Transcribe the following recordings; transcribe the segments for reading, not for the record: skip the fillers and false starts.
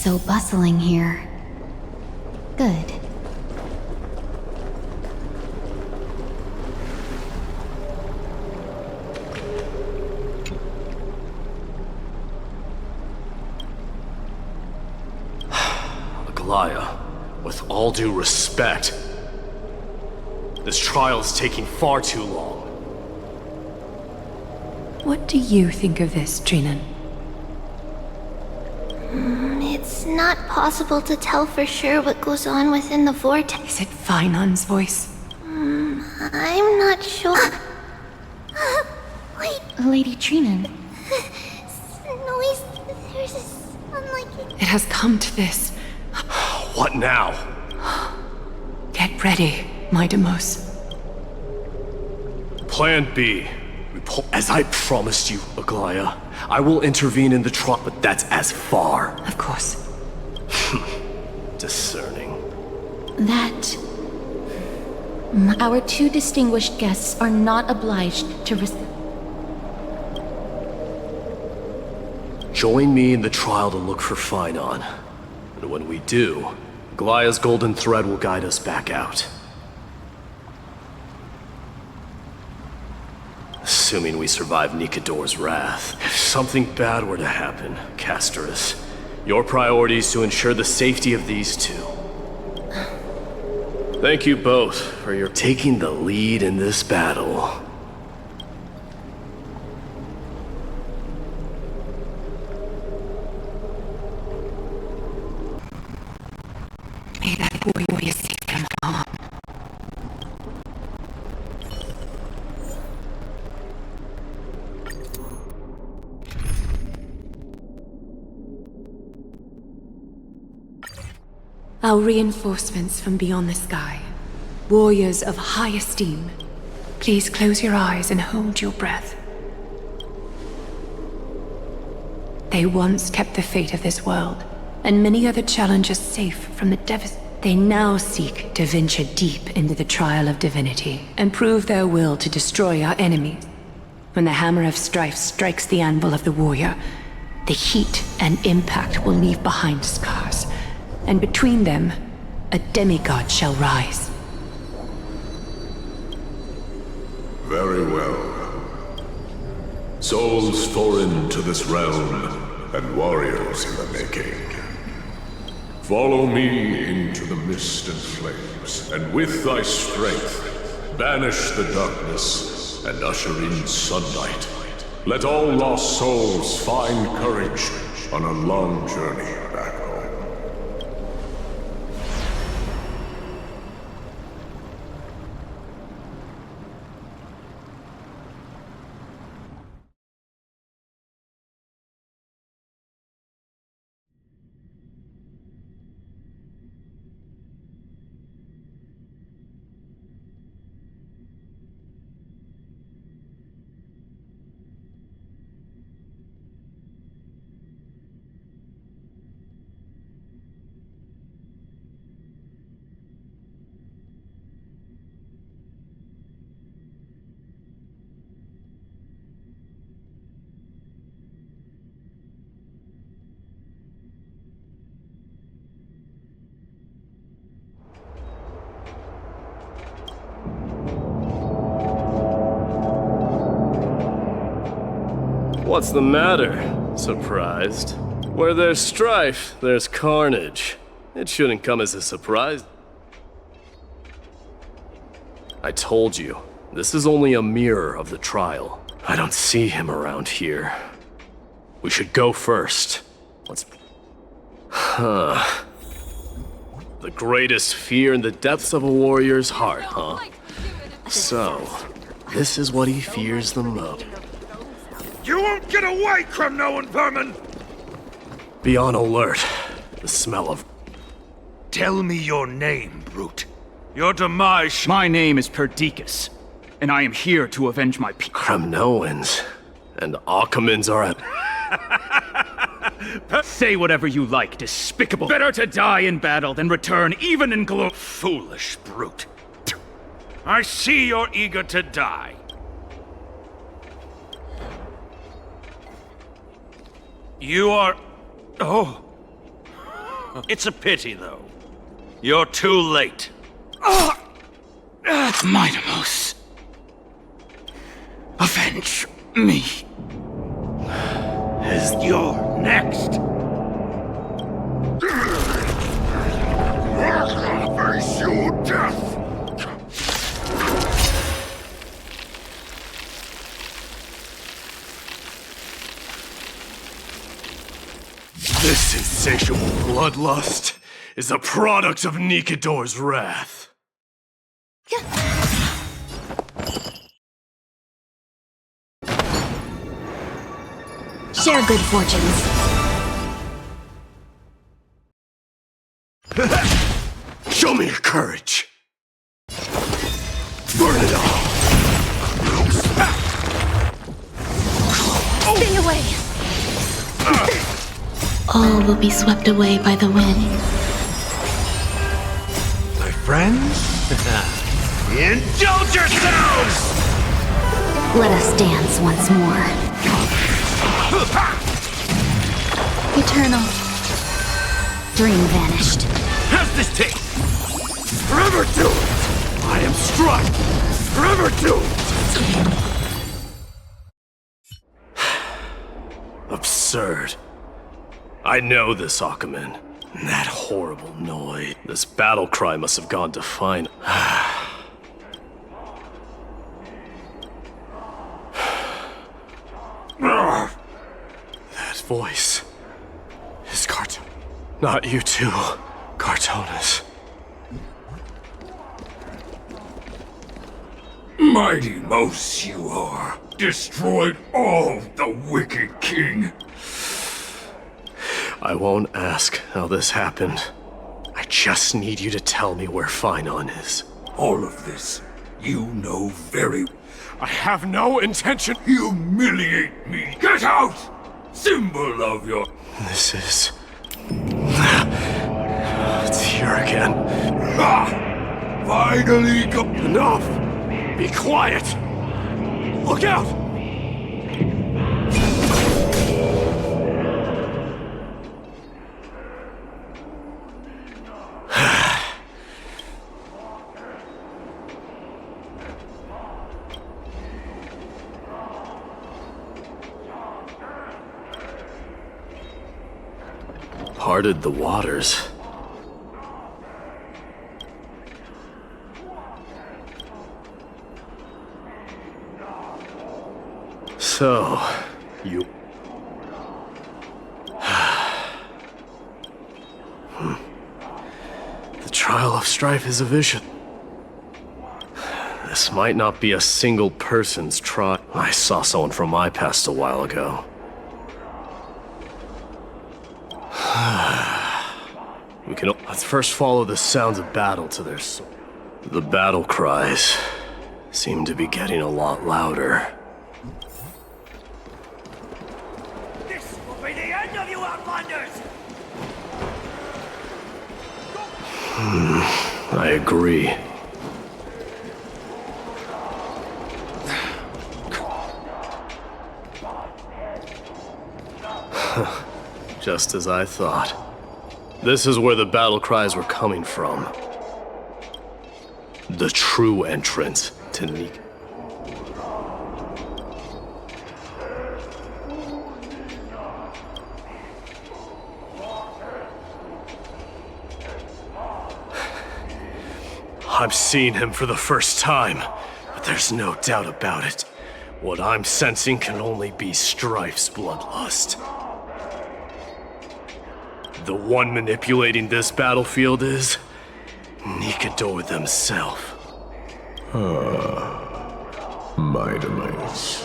so bustling here. Good. Aglaya, with all due respect, this trial's taking far too long. What do you think of this, Trinan? It's not possible to tell for sure what goes on within the vortex. Is it Finon's voice? I'm not sure. Wait, Lady Trinan. noise. There's a sound like it. It has come to this. What now? Get ready, my Demos. Plan B. As I promised you, Aglaya, I will intervene in the trial, but that's as far. Of course. Discerning. That... Our two distinguished guests are not obliged to Join me in the trial to look for Finon. And when we do, Aglaya's golden thread will guide us back out. Assuming we survive Nikador's wrath. If something bad were to happen, Casterus, your priority is to ensure the safety of these two. Thank you both for your taking the lead in this battle. May that warrior safe from harm. Our reinforcements from beyond the sky, warriors of high esteem, please close your eyes and hold your breath. They once kept the fate of this world, and many other challenges safe from the They now seek to venture deep into the trial of divinity, and prove their will to destroy our enemies. When the hammer of strife strikes the anvil of the warrior, the heat and impact will leave behind scars. And between them, a demigod shall rise. Very well. Souls foreign to this realm, and warriors in the making. Follow me into the mist and flames, and with thy strength, banish the darkness and usher in sunlight. Let all lost souls find courage on a long journey back home. What's the matter? Surprised? Where there's strife, there's carnage. It shouldn't come as a surprise. I told you, this is only a mirror of the trial. I don't see him around here. We should go first. Let's... The greatest fear in the depths of a warrior's heart, huh? So, this is what he fears the most. You won't get away, criminal and vermin! Be on alert. The smell of... Tell me your name, brute. Your demise... My name is Perdiccas, and I am here to avenge my people. Kremnoans and Akamans are at... Say whatever you like, despicable. Better to die in battle than return even in glory. Foolish brute. I see you're eager to die. You are... Oh. It's a pity, though. You're too late. Mightimos. Avenge me. You're next. Face your death! This insatiable bloodlust is a product of Nikador's wrath. Share good fortunes. Show me your courage. Burn it all. Stay away! All will be swept away by the wind. My friends? Indulge yourselves! Let us dance once more. Eternal. Dream vanished. How's this taste? Forever doomed! I am struck! Forever doomed! Absurd. I know this, Akumen. That horrible noise. This battle cry must have gone to final. That voice is Carton. Not you too, Cartonus. Mighty Mos you are. Destroyed all the wicked king. I won't ask how this happened. I just need you to tell me where Finon is. All of this, you know very well. I have no intention. Humiliate me. Get out! Symbol of your... This is... It's here again. Ah! Finally go... Enough! Be quiet! Look out! Parted the waters. So, you... The trial of strife is a vision. This might not be a single person's trial. I saw someone from my past a while ago. We can... Let's first follow the sounds of battle to their soul. The battle cries seem to be getting a lot louder. This will be the end of you, Outlanders! I agree. Just as I thought. This is where the battle cries were coming from. The true entrance to Nik. I'm seeing him for the first time, but there's no doubt about it. What I'm sensing can only be Strife's bloodlust. The one manipulating this battlefield is Nikador themselves. Mightimos.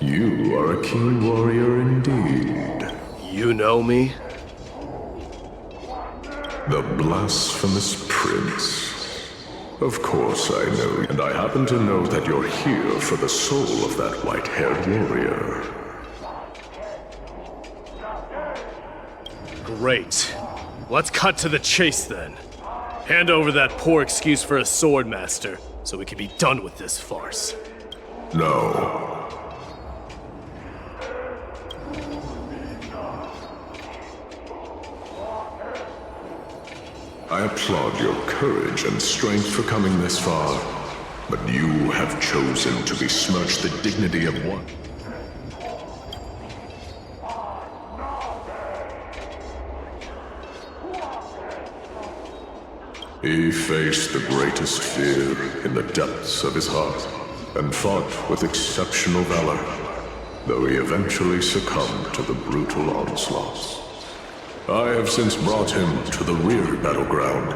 You are a keen warrior indeed. You know me? The blasphemous prince. Of course I know, and I happen to know that you're here for the soul of that white-haired warrior. Great. Let's cut to the chase then. Hand over that poor excuse for a sword master, so we can be done with this farce. No. I applaud your courage and strength for coming this far, but you have chosen to besmirch the dignity of one. He faced the greatest fear in the depths of his heart, and fought with exceptional valor, though he eventually succumbed to the brutal onslaughts. I have since brought him to the rear battleground,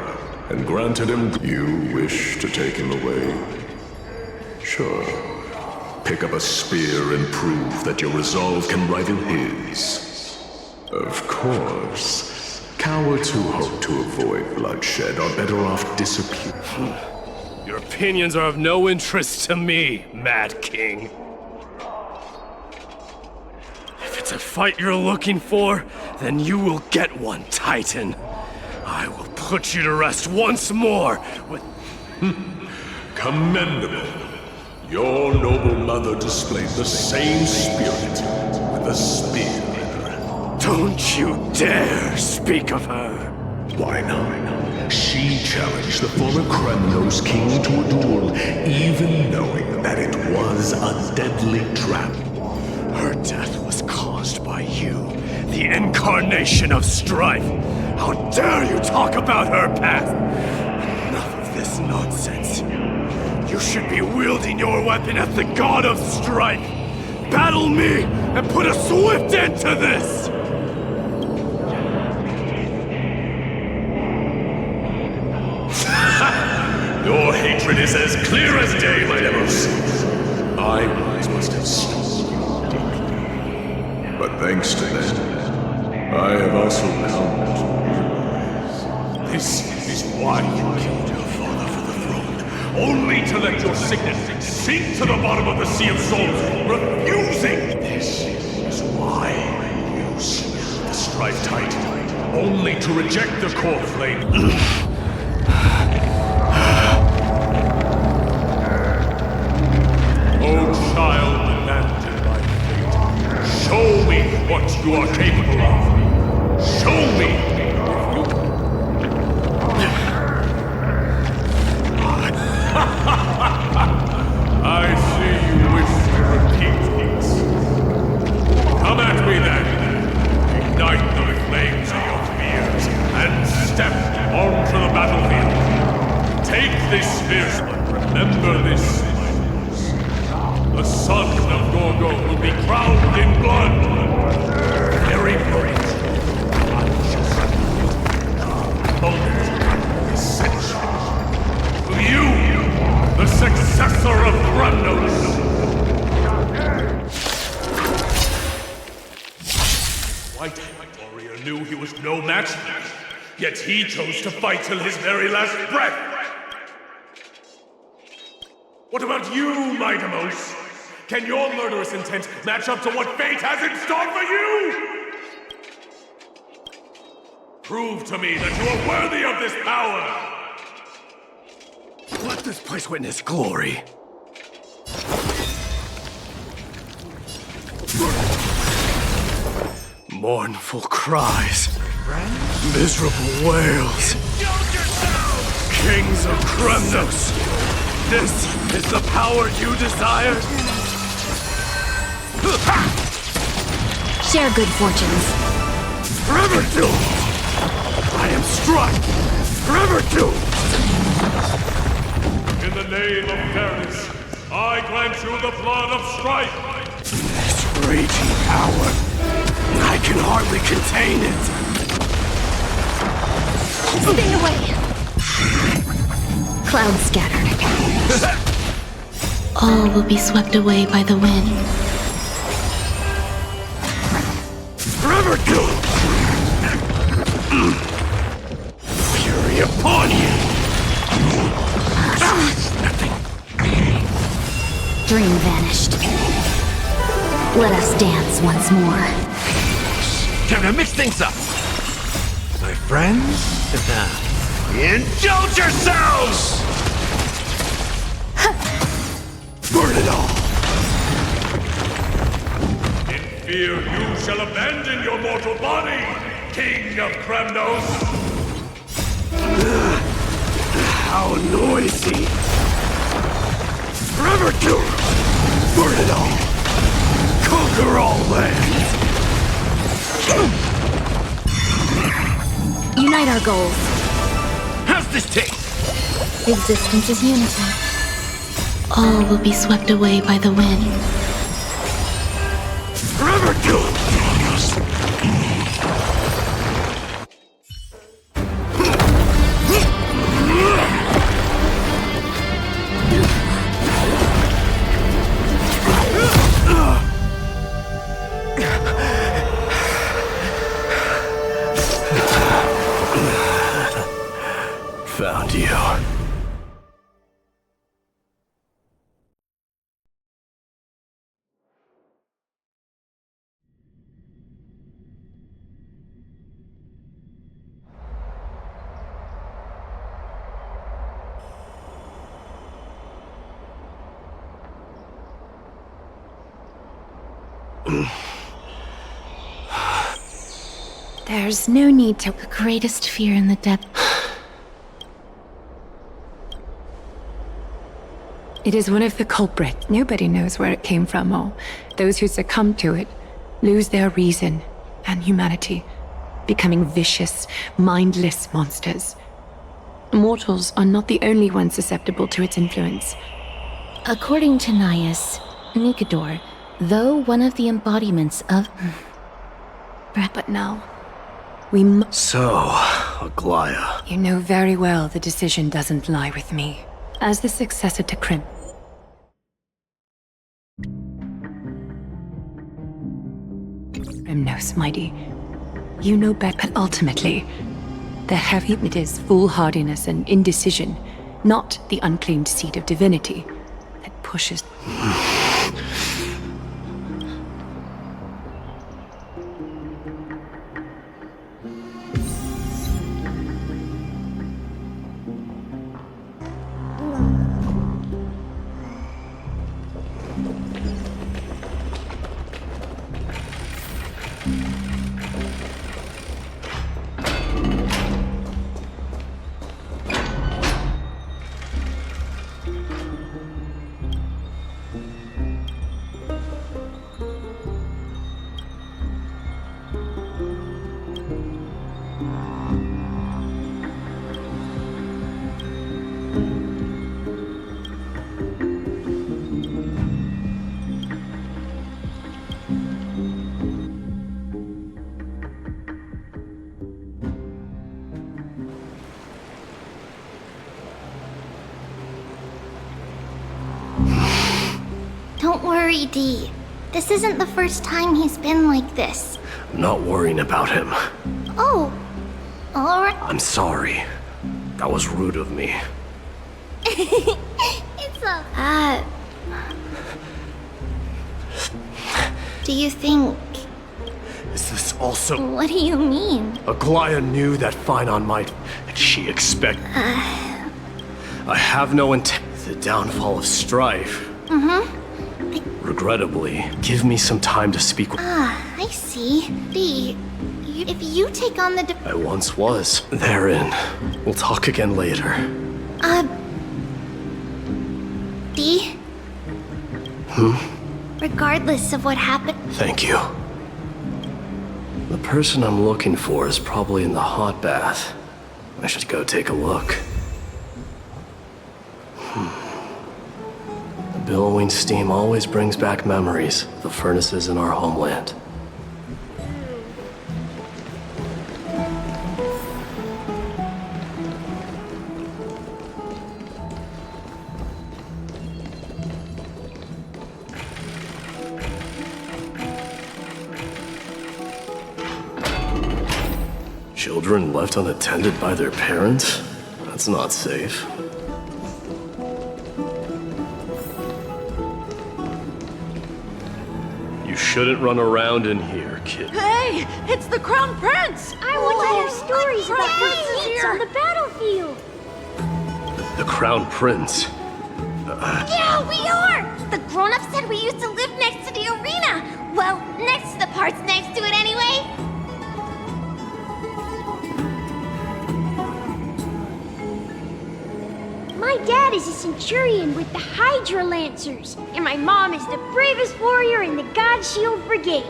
and granted him. You wish to take him away? Sure. Pick up a spear and prove that your resolve can rival his. Of course. Cowards who hope to avoid bloodshed are better off disappearing. Your opinions are of no interest to me, Mad King. If it's a fight you're looking for, then you will get one, Titan. I will put you to rest once more with... Commendable. Your noble mother displayed the same spirit with a spear. Don't you dare speak of her! Why not? She challenged the former Kremnos king to a duel, even knowing that it was a deadly trap. Her death was caused by you, the incarnation of strife. How dare you talk about her path? Enough of this nonsense. You should be wielding your weapon at the god of strife. Battle me and put a swift end to this! Your hatred is as clear as day, my Demos. I once must have stung you deeply. But thanks to them, I have also come to realize this is why you killed your father for the throne, only to let your signet sink to the bottom of the Sea of Souls, refusing. This is why you slew the Strife Titan, only to reject the core flame. Child abandoned by fate, show me what you are capable of. Show me if you... I see you wish to repeat this. Come at me then. Ignite the flames of your fears and step onto the battlefield. Take this fierce, but remember this. The son of Gorgo will be crowned in blood. Very brave. Moment is essential. To you, the successor of Kremnos. White-haired warrior knew he was no match for me, yet he chose to fight till his very last breath. What about you, my Demos? Can your murderous intent match up to what fate has in store for you? Prove to me that you are worthy of this power! Let this place witness glory. Mournful cries. Miserable wails. Kings of Kremnos! This is the power you desired? Share good fortunes. Forever doomed! I am struck! Forever doomed! In the name of fairness, I grant you the blood of strife! This raging power, I can hardly contain Stay away! Clouds scattered. All will be swept away by the wind. Forever doomed! Fury upon you! Dream vanished. Let us dance once more. Time to mix things up. My friends, indulge yourselves! Burn it all! In fear you shall abandon your mortal body, King of Kremnos! How noisy! Forever doomed! Burn it all! Conquer all lands! Unite our goals. How's this taste? Existence is unity. All will be swept away by the wind. Forever doomed! Found you. There's no need to. The greatest fear in the depth. It is one of the culprits. Nobody knows where it came from, or those who succumb to it lose their reason and humanity, becoming vicious, mindless monsters. Mortals are not the only ones susceptible to its influence. According to Naias, Nikador, though one of the embodiments of... But now, we must... So, Aglaya. You know very well the decision doesn't lie with me. As the successor to Krim. Knows, mighty. You know better, but ultimately, the heavy it is foolhardiness and indecision, not the unclaimed seed of divinity, that pushes. Don't worry, Dee. This isn't the first time he's been like this. I'm not worrying about him. Oh, alright. I'm sorry. That was rude of me. It's a... Do you think... Is this also... What do you mean? Aglaya knew that Phynon might... and she expect... I have no intent... The downfall of strife. Regrettably, give me some time to speak with... I see. Dee, if you take on the... I once was. Therein. We'll talk again later. Dee? Regardless of what happened... Thank you. The person I'm looking for is probably in the hot bath. I should go take a look. The billowing steam always brings back memories of the furnaces in our homeland. Children left unattended by their parents? That's not safe. You shouldn't run around in here, kid. Hey, it's the Crown Prince! I want to hear stories about princes on the battlefield. The Crown Prince. Yeah, we are! The grown-ups said we used to live next to the arena. Well, next to the parts next to it anyway. Centurion with the Hydra Lancers, and my mom is the bravest warrior in the God Shield Brigade.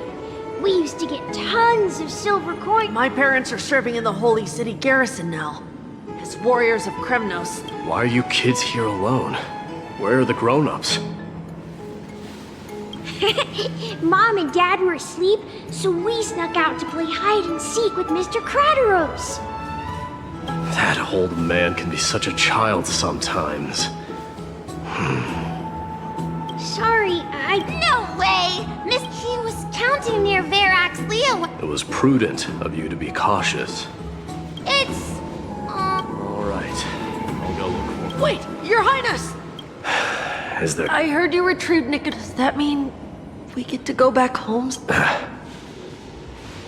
We used to get tons of silver coins. My parents are serving in the Holy City garrison now, as warriors of Kremnos. Why are you kids here alone? Where are the grown-ups? Mom and Dad were asleep, so we snuck out to play hide and seek with Mr. Krataros. That old man can be such a child sometimes. Sorry, No way! Miss He was counting near Verax Leo. It was prudent of you to be cautious. It's... All right, I'll go look for Wait, Your Highness! him. Is there... I heard you were true, Nick. Does that mean we get to go back home?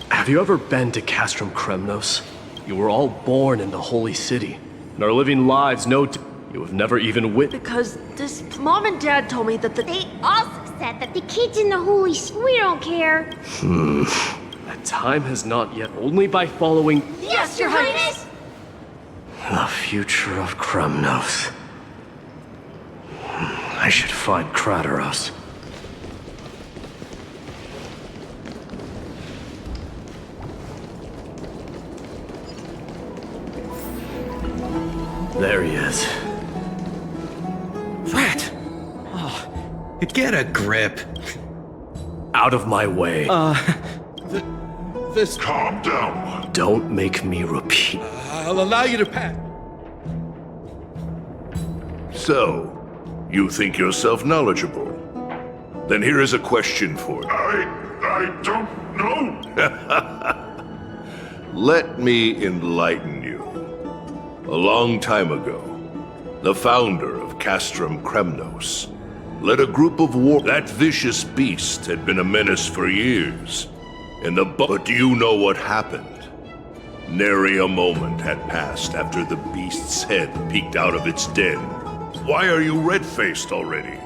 Have you ever been to Castrum Kremnos? You were all born in the Holy City, and are living lives you have never even witnessed. Because this Mom and Dad told me that They also said that the kids in the Holy City, we don't care. That time has not yet, only by following Yes, Your Highness! the future of Kremnos. I should find Krataros. There he is. Rat! Oh, get a grip. Out of my way. This... Calm down. Don't make me repeat. I'll allow you to pass. So, you think yourself knowledgeable? Then here is a question for you. I don't know. Let me enlighten you. A long time ago, the founder of Castrum Kremnos led a group of That vicious beast had been a menace for years. But do you know what happened? Nary a moment had passed after the beast's head peeked out of its den. Why are you red-faced already?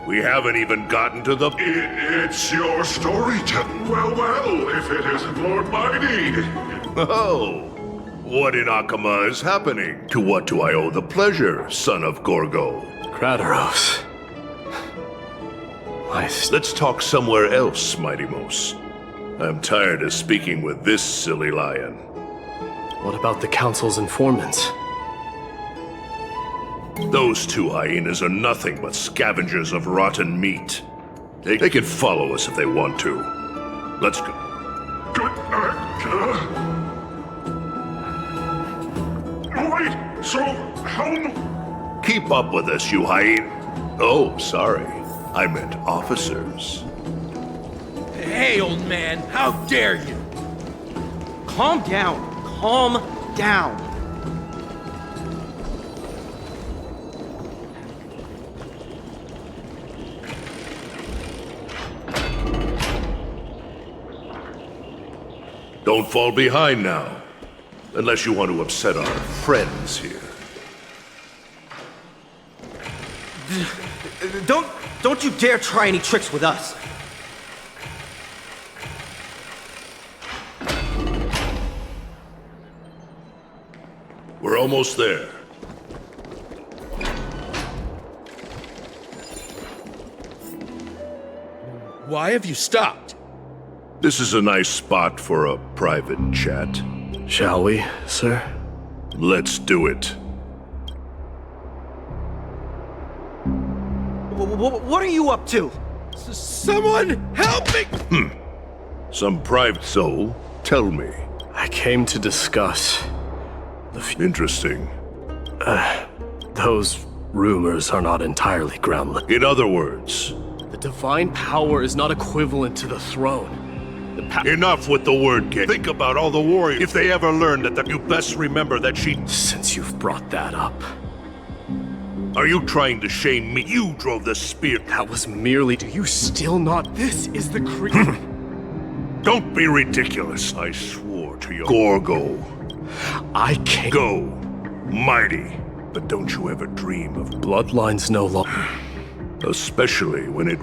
We haven't even gotten to the... It's your storytelling. Well, if it isn't Lord Mighty. Oh. What in Akama is happening? To what do I owe the pleasure, son of Gorgo? Krataros. Let's talk somewhere else, Mighty Mos. I'm tired of speaking with this silly lion. What about the Council's informants? Those two hyenas are nothing but scavengers of rotten meat. They can follow us if they want to. Let's go. Wait, so how... Keep up with us, you hyena. Oh, sorry. I meant officers. Hey, old man, how dare you? Calm down. Calm down. Don't fall behind now. Unless you want to upset our friends here. Don't you dare try any tricks with us. We're almost there. Why have you stopped? This is a nice spot for a private chat. Shall we, sir? Let's do it. What are you up to? Someone help me! Some private soul, tell me. I came to discuss Interesting. Those rumors are not entirely groundless. In other words, The divine power is not equivalent to the throne. Enough with the word game. Think about all the warriors. If they ever learn that, you best remember that she... Since you've brought that up. Are you trying to shame me? You drove the spear. That was merely... Do you still not... This is the Don't be ridiculous. I swore to you. Gorgo. I can't... Go. Mighty. But don't you ever dream of... Bloodlines no longer... Especially when it...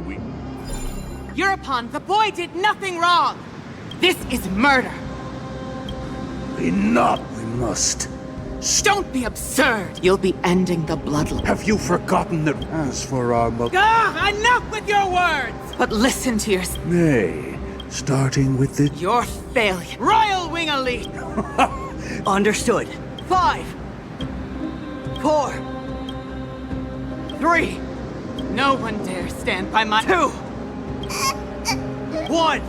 European, the boy did nothing wrong! This is murder! Enough! We must Don't be absurd! You'll be ending the bloodline. Have you forgotten that as for our Enough with your words! But listen to your... Nay, starting with the... Your failure. Royal Wing Elite! Understood. 5, 4, 3. No one dare stand by my... 2, 1.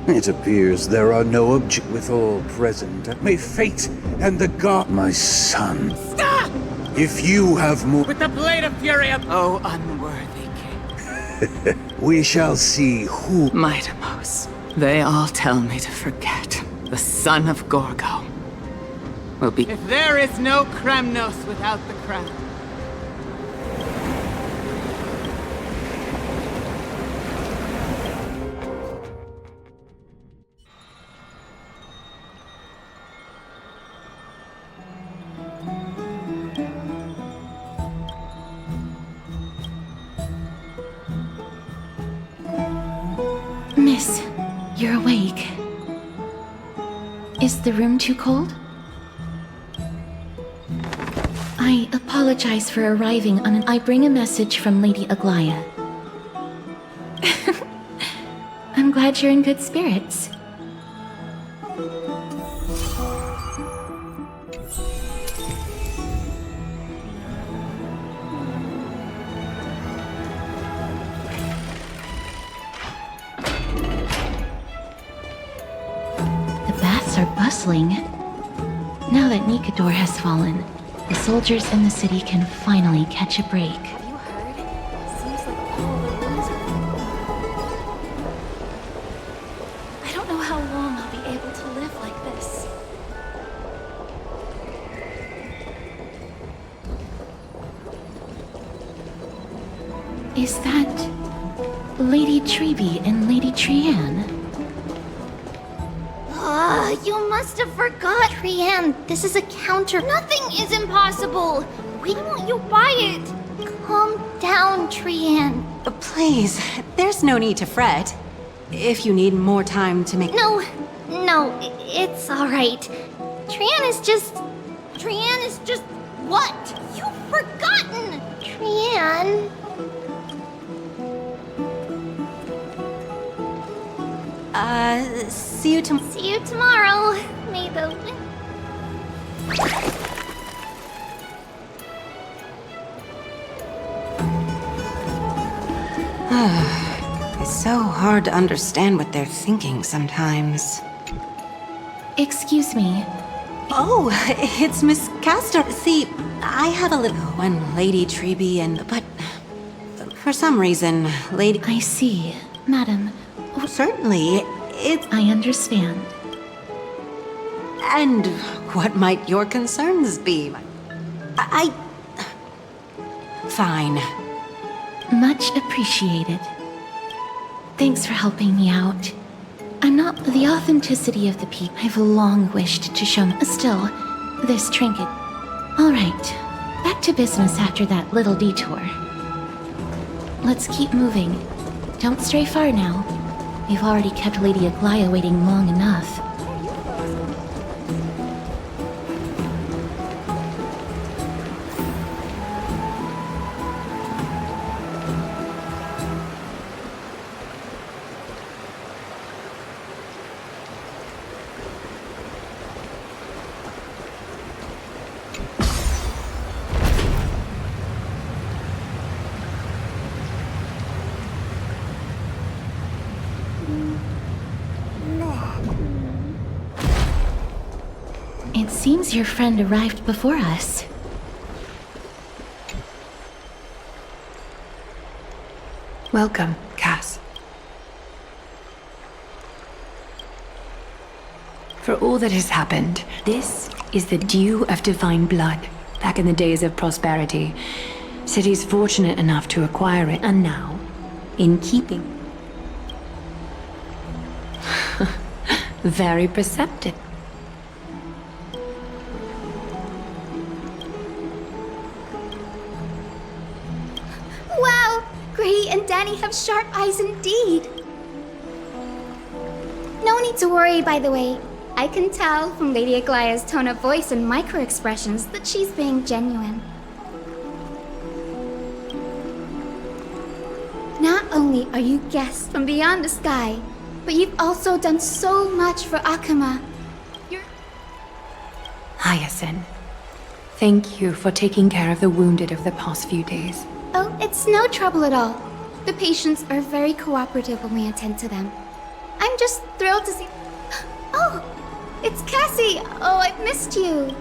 It appears there are no objects with all present. May fate and the god... My son. Stop! If you have more... With the blade of fury of... Oh, unworthy king. We shall see who... Mightimos. They all tell me to forget. The son of Gorgo will be... If there is no Kremnos without the crown. Miss, you're awake. Is the room too cold? I apologize for arriving on an... I bring a message from Lady Aglaya. I'm glad you're in good spirits. Are bustling. Now that Nikador has fallen, the soldiers in the city can finally catch a break. Have you heard? Seems like all the rooms are... I don't know how long I'll be able to live like this. Is that Lady Treby and Lady Trianne? You must have forgot. Trianne, this is a counter. Nothing is impossible. Why won't you buy it? Calm down, Trianne. Please, there's no need to fret. If you need more time to make... No, it's all right. Trianne is just... What? You've forgotten! Trianne... See you tomorrow. See you tomorrow. May the... It's so hard to understand what they're thinking sometimes. Excuse me. Oh, it's Miss Castor. See, I have a little... When Lady Treby and... But... For some reason, Lady... I see. Madam... Certainly, it's... I understand. And what might your concerns be? Fine. Much appreciated. Thanks for helping me out. I'm not the authenticity of the people I've long wished to show me. Still, this trinket... Alright, back to business after that little detour. Let's keep moving. Don't stray far now. We've already kept Lady Aglaya waiting long enough. It seems your friend arrived before us. Welcome, Cass. For all that has happened, this is the dew of divine blood. Back in the days of prosperity, cities fortunate enough to acquire it, and now, in keeping. Very perceptive. Wow! Gray and Danny have sharp eyes indeed. No need to worry, by the way. I can tell from Lady Aglaya's tone of voice and micro-expressions that she's being genuine. Not only are you guests from beyond the sky, but you've also done so much for Akuma. Hyacinth, thank you for taking care of the wounded over the past few days. Oh, it's no trouble at all. The patients are very cooperative when we attend to them. I'm just thrilled to see... Oh, it's Cassie! Oh, I've missed you.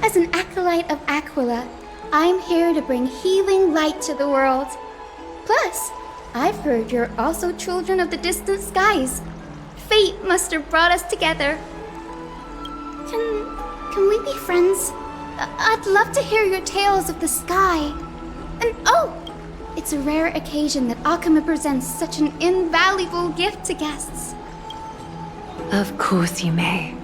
As an acolyte of Aquila, I'm here to bring healing light to the world. Plus, I've heard you're also children of the distant skies. Fate must have brought us together. Can we be friends? I'd love to hear your tales of the sky. And oh, it's a rare occasion that Akuma presents such an invaluable gift to guests. Of course you may.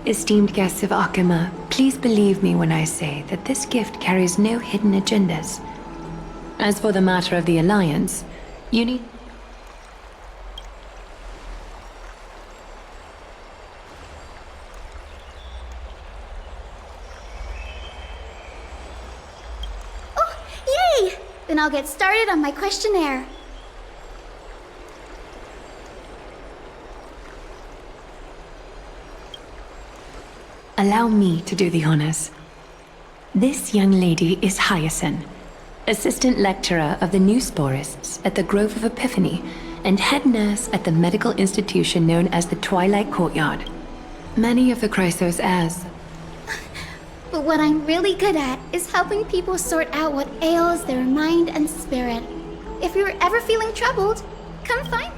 Esteemed guests of Akuma, please believe me when I say that this gift carries no hidden agendas. As for the matter of the Alliance, you need... Oh, yay! Then I'll get started on my questionnaire. Allow me to do the honors. This young lady is Hyacinth, assistant lecturer of the new sporists at the Grove of Epiphany and head nurse at the medical institution known as the Twilight Courtyard. Many of the Chrysos heirs. But what I'm really good at is helping people sort out what ails their mind and spirit. If you're ever feeling troubled, come find me.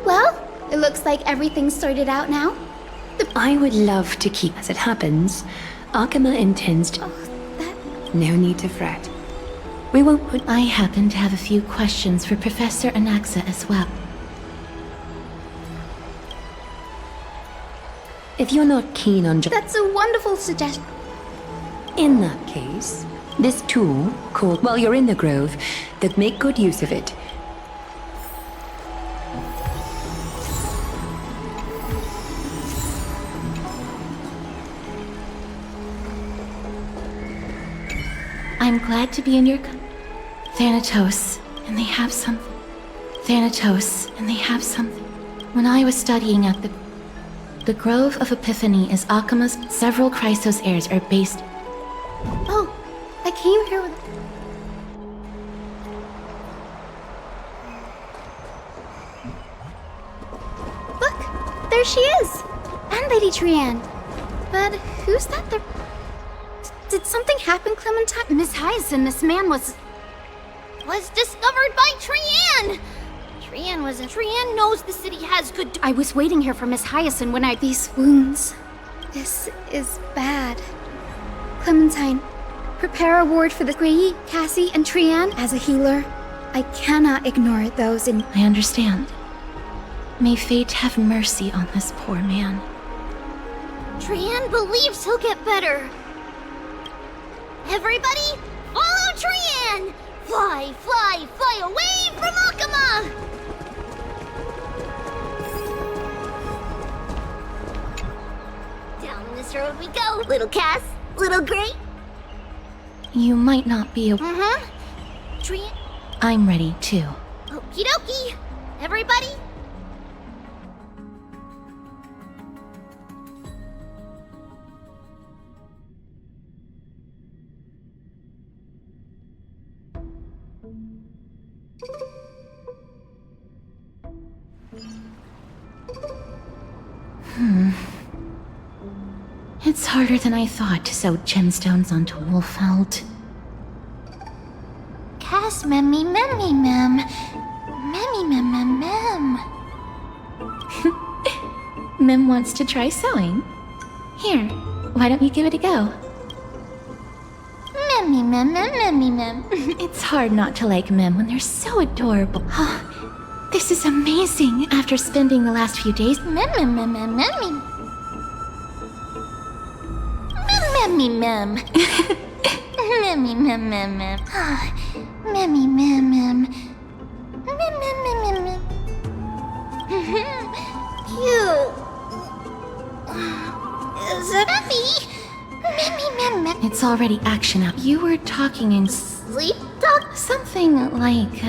Well, it looks like everything's sorted out now. I would love to keep as it happens. Akuma intends to... No need to fret. We won't put... I happen to have a few questions for Professor Anaxa as well. If you're not keen on... That's a wonderful suggestion. In that case, this tool, called While You're in the Grove, that make good use of it. I'm glad to be in your... Thanatos, and they have something. Thanatos, and they have something. When I was studying at the Grove of Epiphany is Akuma's... Several Chrysos heirs are based... Oh, I came here with... Look, there she is! And Lady Trianne. But who's that there? Did something happen, Clementine? Miss Hyacinth, this man was discovered by Trianne! Trianne knows the city has good... I was waiting here for Miss Hyacinth when These wounds... This is bad. Clementine, prepare a ward for the Grey, Cassie, and Trianne. As a healer, I cannot ignore those in... I understand. May fate have mercy on this poor man. Trianne believes he'll get better. Everybody, follow Trianne! Fly, fly, fly away from Akuma! Down this road we go, little Cass, little Gray. You might not be a... Trianne... I'm ready, too. Okie dokie! Everybody... It's harder than I thought to sew gemstones onto Wolfeld. Cass, memmy, memmy, mem. Memmy, mem, mem, mem. Mem wants to try sewing. Here, why don't you give it a go? Memmy mem, memmy mem. It's hard not to like Mem when they're so adorable. This is amazing after spending the last few days. Memmy mem, memmy. Memmy mem. Memmy mem, mem, mem. Memmy mem, mem. Mem, mem, mem, mem. Cute. Is it me? Memmy mem, mem. It's already action out. You were talking in Sleep talk? something like,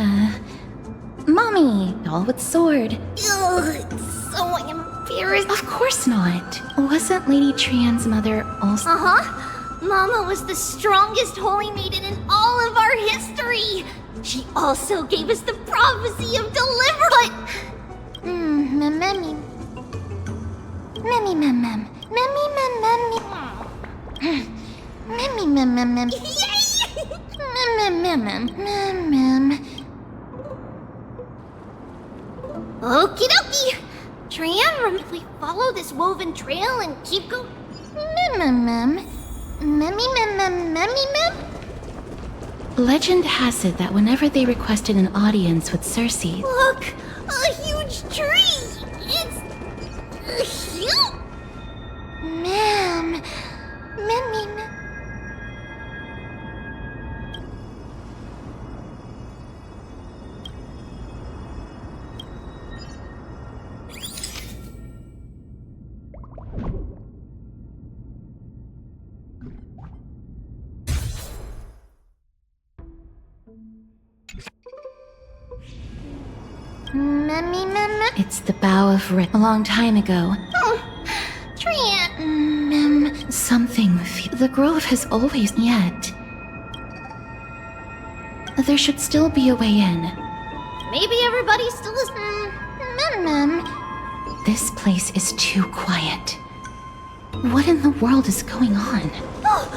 Mommy, doll with sword. Ugh, it's so embarrassing. Of course not. Wasn't Lady Trian's mother also? Mama was the strongest holy maiden in all of our history. She also gave us the prophecy of deliverance. Memmy. Memmy mem, mem. Memmy mem, memmy. Memmy mem, mem, mem. Yay! Mem, mem, mem, mem, mem. Okie dokie. Trian, if we follow this woven trail and keep going. Mem, mem. Memmy mem, mem, memmy mem. Legend has it that whenever they requested an audience with Cersei, Look, a huge tree. It's huge. Mem. Memmy mem. Memmy mem, mem. it's the bow of Rip. A long time ago, Trian. Mem. something. The grove has always yet. There should still be a way in. Maybe everybody still is. Mem, mem. This place is too quiet. What in the world is going on? Oh,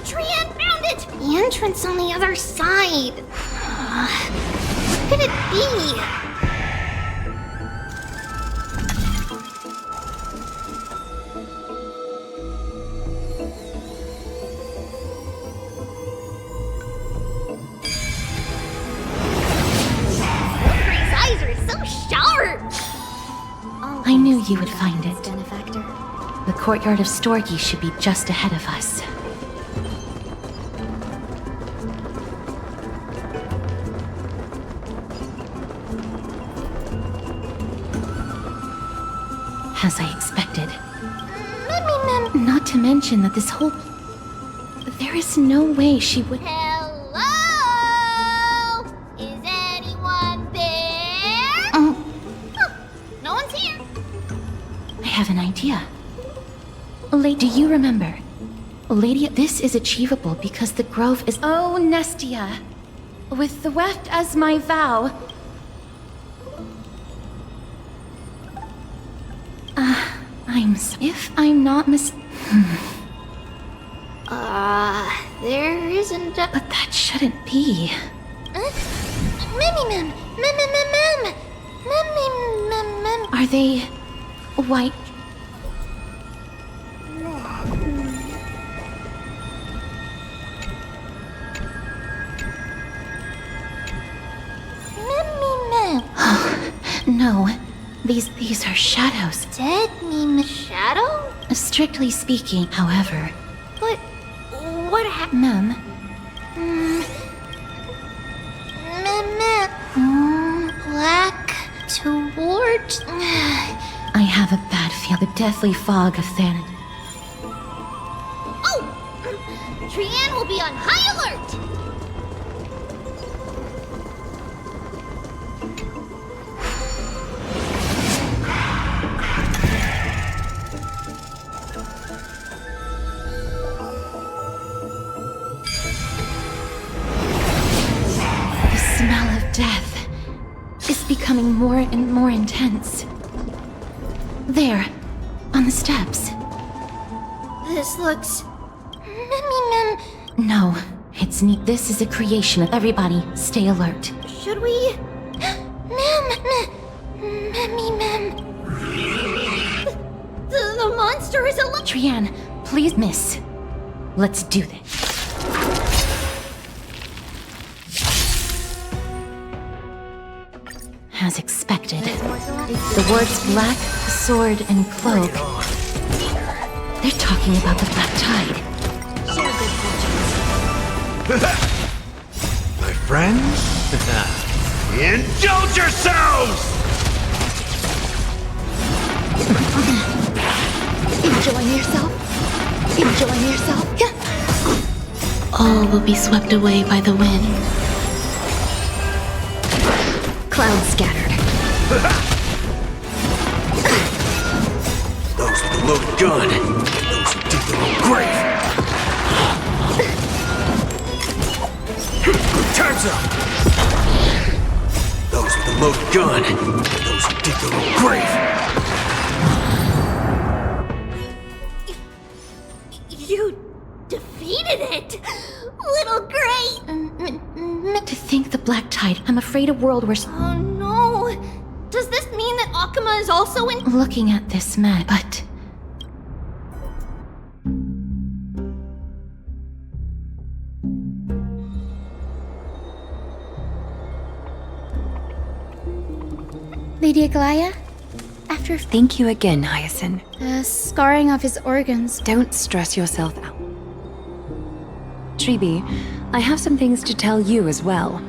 Trian found it. The entrance on the other side. What could it be? I knew you would find it. Benefactor. The courtyard of Storgi should be just ahead of us. As I expected. Memmy mem. Not to mention that this whole... There is no way she would... Hello? Is anyone there? No one's here. I have an idea. Do you remember? Lady, this is achievable because the grove is... Oh, Nestia. With the weft as my vow... If I'm not There isn't a... But that shouldn't be. Memmy mem. Mem, mem, mem, mem. Memmy mem, mem. Are they... white? Memmy mem. No. These are shadows. Dead meme. Shadow? Strictly speaking, however. But what happened? Mem, Mem, mem. Black towards... I have a bad feel. The deathly fog of Thanet. Oh! Trian will be on high alert! The smell of death is becoming more and more intense. There, on the steps. This looks... Memmy mem. No, it's neat. This is a creation of everybody. Stay alert. Should we? Memmy mem. The monster is a Trian, please, miss. Let's do this. as expected. The words black, sword, and cloak. They're talking about the Black Tide. My friends? Indulge yourselves! Enjoying yourself? Enjoying yourself? All will be swept away by the wind. Clouds scattered. Those with the loaded gun. Those who dig their own grave. Time's up! Those with the loaded gun. Those who dig their own grave. You defeated it! Little Gray! To think the Black Tide. I'm afraid a world where... Oh no! Does this mean that Akuma is also in- Looking at this map, but... Lady Aglaya? After Thank you again, Hyacinth. the scarring of his organs. Don't stress yourself out. Treeby, I have some things to tell you as well.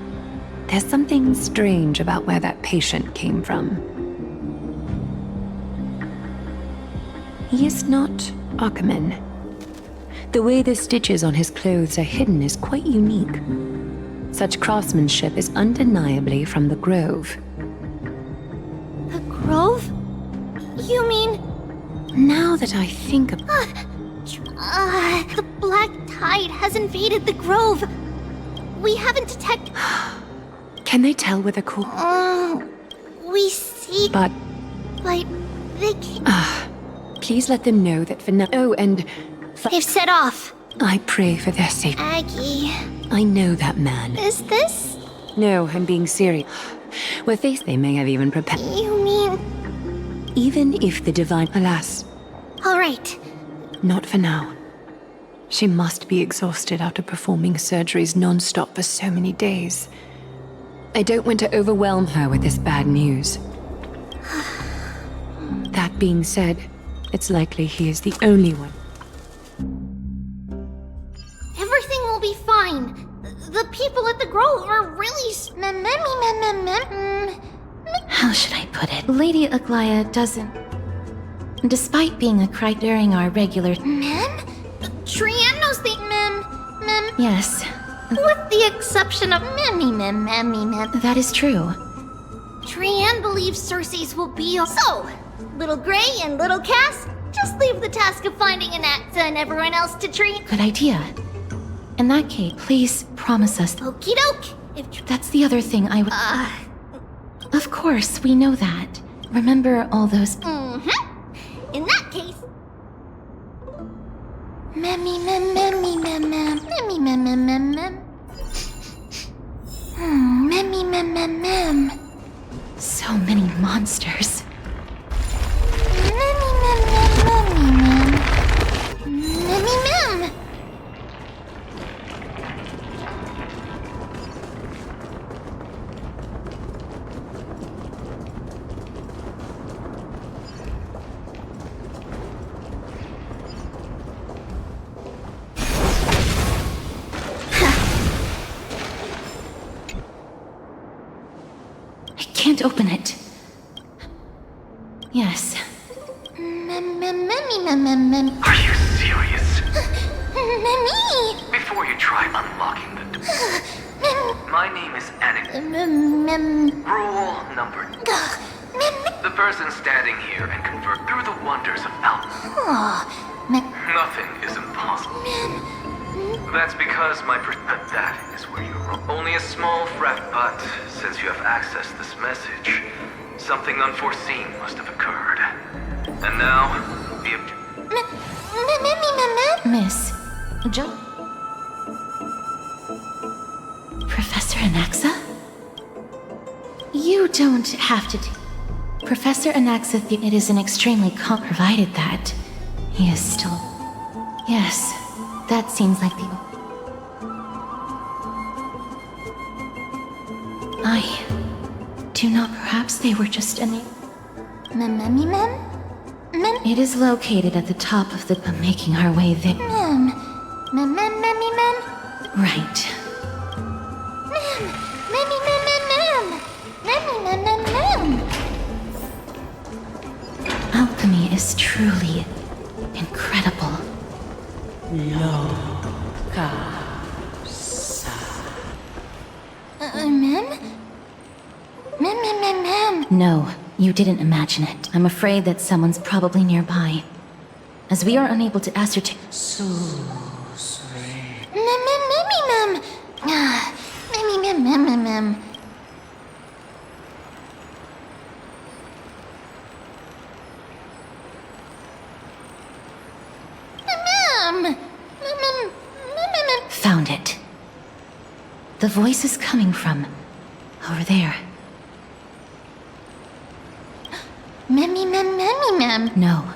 There's something strange about where that patient came from. He is not Akumen. The way the stitches on his clothes are hidden is quite unique. Such craftsmanship is undeniably from the Grove. The Grove? You mean... Now that I think of... the Black Tide has invaded the Grove. We haven't detected... Can they tell where the core... we see... But... But they can't... Please let them know that for now... Oh, and... They've set off. I pray for their safety. Aggie... I know that man. Is this... No, I'm being serious. With this, they may have even prepared... You mean... Even if the divine... Alas, Alright. not for now. She must be exhausted after performing surgeries non-stop for so many days. I don't want to overwhelm her with this bad news. That being said, it's likely he is the only one. Everything will be fine. The people at the Grove are really... How should I put it? Lady Aglaya doesn't... Despite being a cry during our regular... Mem? Trian knows the... Mem... Yes, With the exception of Mem. that is true. Trian believes Circe's will be... So, Little Gray and Little Cass, just leave the task of finding Anaxa and everyone else to Trian. Good idea. In that case, please promise us... Okie doke. If That's the other thing I would... Of course, we know that. Remember all those... In that case... So many monsters. I can't open it. Yes. Are you serious? Before you try unlocking the door. My name is Anik. Rule number... The person standing here and convert through the wonders of alchemy. Nothing is impossible. That's because that is where you're wrong. Only a small but since you have accessed this message, something unforeseen must have occurred. And now, the Miss... Professor Anaxa? You don't have to... Professor Anaxa, it is an extremely provided that he is still... Yes, that seems like the... do not. Perhaps they were just any. Mem? It is located at the top of the. Making our way there. Mem. Right. Mem. Alchemy is truly incredible. Mem. No, you didn't imagine it. I'm afraid that someone's probably nearby. As we are unable to ascertain. Mem. Found it. The voice is coming from over there. Mem. No.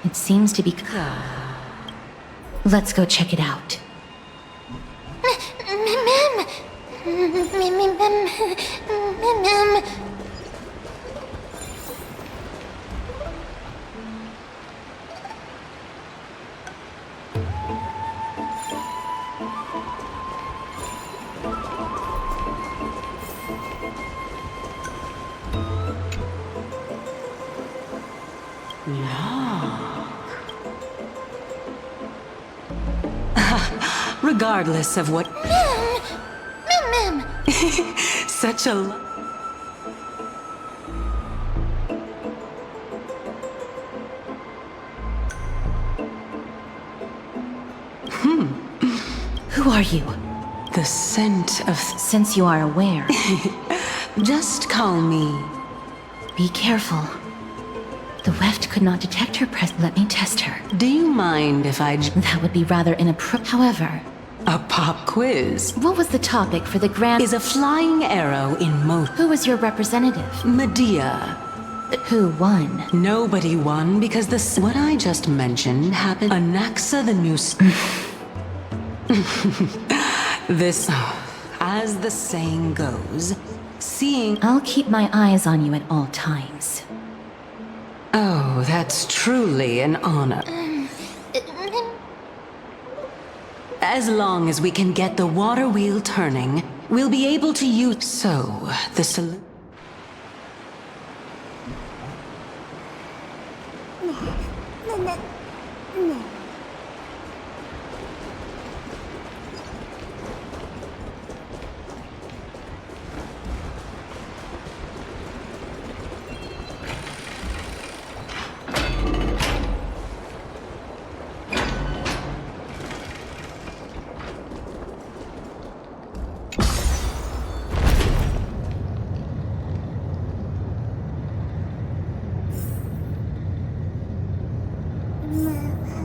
It seems to be. Let's go check it out. Mem. Regardless of what. Mem. Such a. Who are you? The scent of. Since you are aware. Just call me. Be careful. The weft could not detect her presence. Let me test her. Do you mind if I. That would be rather inappropriate. However. A pop quiz. What was the topic for the grand. Is a flying arrow in motion. Who was your representative? Medea. Who won? Nobody won because what I just mentioned happened. Anaxa the new. This, as the saying goes, seeing. I'll keep my eyes on you at all times. Oh, that's truly an honor. As long as we can get the water wheel turning, we'll be able to use. So, the solution.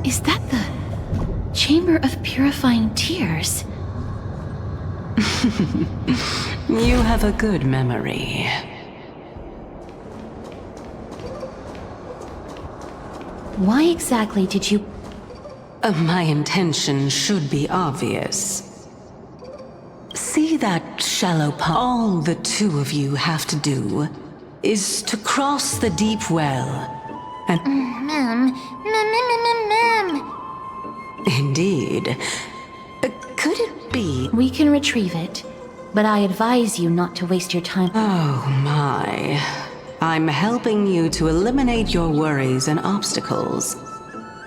Is that the Chamber of Purifying Tears? You have a good memory. Why exactly did you... My intention should be obvious. See that shallow pond? All the two of you have to do is to cross the deep well and... Mem. Indeed. Could it be... We can retrieve it, but I advise you not to waste your time. Oh my. I'm helping you to eliminate your worries and obstacles.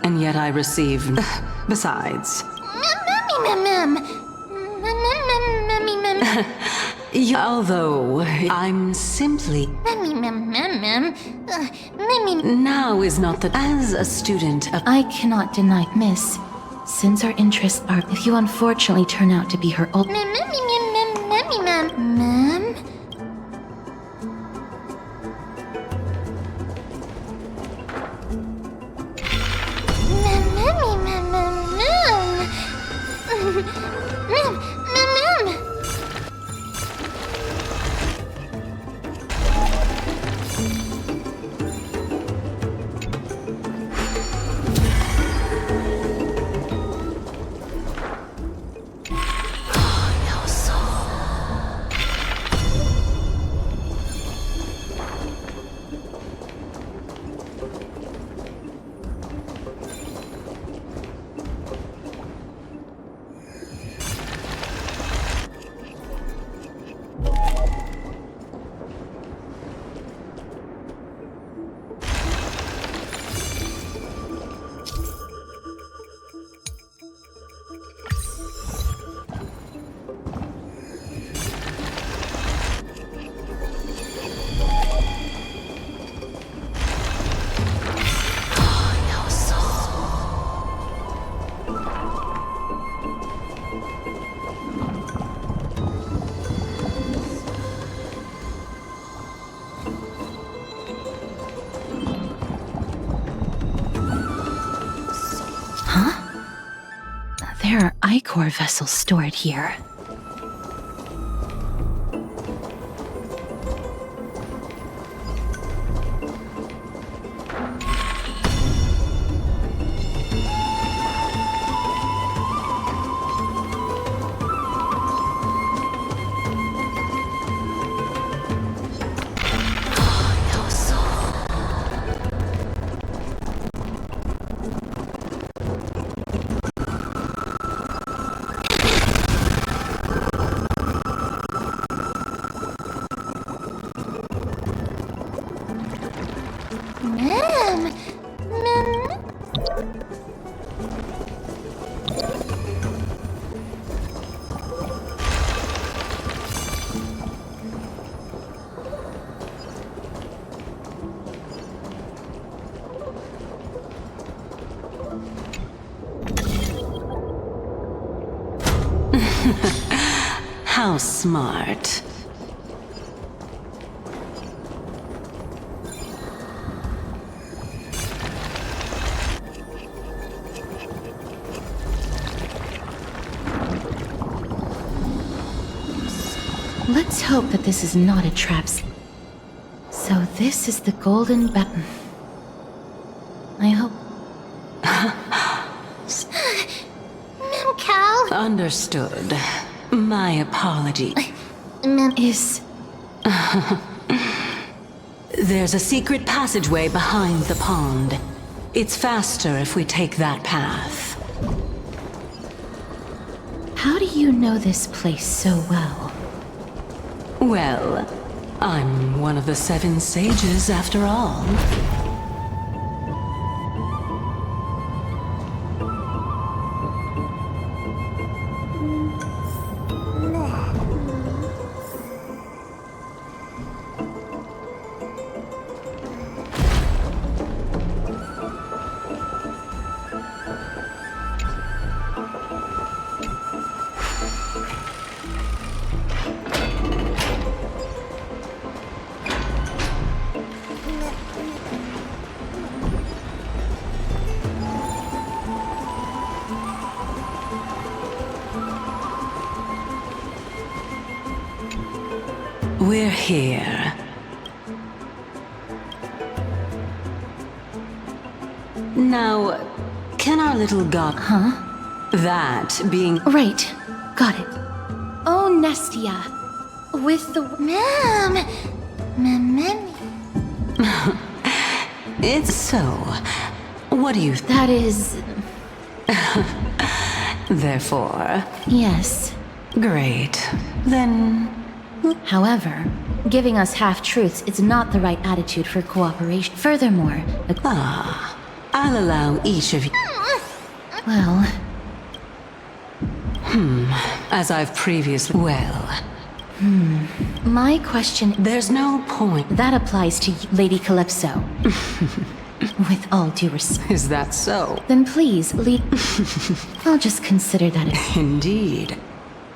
And yet I receive... Besides... Although, I'm simply... Now is not the... As a student of... I cannot deny, Miss. Since our interests are... If you unfortunately turn out to be her old... Mem. There are Ichor vessels stored here. How smart. Let's hope that this is not a trap. So this is the golden button. I hope. Cal? Understood. My apology. Is... There's a secret passageway behind the pond. It's faster if we take that path. How do you know this place so well? Well, I'm one of the 7 sages after all. We're here. Now, can our little god... Huh? That being... Right. Got it. Oh, Nestia. With the... Ma'am. It's so. What do you... That is... Therefore... Yes. Great. Then... However, giving us half-truths is not the right attitude for cooperation. Furthermore, I'll allow each of you... Well... As I've previously... Well... My question... There's no point... That applies to Lady Calypso. With all due respect. Is that so? Then please, I'll just consider that Indeed.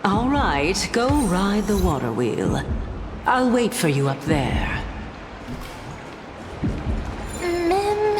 All right, go ride the water wheel. I'll wait for you up there. Mem.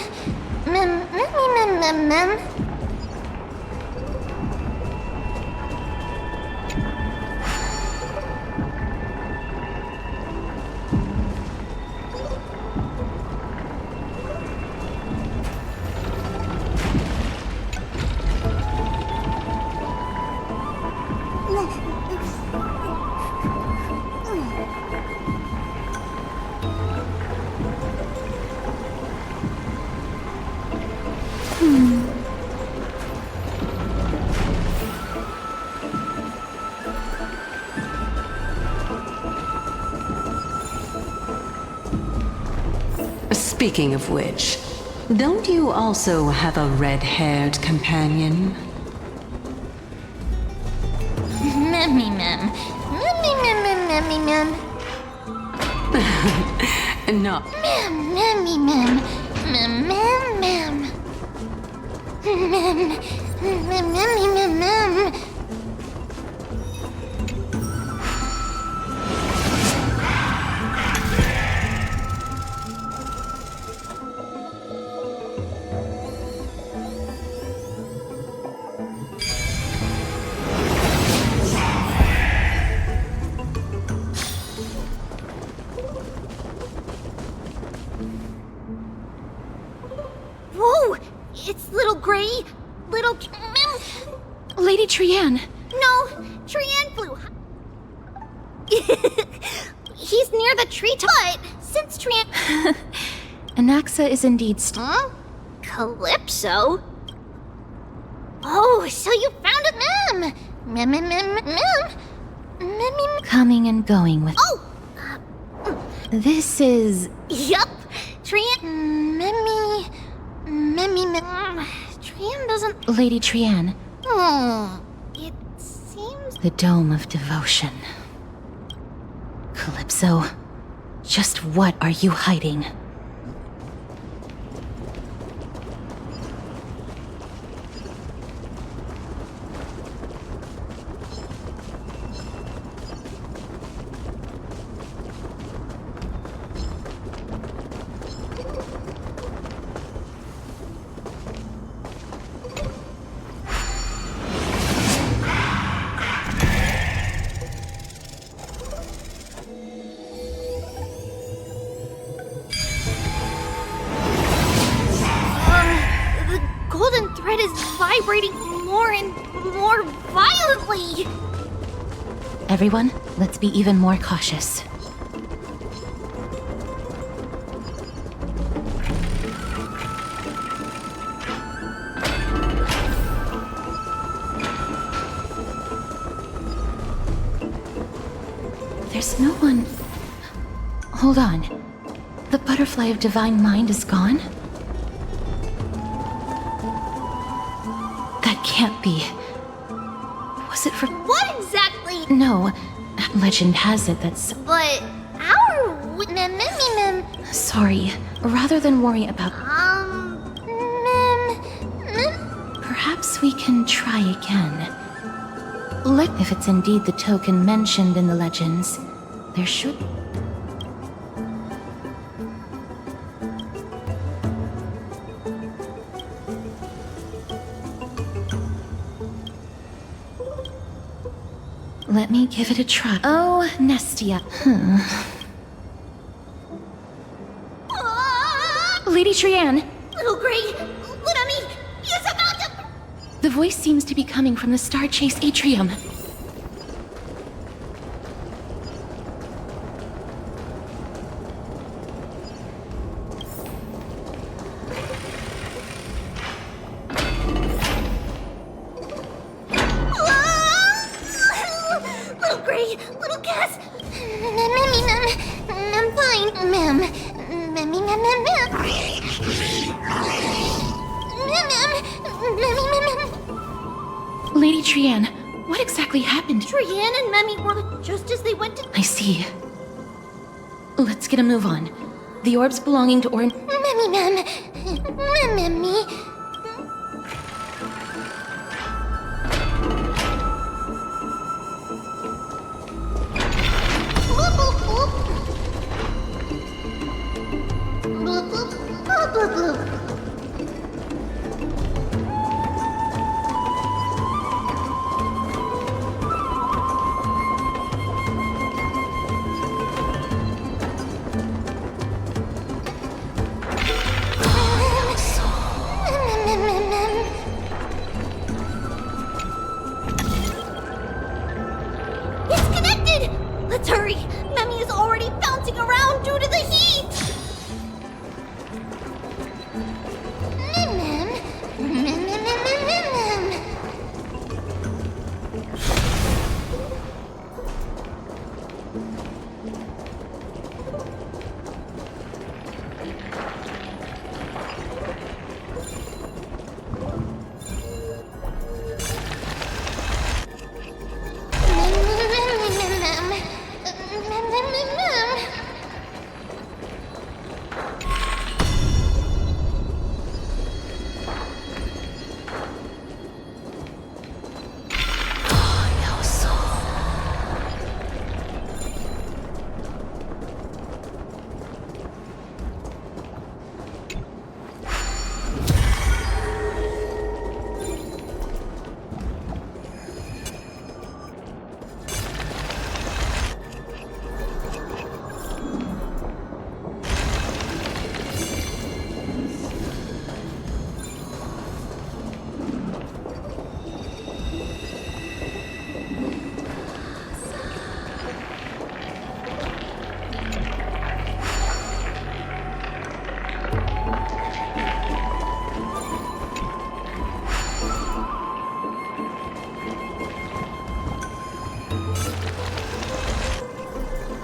Speaking of which, don't you also have a red-haired companion? Mem. No. Mem. Trian! No, Trian flew. He's near the treetop. But since Trian... Anaxa is indeed Huh? Calypso? Oh, so you found a mem! coming and going with... Oh! This is... Yup! Trian... Trian doesn't... Lady Trian. It seems... The Dome of Devotion. Calypso, just what are you hiding? The golden thread is vibrating more and more violently! Everyone, let's be even more cautious. There's no one... Hold on. The butterfly of divine mind is gone? That can't be. Was it for... What exactly? No. Legend has it that's... But our... Sorry. Rather than worry about... Perhaps we can try again. If it's indeed the token mentioned in the legends, there should... Let me give it a try. Oh, Nestia. Lady Trian! Little Gray, look at me! He's about to... The voice seems to be coming from the Star Chase atrium. Little Gray, little Cass! I'm fine, ma'am. Lady Trian, what exactly happened? Trian and Memmy were just as they went to... I see. Let's get a move on. The orbs belonging to Orin... Memmy. It's connected! Let's hurry! Memmy is already bouncing around due to the heat!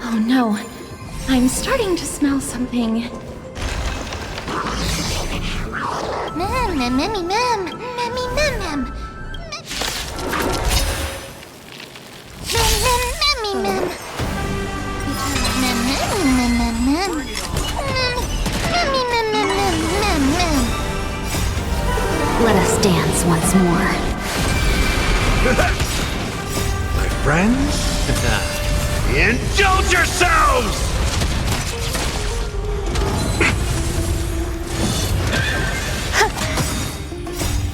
Oh no. I'm starting to smell something. Let us dance once more. My friends? Indulge yourselves!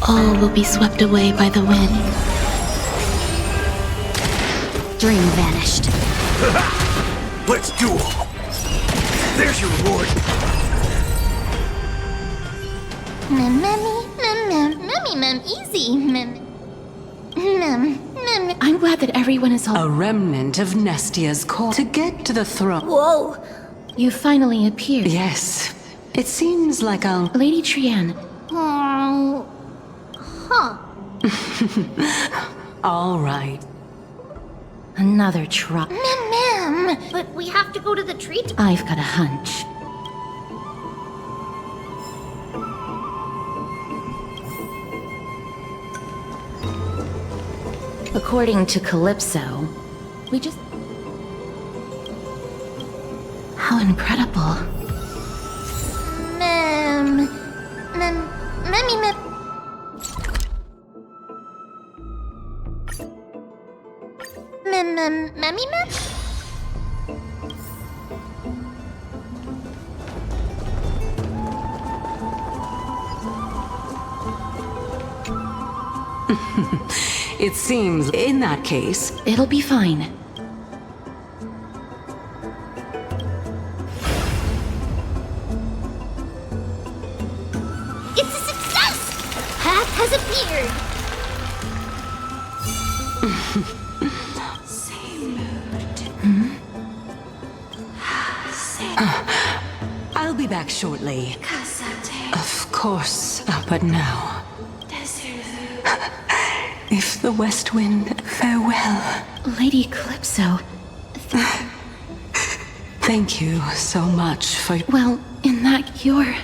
All will be swept away by the wind. Dream vanished. Let's duel! There's your reward! Easy. I'm glad that everyone is all— A remnant of Nestia's core to get to the throne. Whoa! You finally appeared. Yes. It seems like I'll... Lady Trianne. Huh. All right. Another try. But we have to go to the tree. I've got a hunch. According to Calypso, we just... How incredible. It seems, in that case... It'll be fine. It's a success! Path has appeared! Same mood. I'll be back shortly. Of course, but now... If the West Wind, farewell. Lady Calypso. Thank you so much for... Well, in that you're...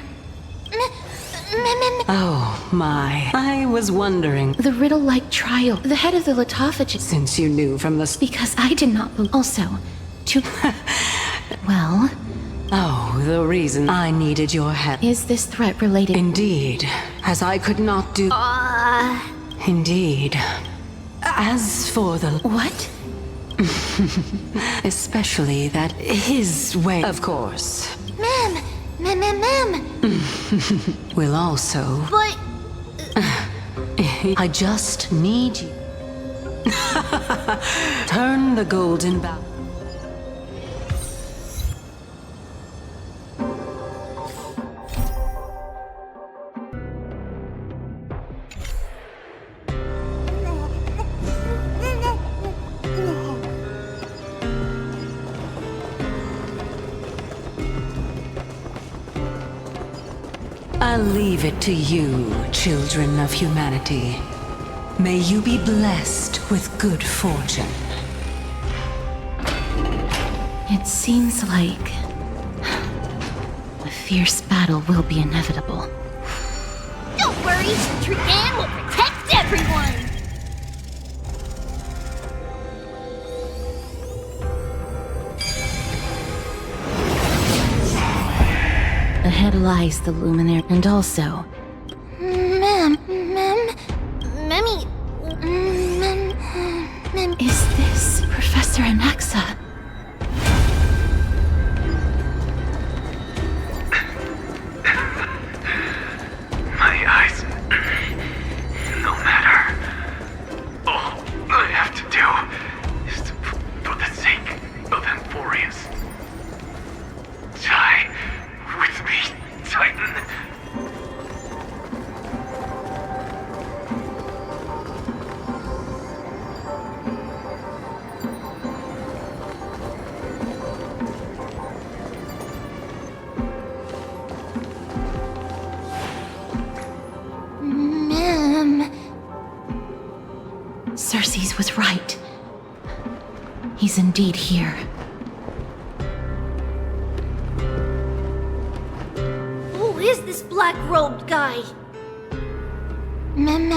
Oh, my. I was wondering... The riddle-like trial, the head of the Lithophagus... Since you knew from the... Because I did not believe... Also, to... Well... Oh, the reason I needed your help. Is this threat related? Indeed. As I could not do... Indeed. As for the... What? Especially that his way... Of course. Ma'am! Will also... But... I just need you. Turn the golden bow. I'll leave it to you, children of humanity. May you be blessed with good fortune. It seems like... a fierce battle will be inevitable. Don't worry! Trianne will protect everyone! Ahead lies the luminary, and also... Is this Professor Anaxa? My eyes. No matter. All I have to do is to, for the sake of Emphorius. Die with me, Titan. Circes was right. He's indeed here. black-robed guy. Mem.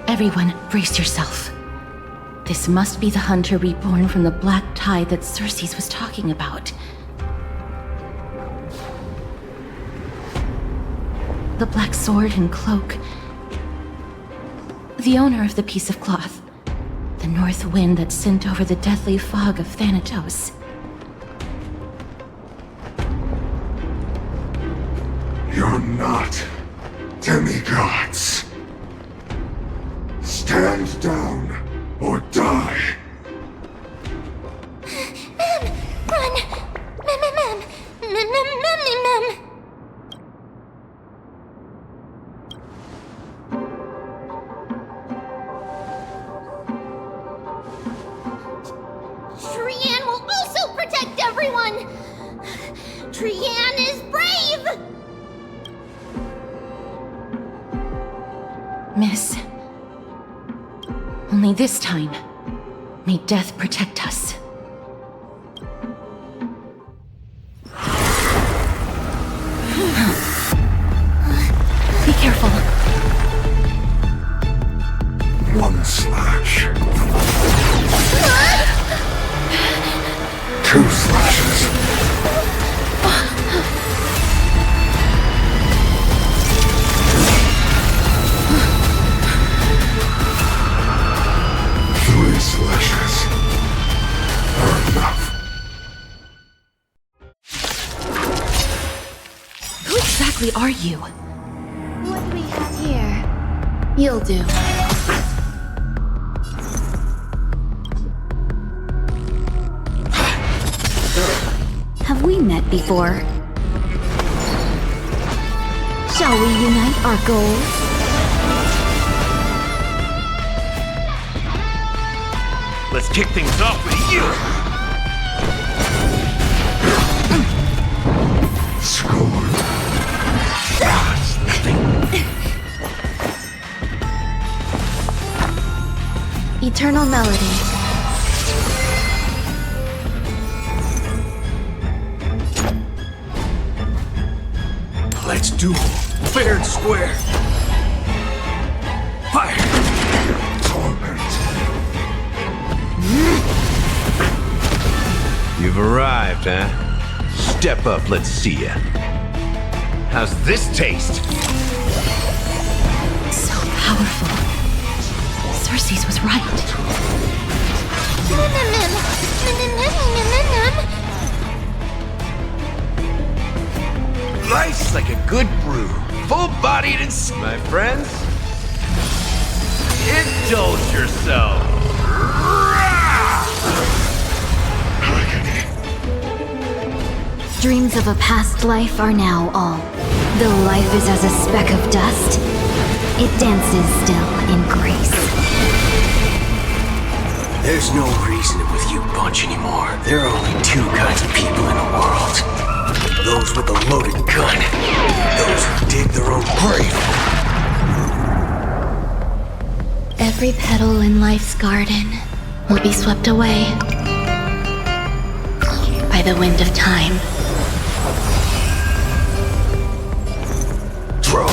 Everyone, brace yourself. This must be the hunter reborn from the black tide that Circes was talking about. The black sword and cloak. The owner of the piece of cloth. The north wind that sent over the deathly fog of Thanatos. You're not demigods. Stand down or die. Run! Mem. Trian will also protect everyone! Trian is brave! Miss. Only this time, may death protect us. Be careful. One slash. Two slashes. Three slashes are enough. Who exactly are you? What do we have here? You'll do. Have we met before? Shall we unite our goals? Let's kick things off with you! Score. That's nothing. Eternal Melody. Let's duel. Fair and square. Fire. Torment. You've arrived, huh? Step up, let's see ya. How's this taste? So powerful. Circes was right. Nice like a good brew. Full-bodied and... My friends? Indulge yourself. Dreams of a past life are now all. Though life is as a speck of dust, it dances still in grace. There's no reasoning with you bunch anymore. There are only two kinds of people in the world. Those with a loaded gun. Those who dig their own grave. Every petal in life's garden will be swept away by the wind of time. Draw.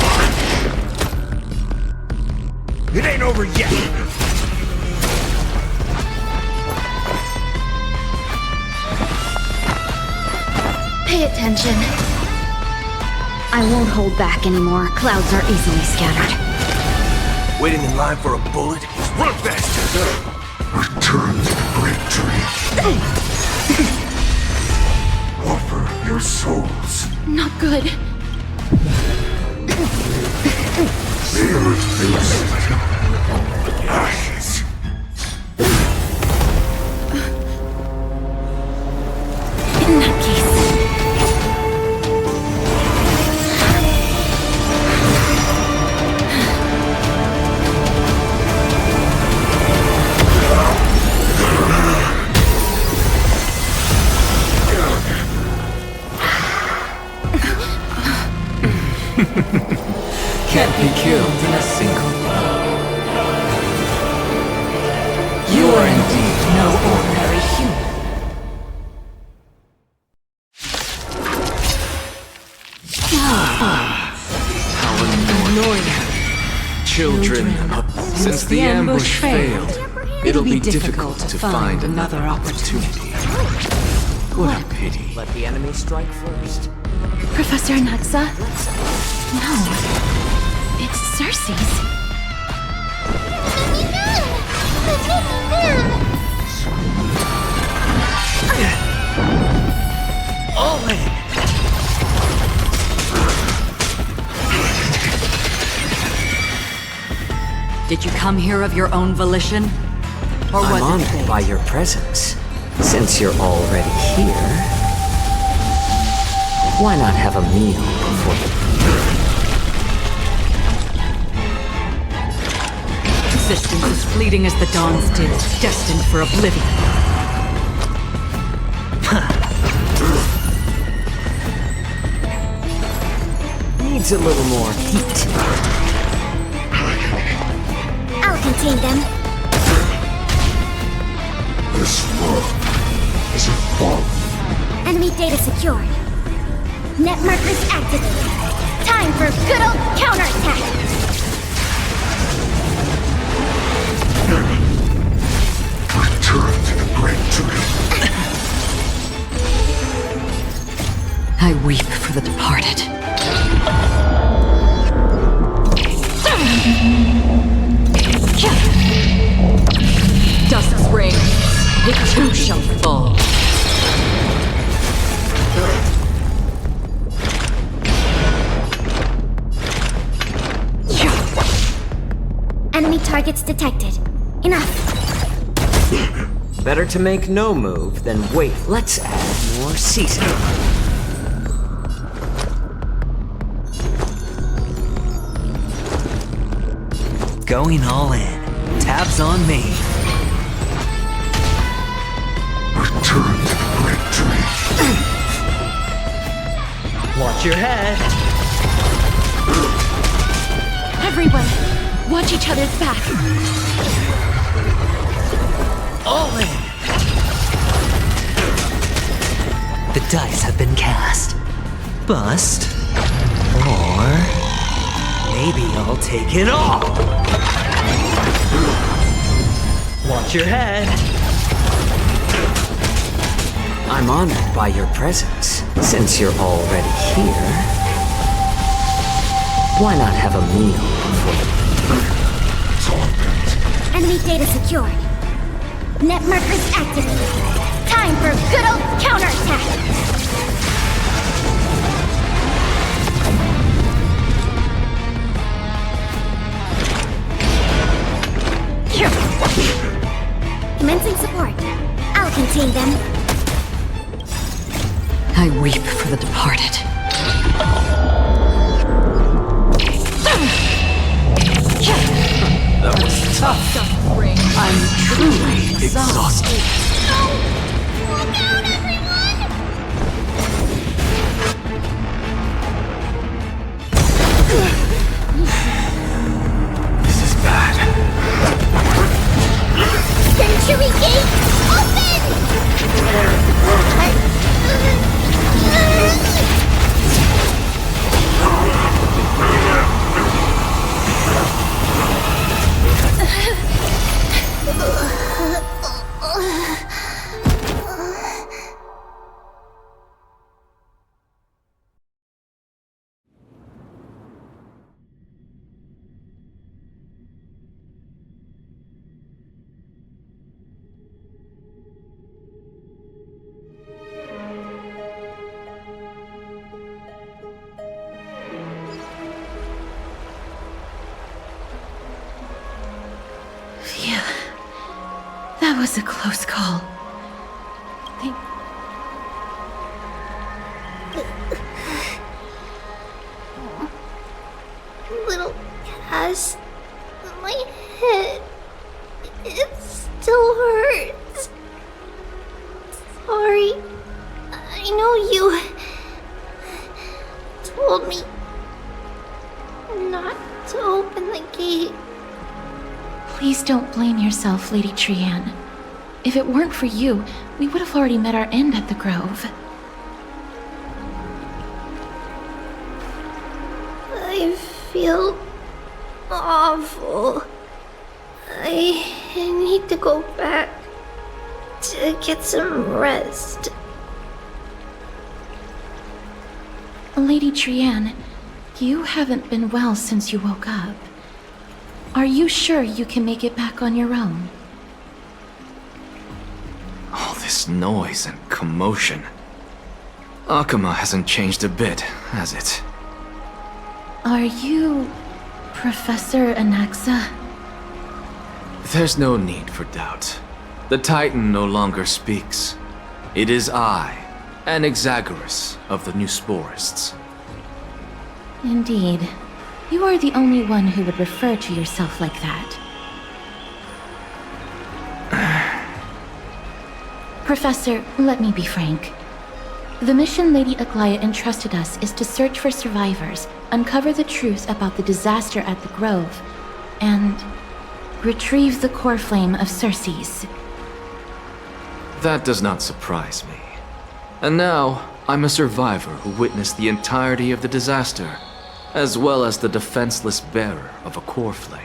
It ain't over yet. Pay attention. I won't hold back anymore. Clouds are easily scattered. Waiting in line for a bullet? Run faster! Return to the great tree. Offer your souls. Not good. The earth is ashes. In that case... failed, it'll be difficult to find another opportunity. What a pity. Let the enemy strike first. Professor Anaxa? No. It's Cersei's. All in! Did you come here of your own volition? Or was I'm it honored fate? by your presence. Since you're already here, why not have a meal before the... Existence as fleeting as the dawn's dew, destined for oblivion. Needs a little more heat. I'll contain them. This world is a bomb. Enemy data secured. Net markers activated. Time for good old counterattack. Return to the great tree. I weep for the departed. Dusk's reign, it too shall fall. Enemy targets detected. Enough. Better to make no move than wait. Let's add more seasoning. Going all in. Tabs on me. Return to the great tree. Watch your head. Everyone, watch each other's back. All in. The dice have been cast. Bust. Or... maybe I'll take it all. Watch your head. I'm honored by your presence. Since you're already here, why not have a meal before... Enemy data secured. Net markers activated. Time for good old counterattack. Commencing support. I'll contain them. I weep for the departed. That was tough. I'm truly Exhausted. Look out, everyone! This is bad. Century Gate, open! Phew. That was a close call. Little Cass, my head, it still hurts. Sorry, I know you told me not to open the gate. Please don't blame yourself, Lady Trianne. If it weren't for you, we would have already met our end at the Grove. I feel awful. I I need to go back to get some rest. Lady Trianne, you haven't been well since you woke up. Are you sure you can make it back on your own? All this noise and commotion. Akuma hasn't changed a bit, has it? Are you Professor Anaxa? There's no need for doubt. The Titan no longer speaks. It is I, Anaxagoras of the Newsporists. Indeed. You are the only one who would refer to yourself like that. Professor, let me be frank. The mission Lady Aglaya entrusted us is to search for survivors, uncover the truth about the disaster at the Grove, and retrieve the core flame of Circes. That does not surprise me. And now, I'm a survivor who witnessed the entirety of the disaster, as well as the defenseless bearer of a core flame.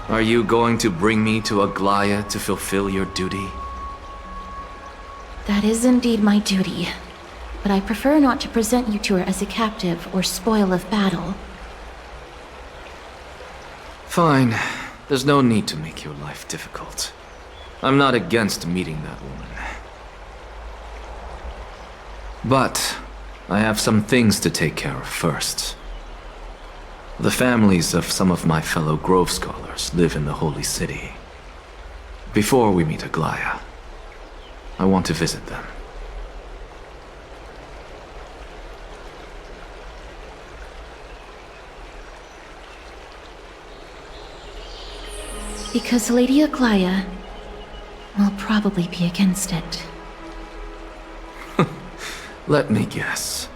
Are you going to bring me to Aglaya to fulfill your duty? That is indeed my duty, but I prefer not to present you to her as a captive or spoil of battle. Fine. There's no need to make your life difficult. I'm not against meeting that woman. But I have some things to take care of first. The families of some of my fellow Grove scholars live in the Holy City. Before we meet Aglaya, I want to visit them. Because Lady Aglaya will probably be against it. Let me guess.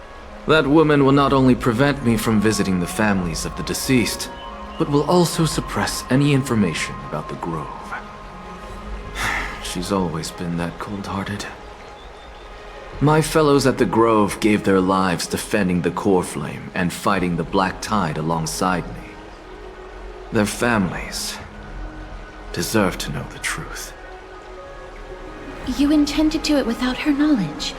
That woman will not only prevent me from visiting the families of the deceased, but will also suppress any information about the Grove. She's always been that cold-hearted. My fellows at the Grove gave their lives defending the core flame and fighting the Black Tide alongside me. Their families deserve to know the truth. You intend to do it without her knowledge?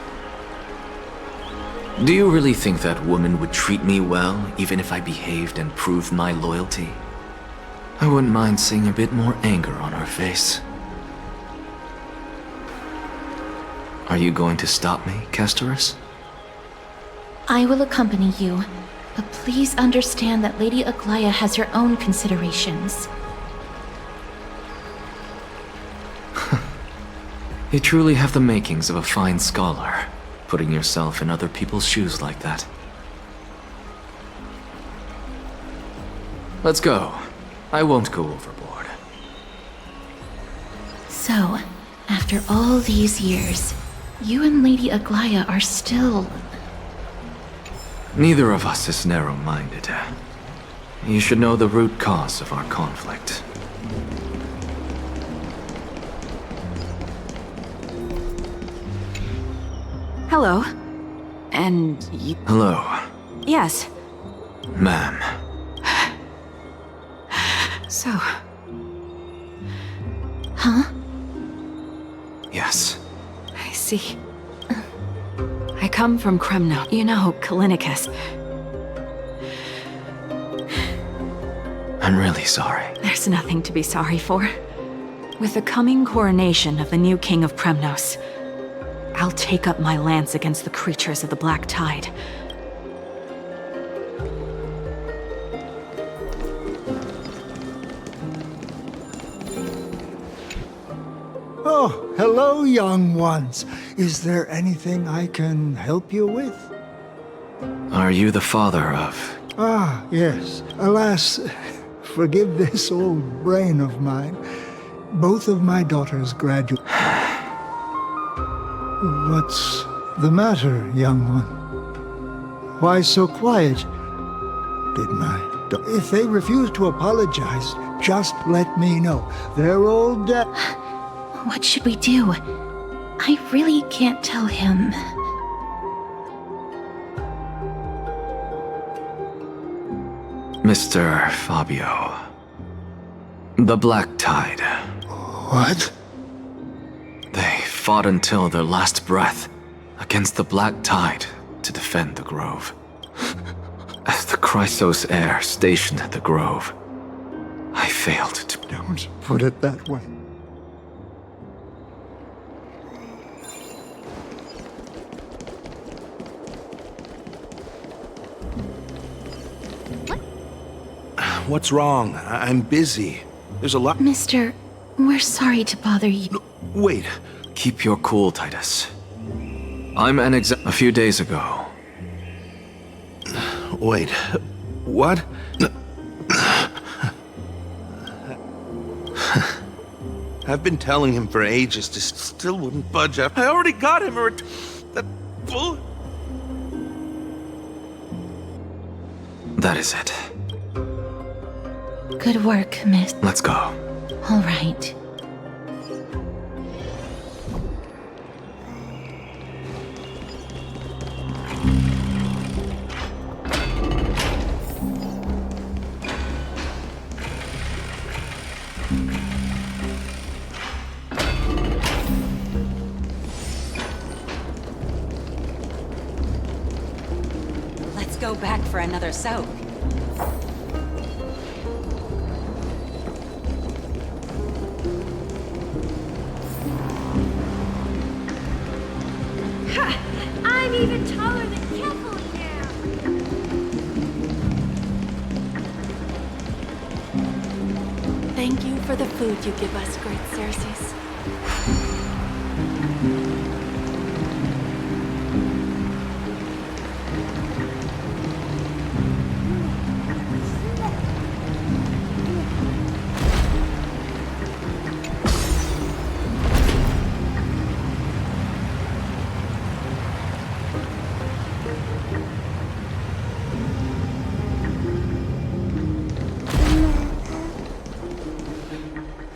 Do you really think that woman would treat me well, even if I behaved and proved my loyalty? I wouldn't mind seeing a bit more anger on her face. Are you going to stop me, Castorus? I will accompany you, but please understand that Lady Aglaya has her own considerations. You truly have the makings of a fine scholar, putting yourself in other people's shoes like that. Let's go. I won't go overboard. So, after all these years, you and Lady Aglaya are still... Neither of us is narrow-minded. You should know the root cause of our conflict. Hello. And you... Hello, Yes. ma'am. So, Huh? Yes. I see. I come from Kremno. You know, Kalinicus. I'm really sorry. There's nothing to be sorry for. With the coming coronation of the new king of Premnos, I'll take up my lance against the creatures of the Black Tide. Oh, hello, young ones. Is there anything I can help you with? Are you the father of... Ah, yes. Alas, forgive this old brain of mine. Both of my daughters graduate. What's the matter, young one? Why so quiet? Did if they refuse to apologize, just let me know. They're all dead. What should we do? I really can't tell him. Mr. Fabio, The Black Tide. What? They fought until their last breath against the Black Tide to defend the Grove. As the Chrysos heir stationed at the Grove, I failed to... Don't put it that way. What's wrong? I'm busy. There's a lot... Mister, we're sorry to bother you. No, wait. Keep your cool, Titus. I'm an a few days ago. Wait. What? I've been telling him for ages to still wouldn't budge up. I already got him that bullet. That is it. Good work, miss. Let's go. All right. Let's go back for another soak. I'm even taller than Kefali now! Thank you for the food you give us, great Circes.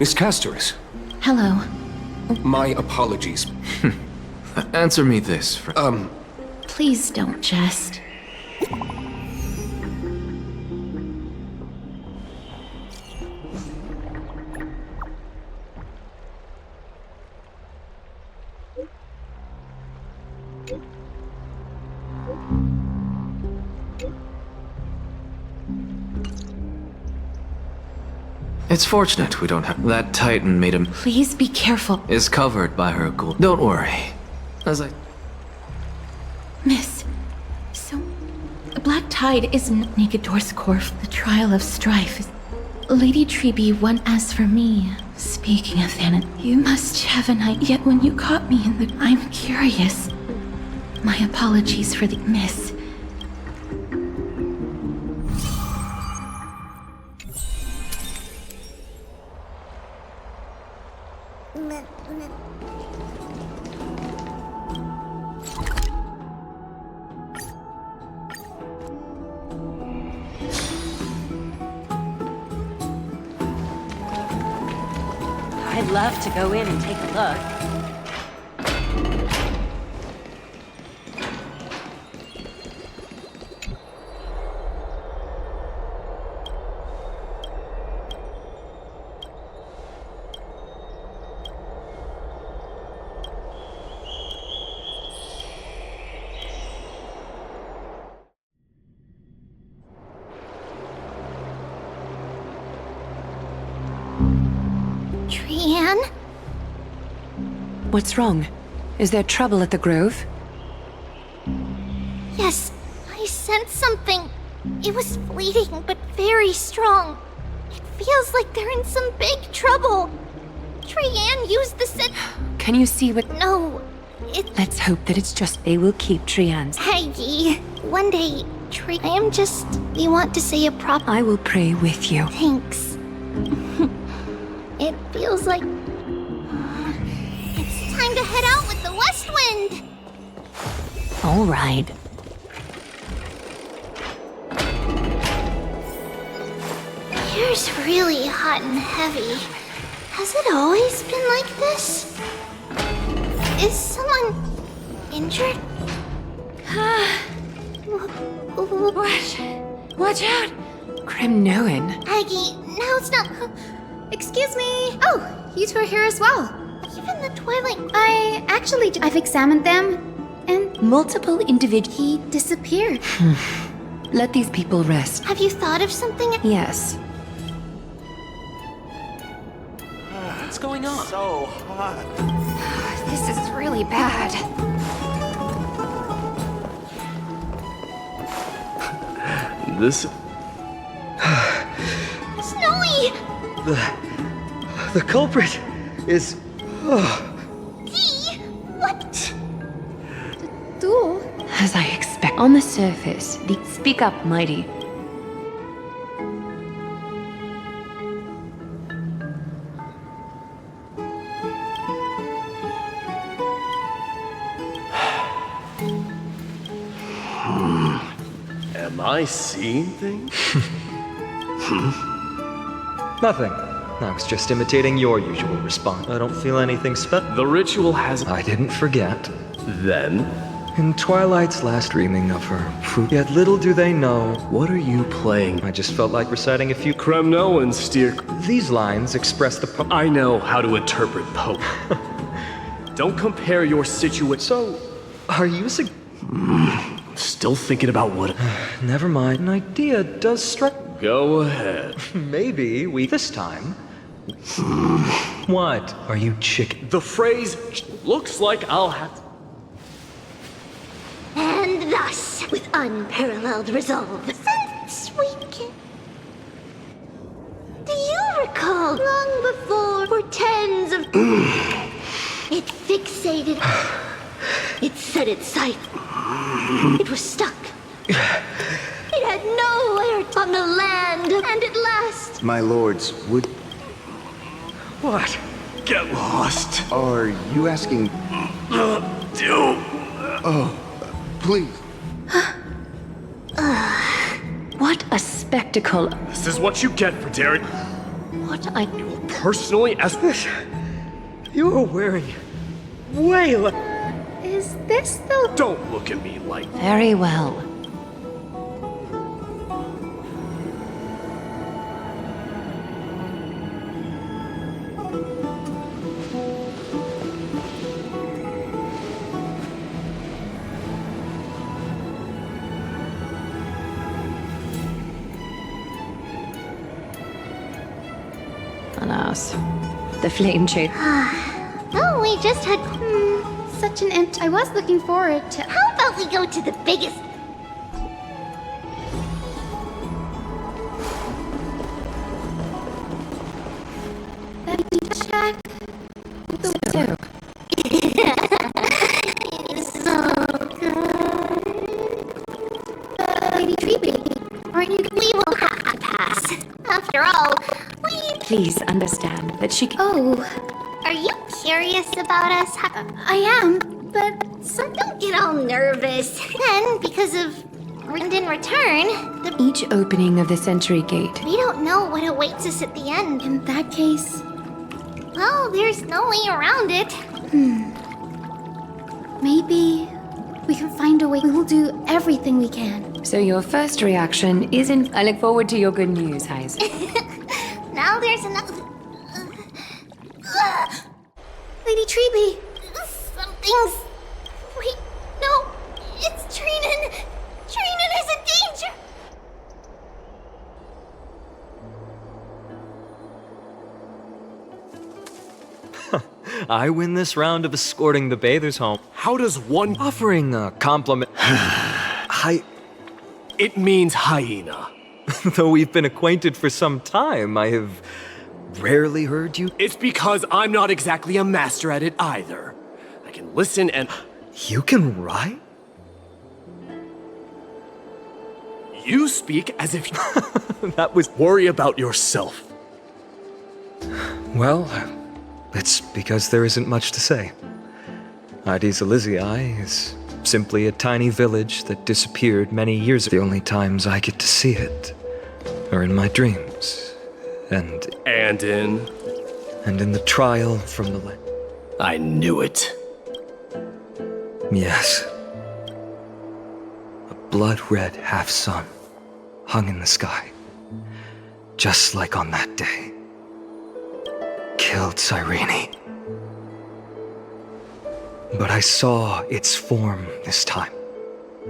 Miss Castoris. Hello. My apologies. Answer me this, Please don't jest. It's fortunate we don't have... That Titan made him... Please be careful. Is covered by her gold. Don't worry. As I... Miss, so... The Black Tide isn't Nigador's Corf. The trial of strife is... Lady Trebe one as for me. Speaking of vanity, you must have an idea. Yet when you caught me in the... I'm curious. My apologies for the miss. I'd love to go in and take a look. Trianne? What's wrong? Is there trouble at the Grove? Yes, I sensed something. It was fleeting, but very strong. It feels like they're in some big trouble. Trianne used the scent. Can you see what... No, Let's hope that it's just they will keep Trianne's. Peggy, one day, I am just... You want to say a prop... I will pray with you. Thanks. It feels like... It's time to head out with the west wind! All right. Here's really hot and heavy. Has it always been like this? Is someone injured? Watch out! Cremnoan. Aggie, now it's not... Excuse me! Oh, you two are here as well. Even the Twilight... I've examined them, and... Multiple individuals. He disappeared. Let these people rest. Have you thought of something? Yes. What's going on? So hot. This is really bad. This... Snowy! The culprit is... What? Duel? As I expect. On the surface, speak up, mighty. Am I seeing things? Nothing. I was just imitating your usual response. I don't feel anything special. The ritual has... I didn't forget. Then? In Twilight's last dreaming of her fruit. Yet little do they know. What are you playing? I just felt like reciting a few... Kremnoan steer... These lines express the... I know how to interpret Pope. Don't compare your situation... So, are you... Still thinking about what... Never mind. An idea does strike... Go ahead. Maybe we... This time... What? Are you chicken? The phrase... Looks like I'll have... And thus, with unparalleled resolve, since we can... Do you recall long before, for tens of... It fixated... It set its sight. It was stuck. It had nowhere on the land, and at last... My lords, would... What? Get lost. Are you asking... Oh, please. What a spectacle. This is what you get for daring... What I... You will personally as... You are wearing... way less... Is this the... Don't look at me like... Very well. Alas, the flame chase. Oh, we just had... Such an empty... I was looking forward to... How about we go to the biggest... Let me check... So, It's so good. Lady Treeby, aren't you... We will have to pass. After all, we... please understand that she can... Oh, are you curious about us? I am, but... Don't get all nervous. Then, because of... And in return, Each opening of the Century Gate. we don't know what awaits us at the end. In that case... Well, there's no way around it. Maybe... we can find a way. We will do everything we can. So your first reaction isn't... I look forward to your good news, Heise. Now there's another... Lady Treeby! Something's... Wait, no. It's Trinan. Trinan is in danger. I win this round of escorting the bathers home. How does one... Offering a compliment... It means hyena. Though we've been acquainted for some time, I have rarely heard you... It's because I'm not exactly a master at it either. I can listen and... You can write? You speak as if... That was... Worry about yourself. Well, it's because there isn't much to say. Ides Elysiae is simply a tiny village that disappeared many years ago. The only times I get to see it are in my dreams. And in the trial from the land. I knew it. Yes. A blood-red half-sun hung in the sky, just like on that day. killed Cyrene. But I saw its form this time.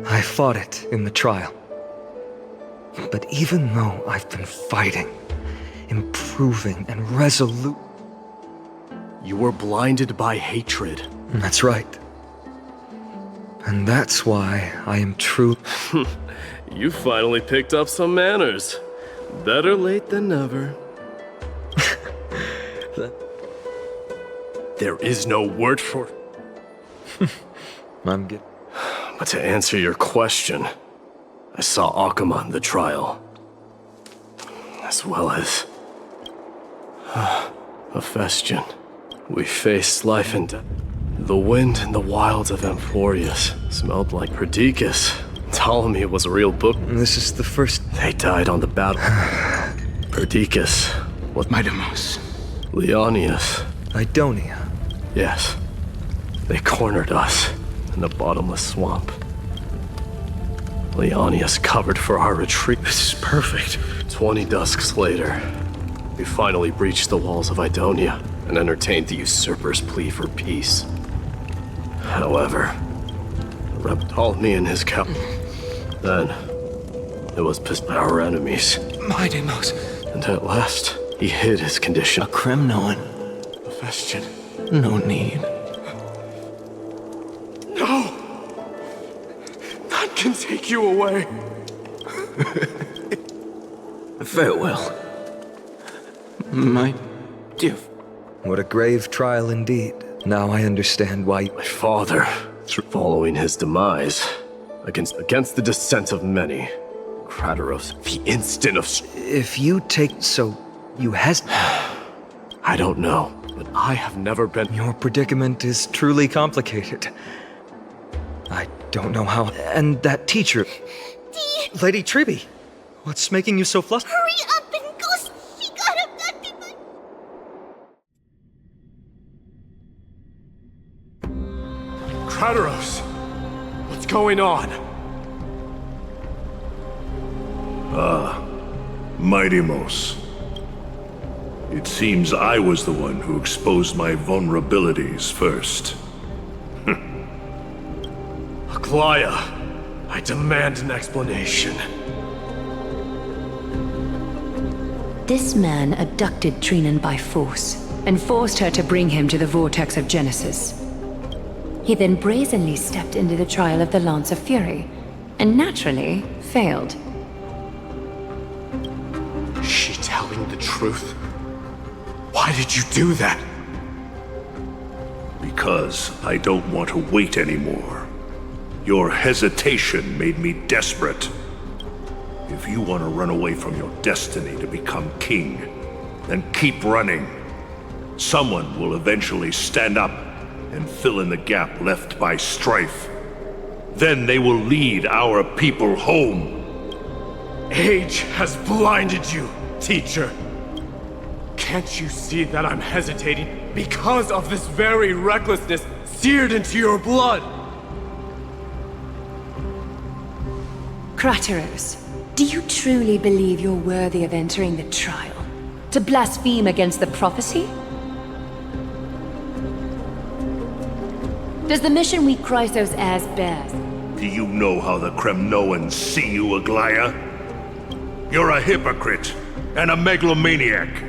I fought it in the trial. But even though I've been fighting, improving, and resolute... You were blinded by hatred. That's right. And that's why I am true. You finally picked up some manners. Better late than never. There is no word for... I'm good. But to answer your question, I saw Akuma in the trial. As well as... Hephaestion. We faced life and death. The wind in the wilds of Amphorius smelled like Perdiccas. Ptolemy was a real book. This is the first... They died on the battle. Perdiccas. What? Midamos. Leonius. Idonia. Yes. They cornered us in the bottomless swamp. Leonius covered for our retreat. This is perfect. 20 dusks later, we finally breached the walls of Idonia and entertained the usurper's plea for peace. However, Reb Ptolemy and his then, it was our enemies. Midamos. And at last, he hid his condition. A Kremnoan. Hephaestion. No need. No! None can take you away. Farewell, my dear. What a grave trial indeed. Now I understand why... My father, following his demise, against the dissent of many, Crateros, the instant of... If you take... So, you has... I don't know, but I have never been... Your predicament is truly complicated. I don't know how... And that teacher... Lady Triby, what's making you so flustered? Hurry up and go seek out abducted. Crateros, what's going on? Midamos. It seems I was the one who exposed my vulnerabilities first. Aglaya, I demand an explanation. This man abducted Trinan by force and forced her to bring him to the vortex of Genesis. He then brazenly stepped into the trial of the Lance of Fury, and naturally failed. Is she telling the truth? Why did you do that? Because I don't want to wait anymore. Your hesitation made me desperate. If you want to run away from your destiny to become king, then keep running. Someone will eventually stand up and fill in the gap left by strife. Then they will lead our people home. Age has blinded you, teacher. Can't you see that I'm hesitating because of this very recklessness seared into your blood? Crateros, do you truly believe you're worthy of entering the trial? To blaspheme against the prophecy? Does the mission we Chrysos heirs bear? Do you know how the Kremnoans see you, Aglaya? You're a hypocrite and a megalomaniac.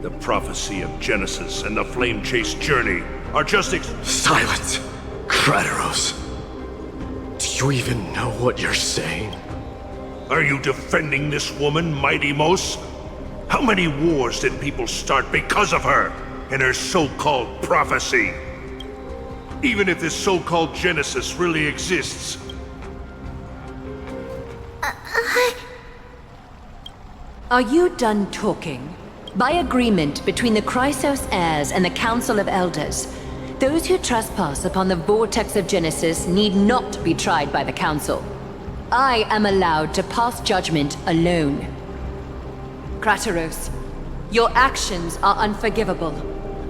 The prophecy of Genesis and the flame-chased journey are just Silence! Crateros! Do you even know what you're saying? Are you defending this woman, Midamos? How many wars did people start because of her and her so-called prophecy? Even if this so-called Genesis really exists. Are you done talking? By agreement between the Chrysos heirs and the Council of Elders, those who trespass upon the vortex of Genesis need not be tried by the Council. I am allowed to pass judgment alone. Crateros, your actions are unforgivable.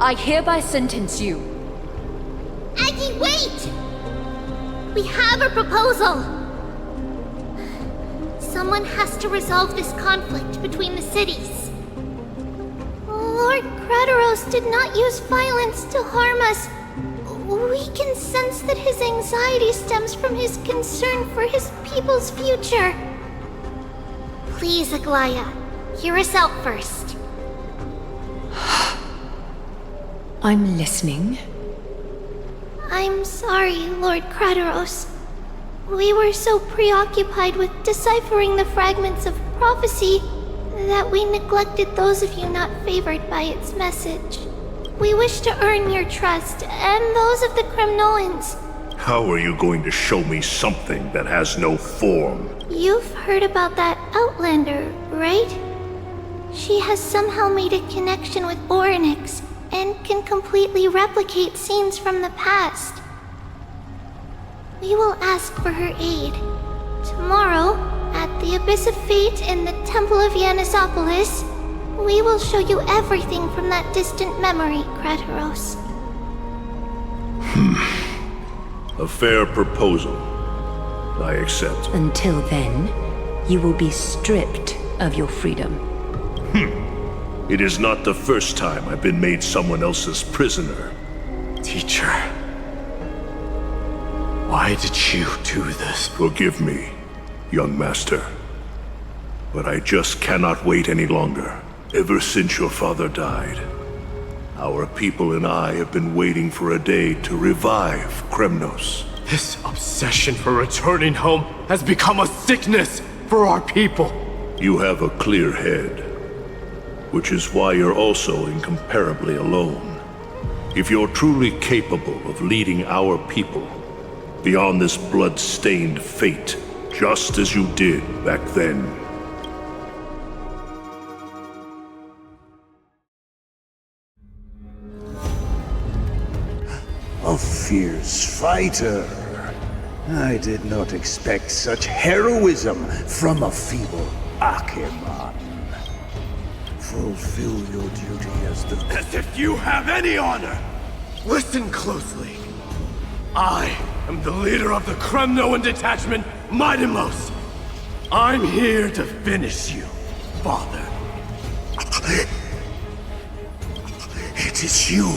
I hereby sentence you. Aggie, wait! We have a proposal! Someone has to resolve this conflict between the cities. Lord Crateros Crateros did not use violence to harm us. We can sense that his anxiety stems from his concern for his people's future. Please, Aglaya, hear us out first. I'm listening. I'm sorry, Lord Crateros. We were so preoccupied with deciphering the fragments of prophecy that we neglected those of you not favored by its message. We wish to earn your trust and those of the Kremnoans. How are you going to show me something that has no form? You've heard about that Outlander, right? She has somehow made a connection with Orynyx and can completely replicate scenes from the past. We will ask for her aid. Tomorrow, at the Abyss of Fate in the Temple of Yanisopolis, we will show you everything from that distant memory, Crateros. A fair proposal. I accept. Until then, you will be stripped of your freedom. It is not the first time I've been made someone else's prisoner. Teacher, why did you do this? Forgive me, young master. But I just cannot wait any longer. Ever since your father died, our people and I have been waiting for a day to revive Kremnos. This obsession for returning home has become a sickness for our people. You have a clear head, which is why you're also incomparably alone. If you're truly capable of leading our people beyond this blood-stained fate, just as you did back then. A fierce fighter. I did not expect such heroism from a feeble Acheman. Fulfill your duty as the... As if you have any honor! Listen closely. I am the leader of the Kremnoan detachment, Midimos. I'm here to finish you, father. It is you,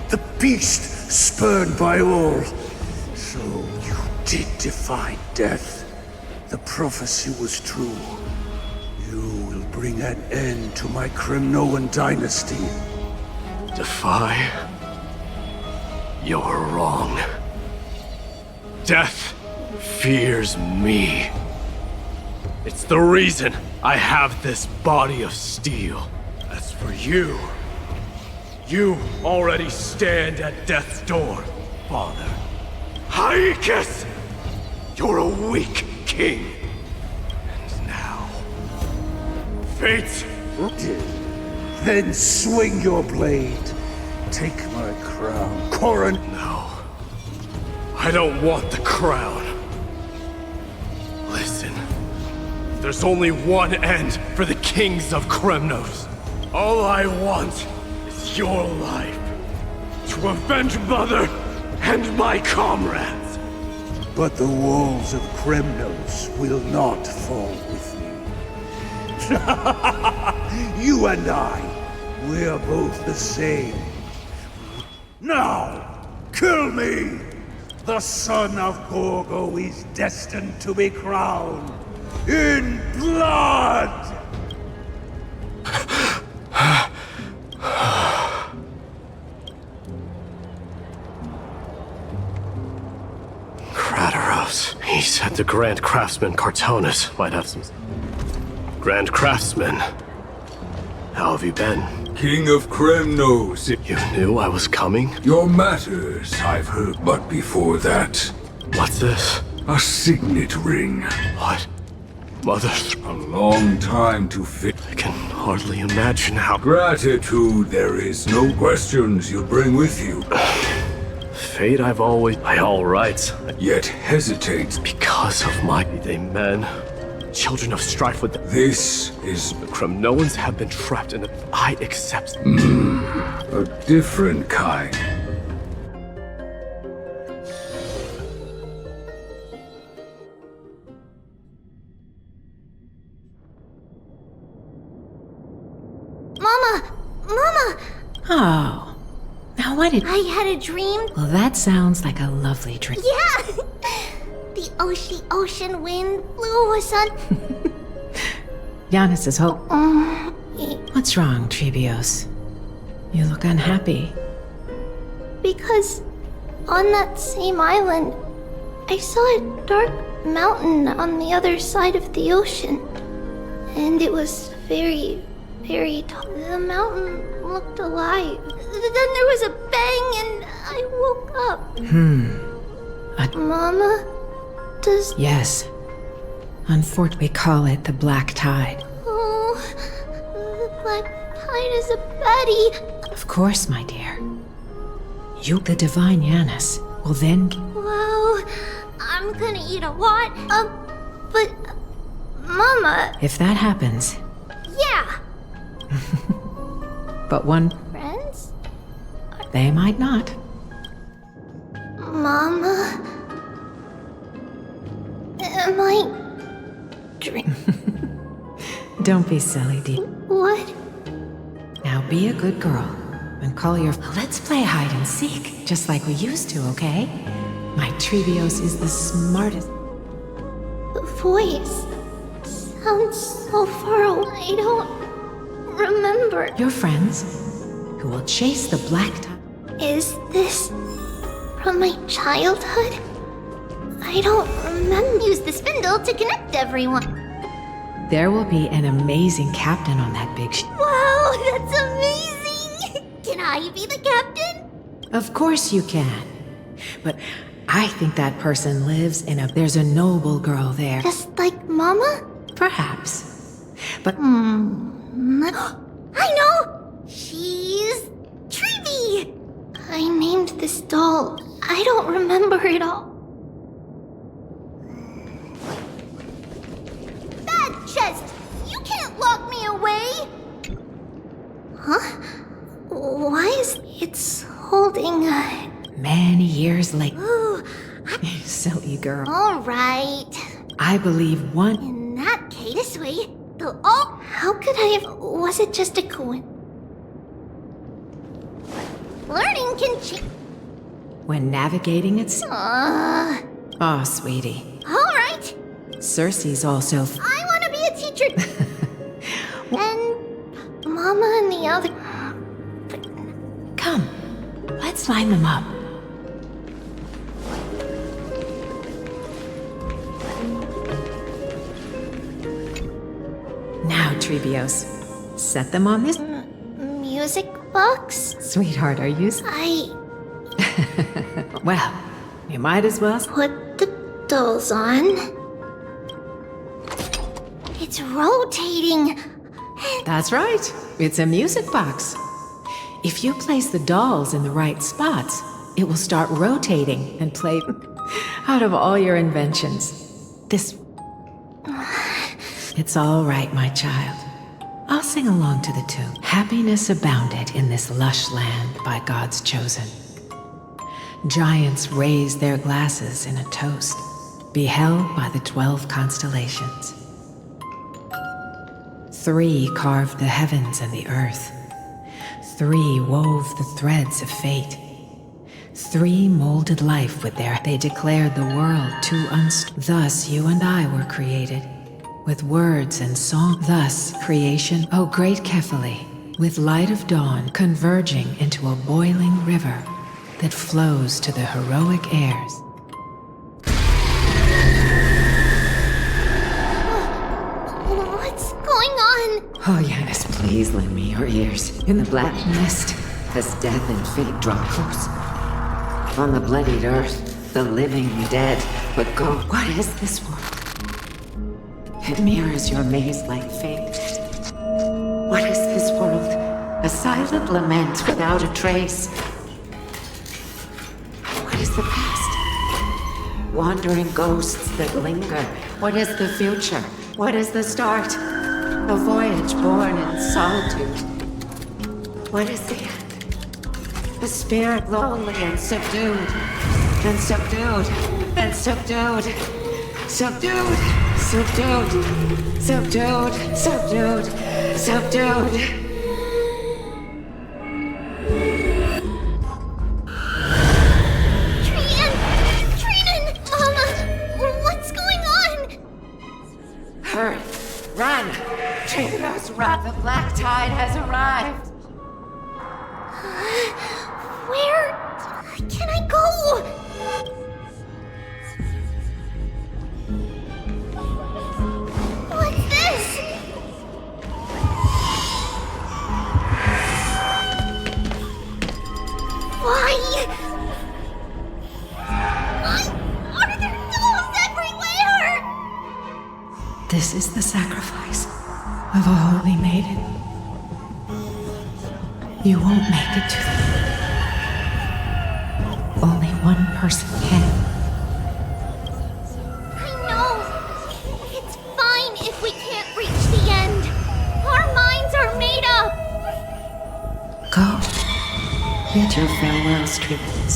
the beast spurned by all. So you did defy death. The prophecy was true. You will bring an end to my Kremnoan dynasty. Defy? You're wrong. Death fears me. It's the reason I have this body of steel. As for you, you already stand at death's door, father. Haikis! You're a weak king. And now, fate. Then swing your blade. Take my crown, Corin. No. I don't want the crown. Listen. There's only one end for the kings of Kremnos. All I want is your life. To avenge Mother and my comrades. But the walls of Kremnos will not fall with me. You and I, we're both the same. Now, kill me! The son of Gorgo is destined to be crowned in blood! Crateros. He said the Grand Craftsman Cartonus might have some... Grand Craftsman. How have you been? King of Kremnos. You knew I was coming? Your matters, I've heard. But before that... What's this? A signet ring. What? Mother... A long time to fit. I can hardly imagine how... Gratitude, there is no questions you'll bring with you. Fate I've always... By all rights. Yet hesitate. Because of my... They men... Children of strife with... This is... The Kremnoans have been trapped in a... I accept... A different kind. Mama! Mama! Oh. Now what did... I had a dream. Well, that sounds like a lovely dream. Yeah! The ocean wind blew us on... Giannis is hope. What's wrong, Trebios? You look unhappy. Because on that same island, I saw a dark mountain on the other side of the ocean. And it was very, very tall. The mountain looked alive. Then there was a bang and I woke up. Mama, does... Yes. Unfortunately, we call it the Black Tide. Oh, the black tide is a baddie. Of course, my dear. You, the divine Giannis, will then... Wow, I'm gonna eat a lot. But... Mama... If that happens... Yeah. But one... Friends? They might not. Mama... Am I... Don't be silly, Dee. What? Now be a good girl and call your... Let's play hide and seek, just like we used to, okay? My Trebios is the smartest... The voice sounds so far away. I don't remember. Your friends, who will chase the black tide. Is this from my childhood? I don't remember. Use the spindle to connect everyone. There will be an amazing captain on that big ship. Wow, that's amazing! Can I be the captain? Of course you can. But I think that person lives in a... There's a noble girl there. Just like Mama? Perhaps. But... I know! She's... Trevi! I named this doll. I don't remember it all. That chest! You can't lock me away! Huh? Why is it's holding a... Many years later. Ooh, Silly girl. Alright. I believe one... In that case, this way, they'll all... How could I have... Was it just a coincidence? Learning can change... When navigating its... Oh, sweetie. Alright. Cersei's also... I want to be a teacher. And... Mama and the other... Come, let's line them up. Now, Trebios, set them on this... Music box? Sweetheart, are you... Well, you might as well... Put the dolls on. It's rotating. That's right. It's a music box. If you place the dolls in the right spots, it will start rotating and play out of all your inventions. This... It's all right, my child. I'll sing along to the tune. Happiness abounded in this lush land by God's chosen. Giants raised their glasses in a toast, beheld by the 12 constellations. 3 carved the heavens and the earth. 3 wove the threads of fate. 3 molded life with their... They declared the world too Thus you and I were created, with words and song. Thus creation, O great Kephalli, with light of dawn converging into a boiling river that flows to the heroic airs. What's going on? Oh, Giannis, please lend me your ears. In the black mist, as death and fate draw close. On the bloodied earth, the living and dead would go. What is this world? It mirrors your maze-like fate. What is this world? A silent lament without a trace. What is the past? Wandering ghosts that linger. What is the future? What is the start? A voyage born in solitude. What is the end? A spirit lonely and subdued. And subdued. And subdued. Subdued. Subdued. Subdued. Subdued. Subdued. light has arrived. Where can I go? What's this? Why? Why are there ghosts everywhere? This is the sacrifice of a holy maiden. You won't make it to the... Only one person can. I know. It's fine if we can't reach the end. Our minds are made up. Go. Bid your farewells, Tribbles.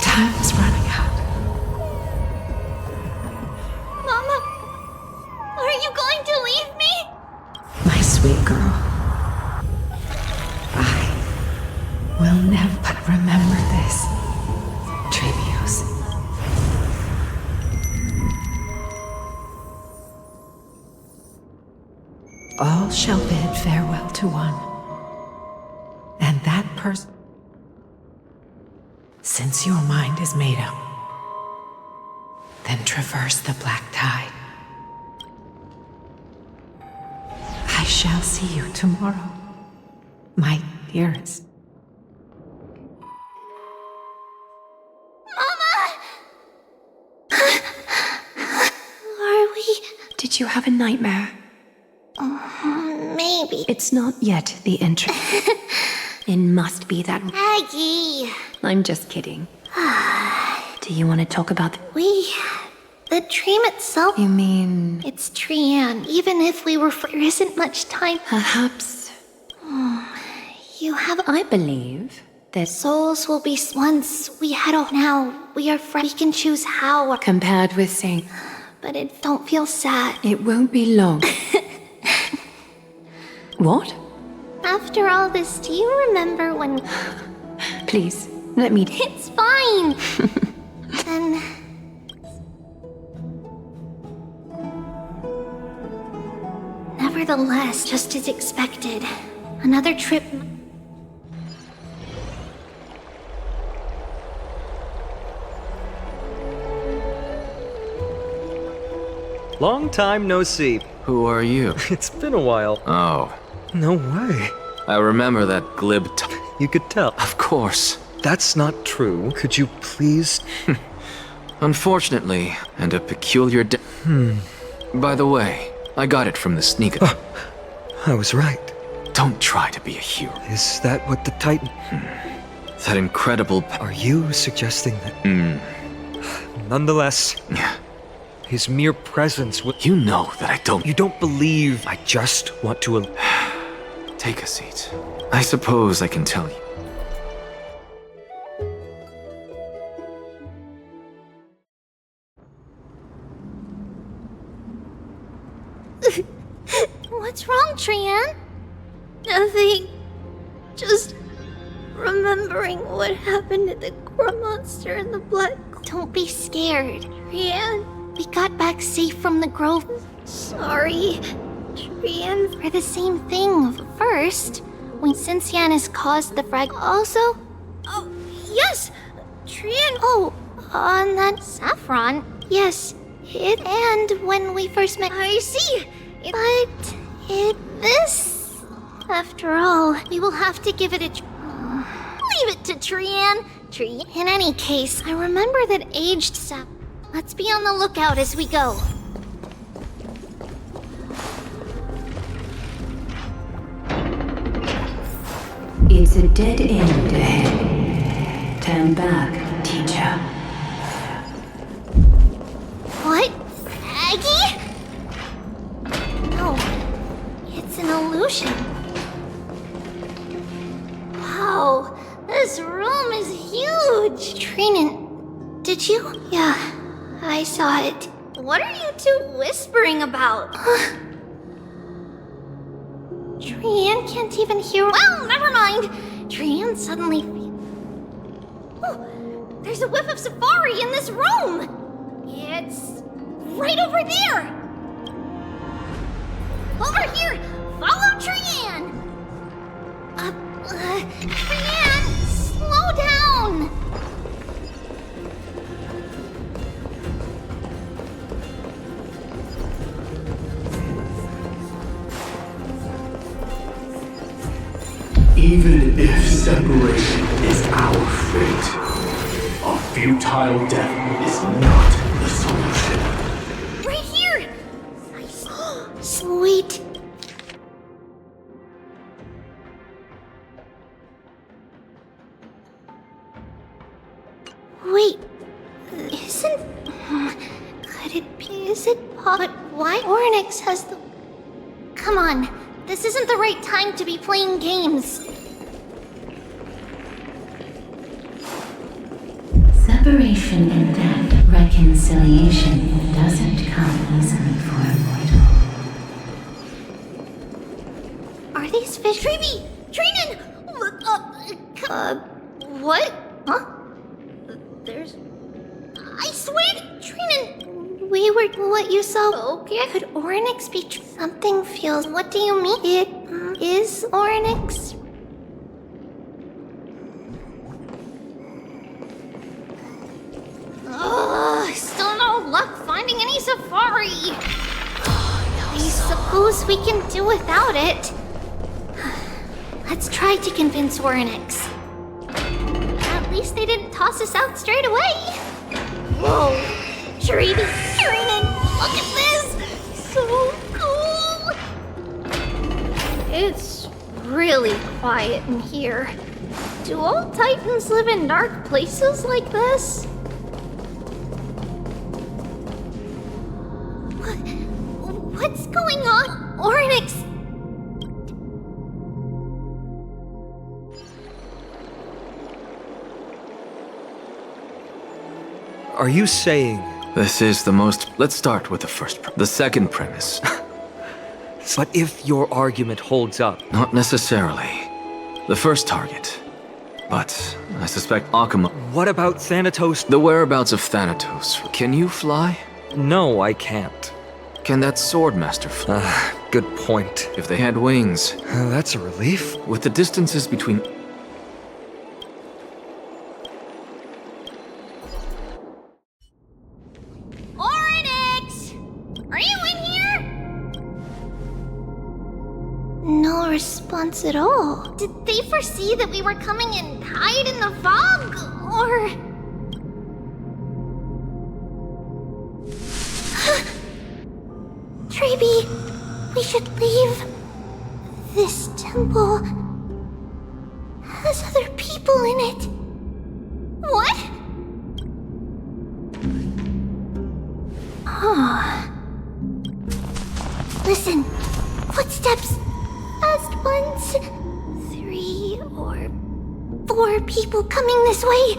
Time is running out. Mama, are you going to leave me? My sweet girl. I will never but remember this. Trebius. All shall bid farewell to one. And that person... Since your mind is made up, then traverse the black tide. I shall see you tomorrow, my dearest. Are we? Did you have a nightmare? Maybe. It's not yet the entrance. It must be that. Aggie. I'm just kidding. Do you want to talk about The dream itself. You mean... It's Trian. Even if we were free, there isn't much time. Perhaps... You have... I believe that souls will be once we head off. Now we are free. We can choose how. compared with saying... But it don't feel sad. It won't be long. What? After all this, do you remember when... Please, let me... It's fine. Then... Nevertheless, just as expected, another trip... Long time no see. Who are you? It's been a while. Oh. No way. I remember that glib You could tell. Of course. That's not true. Could you please... Unfortunately, and a peculiar By the way, I got it from the sneaker. I was right. Don't try to be a hero. Is that what the Titan... That incredible... Are you suggesting that... Nonetheless... His mere presence will... You know that I don't... You don't believe... I just want to... Take a seat. I suppose I can tell you. What's wrong, Trian? Nothing. Just remembering what happened to the Grub monster in the black. Don't be scared, Trian. We got back safe from the grove. Sorry, Trian, for the same thing. First, when Cincianus caused the frag. Also, oh yes, Trian. Oh, on that saffron. Yes, it. And when we first met, I see. But this. After all, we will have to give it a. Leave it to Trian. In any case, I remember that aged sap. Let's be on the lookout as we go. It's a dead end ahead. Turn back, teacher. What? Aggie? No, it's an illusion. Wow, this room is huge. Trinan, did you? Yeah, I saw it. What are you two whispering about? Trian can't even hear. Well, never mind. Trian suddenly. Oh, there's a whiff of safari in this room. It's right over there. Over here. Follow Trian! Trian, slow down! Even if separation is our fate, a futile death is not the solution. Right here! Sweet. Wait, isn't... Could it be... Is it but why Ornix has the... Come on, this isn't the right time to be playing games. Separation and death, reconciliation doesn't come easily for a mortal. Are these fish? Treeby! Trinan! What? Huh? There's... I swear to Trinan, we were what you saw. Okay. Could Ornix be something feels... What do you mean? It is Ornix? Still no luck finding any safari. I suppose we can do without it. Let's try to convince Ornix. At least they didn't toss us out straight away. Whoa, Treeby, Trinan, look at this! So cool! It's really quiet in here. Do all Titans live in dark places like this? What's going on? Ornix! Are you saying... This is the most... Let's start with the first... The second premise. But if your argument holds up... Not necessarily. The first target. But I suspect Akuma... What about Thanatos? The whereabouts of Thanatos. Can you fly? No, I can't. Can that swordmaster fly? Good point. If they had wings... That's a relief. With the distances between... Ornix! Are you in here? No response at all. Did they foresee that we were coming and hide in the fog? Or... Treeby, we should leave. This temple has other people in it. What? Listen, footsteps. Fast ones. 3 or 4 people coming this way.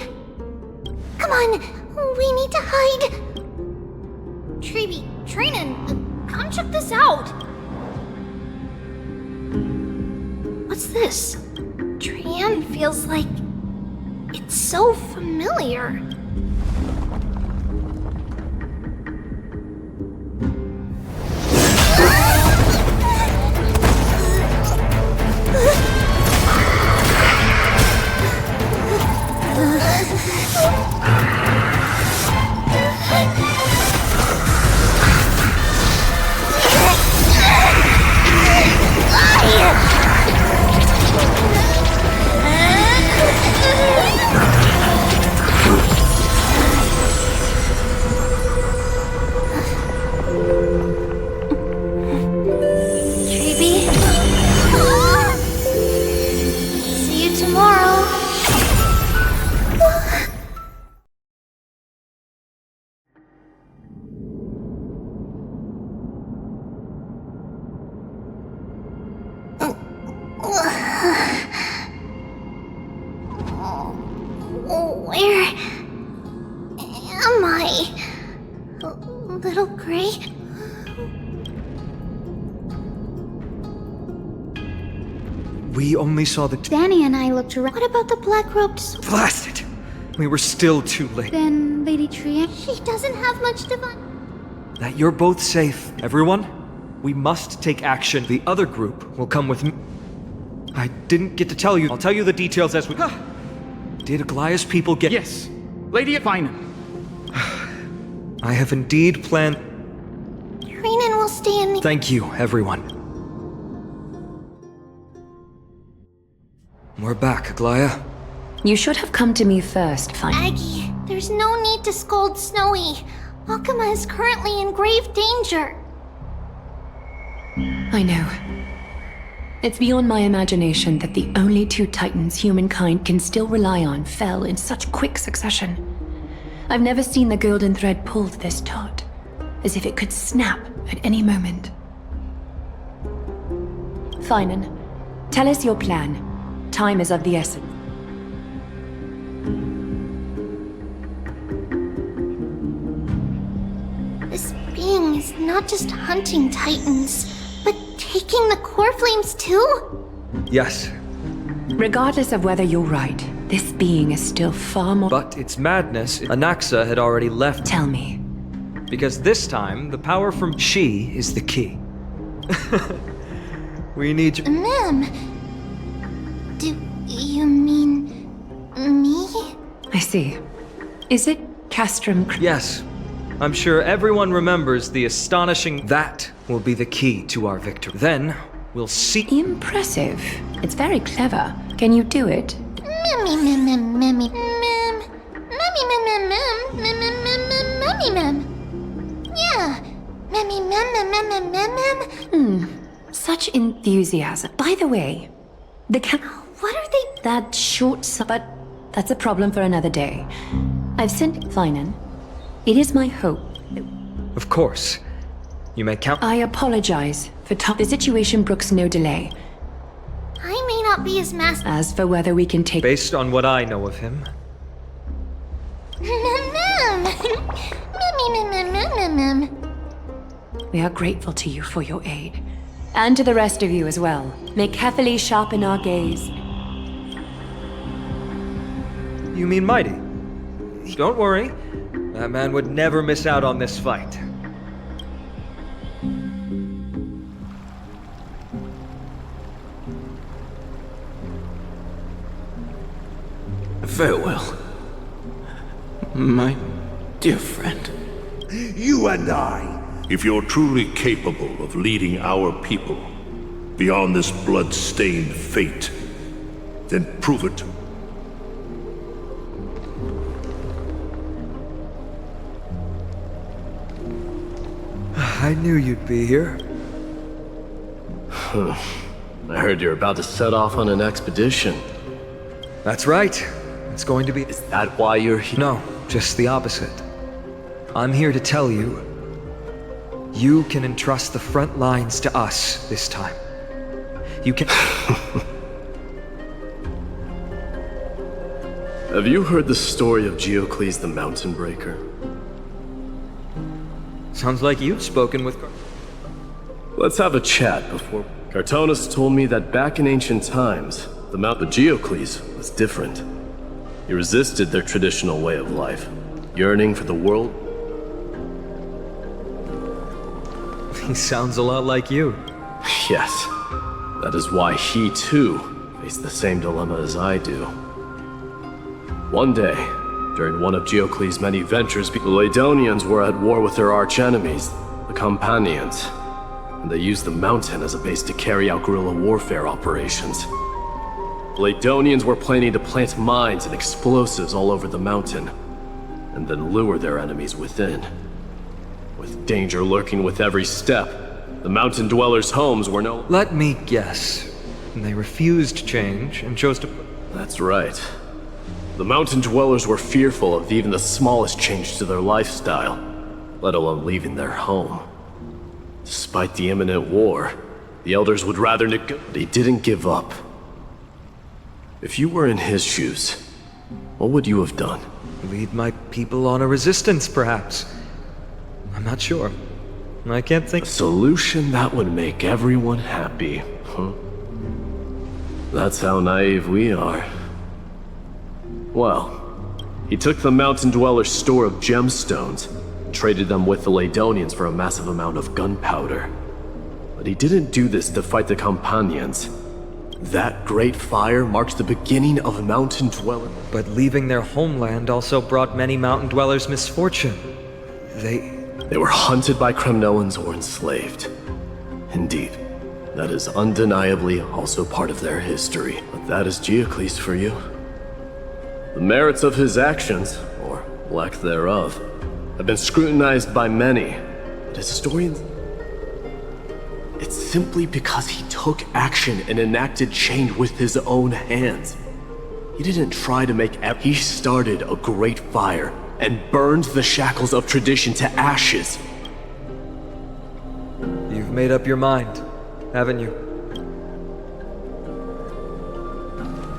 Come on, we need to hide. Treeby, Trinan, come check this out. What's this? Trian feels like it's so familiar. Where am I? Little Gray? We only saw the... Danny and I looked around. What about the black-robed... Blast it! We were still too late. Then Lady Trian... She doesn't have much divine... That you're both safe, everyone? We must take action. The other group will come with me. I didn't get to tell you. I'll tell you the details as we... Did Aglaya's people get... Yes. Lady Finan. I have indeed planned... Renan will stay in the... Thank you, everyone. We're back, Aglaya. You should have come to me first, Aggie, there's no need to scold Snowy. Akuma is currently in grave danger. I know. It's beyond my imagination that the only two titans humankind can still rely on fell in such quick succession. I've never seen the golden thread pulled this taut, as if it could snap at any moment. Finan, tell us your plan. Time is of the essence. This being is not just hunting titans, but taking the core flames too? Yes. Regardless of whether you're right, this being is still far more... But it's madness. Anaxa had already left. Tell me. Because this time, the power from she is the key. We need you... Ma'am, do you mean me? I see. Is it Castrum? Yes. I'm sure everyone remembers the astonishing... That will be the key to our victory. Then, we'll see... Impressive. It's very clever. Can you do it? Yeah. Such enthusiasm. By the way, the What are they? That short... But that's a problem for another day. I've sent Finan. It is my hope. Of course. You may count... I apologize for the situation brooks no delay. I may not be his master. As for whether we can take... Based on what I know of him... We are grateful to you for your aid. And to the rest of you as well. May carefully sharpen our gaze. You mean Mighty? Don't worry. That man would never miss out on this fight. Farewell, my dear friend. You and I. If you're truly capable of leading our people beyond this blood-stained fate, then prove it. I knew you'd be here. I heard you're about to set off on an expedition. That's right. It's going to be... Is that why you're here? No, just the opposite. I'm here to tell you, you can entrust the front lines to us this time. You can... Have you heard the story of Geocles the Mountain Breaker? Sounds like you've spoken with... Let's have a chat before... Cartonus told me that back in ancient times, the Geocles was different. He resisted their traditional way of life, yearning for the world. He sounds a lot like you. Yes. That is why he, too, faced the same dilemma as I do. One day, during one of Geocles' many ventures, the Ladonians were at war with their arch-enemies, the Companions, and they used the mountain as a base to carry out guerrilla warfare operations. The Ladonians were planning to plant mines and explosives all over the mountain, and then lure their enemies within. With danger lurking with every step, the mountain dwellers' homes were no... Let me guess. They refused change and chose to... That's right. The mountain dwellers were fearful of even the smallest change to their lifestyle, let alone leaving their home. Despite the imminent war, the elders would rather They didn't give up. If you were in his shoes, what would you have done? Lead my people on a resistance, perhaps. I'm not sure. I can't think... A solution that would make everyone happy, huh? That's how naive we are. Well, he took the mountain dweller's store of gemstones, and traded them with the Ladonians for a massive amount of gunpowder. But he didn't do this to fight the companions. That great fire marks the beginning of mountain dwellers. But leaving their homeland also brought many mountain dwellers misfortune. They were hunted by Kremnoans or enslaved. Indeed, that is undeniably also part of their history. But that is Geocles for you. The merits of his actions, or lack thereof, have been scrutinized by many, but historians... It's simply because he took action and enacted change with his own hands. He didn't try to make... He started a great fire and burned the shackles of tradition to ashes. You've made up your mind, haven't you?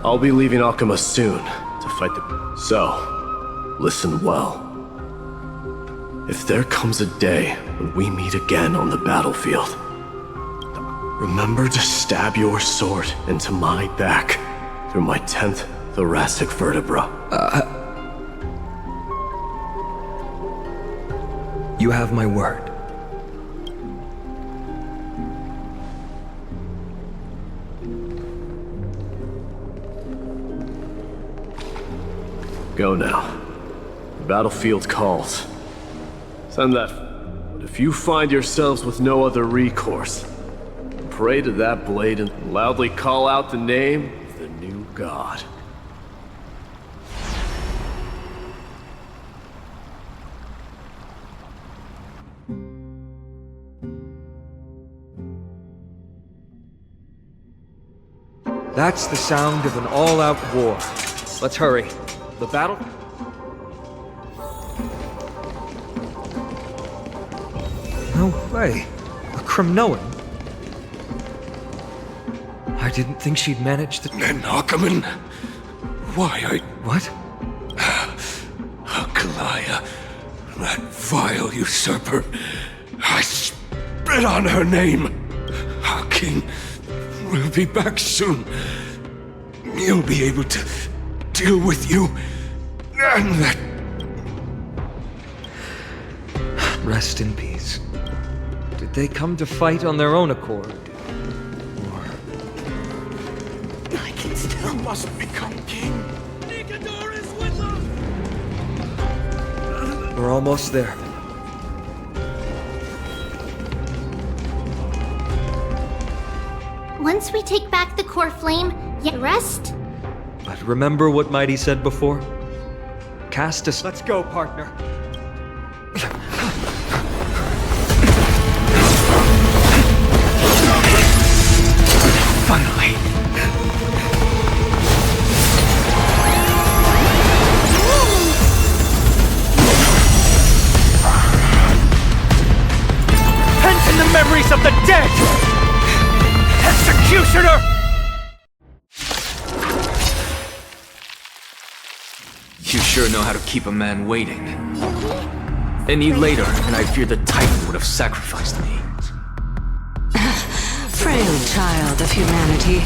I'll be leaving Akuma soon to fight the... So, listen well. If there comes a day when we meet again on the battlefield, remember to stab your sword into my back through my 10th thoracic vertebra. You have my word. Go now. The battlefield calls. Send that. But if you find yourselves with no other recourse, pray to that blade and loudly call out the name of the new god. That's the sound of an all-out war. Let's hurry. The battle? No way. A Kremnoan? I didn't think she'd managed to... And Ackerman? Why, What? Kalaya, that vile usurper. I spit on her name. Our king will be back soon. He'll be able to deal with you and that... Rest in peace. Did they come to fight on their own accord? I can still must become king. Nikador is with us! We're almost there. Once we take back the core flame, yet rest? But remember what Mighty said before? Cast us. Let's go, partner. Finally. Pent in the memories of the dead! Executioner! You sure know how to keep a man waiting. Any later, and I fear the Titan would have sacrificed me. Frail child of humanity,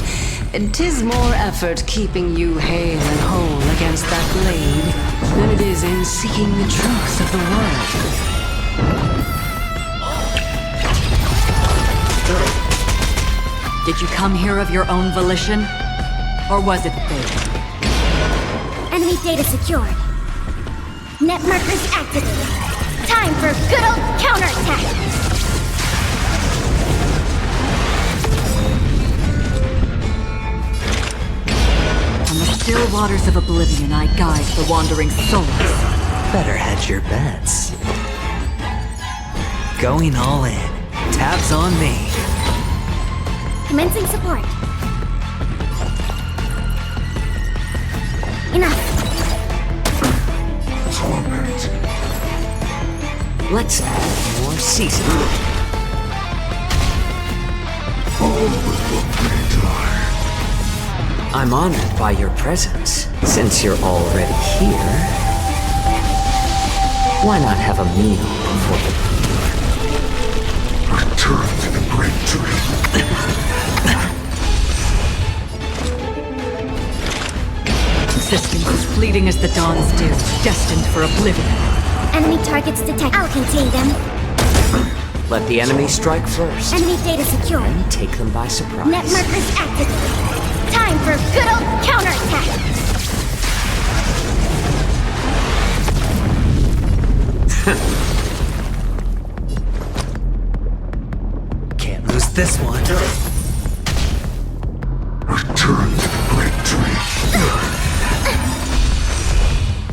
'tis more effort keeping you hale and whole against that blade than it is in seeking the truth of the world. Did you come here of your own volition? Or was it fate? Enemy data secured. Net markers activated. Time for good old counterattack! On the still waters of oblivion, I guide the wandering souls. Better hedge your bets. Going all in. Tabs on me. Commencing support. Enough. Torment. Let's add more seasoning. I'm honored by your presence. Since you're already here, why not have a meal before the... Return to the great tree. Existence as fleeting as the dawn's dew, destined for oblivion. Enemy targets detected. I'll contain them. Let the enemy strike first. Enemy data secure. Then take them by surprise. Net markers activated. Time for good old counterattack. Can't lose this one. Return to the great tree.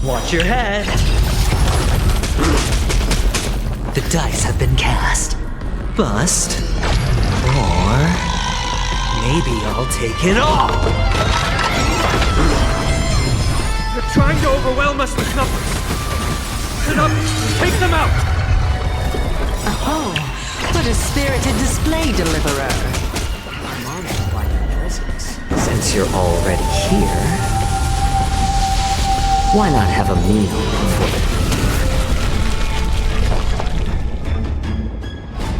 Watch your head. The dice have been cast. Bust. Or maybe I'll take it all. They're trying to overwhelm us with numbers. Sit up, take them out! Oh, what a spirited display, Deliverer. I'm honored by your presence. Since you're already here, why not have a meal before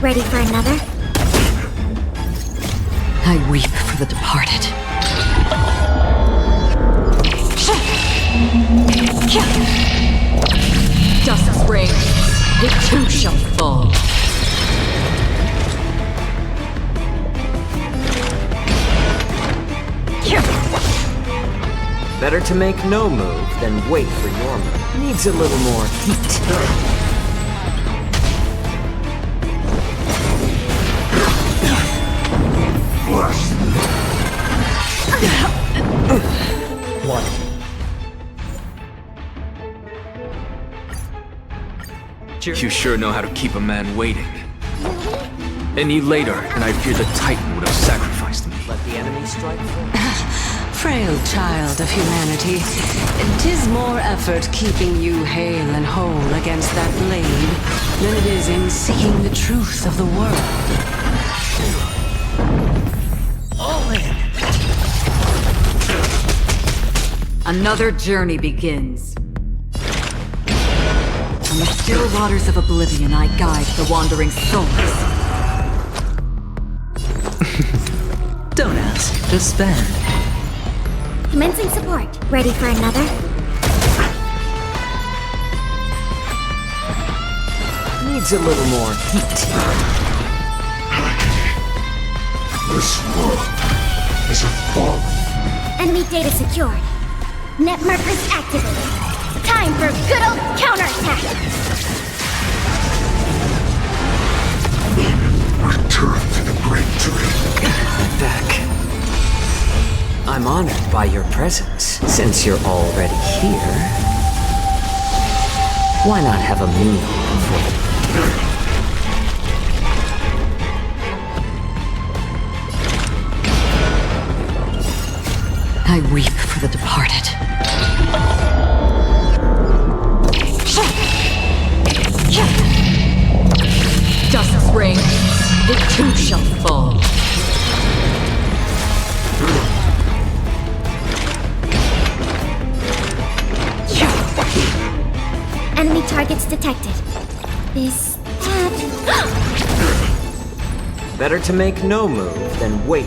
Ready for another? I weep for the departed. Dust rings, it too shall fall. Better to make no move than wait for your move. Needs a little more heat. What? You sure know how to keep a man waiting. Any later, and I fear the Titan would have sacrificed me. Let the enemy strike first. Frail child of humanity, 'tis more effort keeping you hale and whole against that blade than it is in seeking the truth of the world. All in. Another journey begins. On the still waters of oblivion, I guide the wandering souls. Don't ask, just spend. Commencing support. Ready for another? Needs a little more heat. This world is a fall. Enemy data secured. Net markers activated. Time for good old counterattack. Return to the great tree. Back. I'm honored by your presence. Since you're already here, why not have a meal before? I weep for the departed. Dust rings, it too shall fall. Enemy targets detected. This tab. Better to make no move than wait.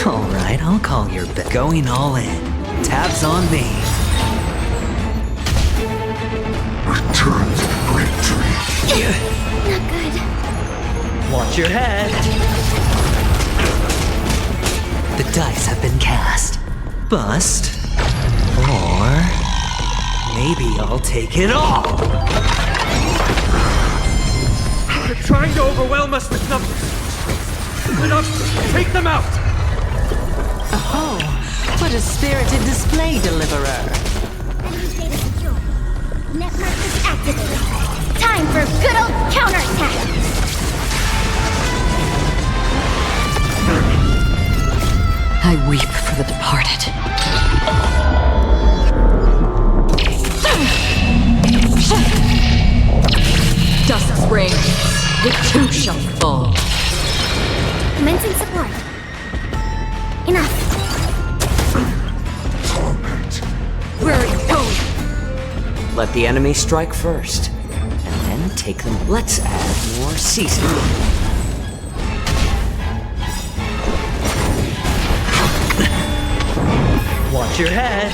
Alright, I'll call your bet. Going all in. Tabs on me. Return to the great tree. Not good. Watch your head. The dice have been cast. Bust. Or maybe I'll take it all. They're trying to overwhelm us with numbers. Sit up, take them out! Oh, what a spirited display, Deliverer. Enemy data secure. Net markers activated. Time for good old counterattack. I weep for the departed. Dust rings, it too shall fall. Commencing support. Enough. Where are you going? Let the enemy strike first, and then take them. Let's add more seasoning. Watch your head.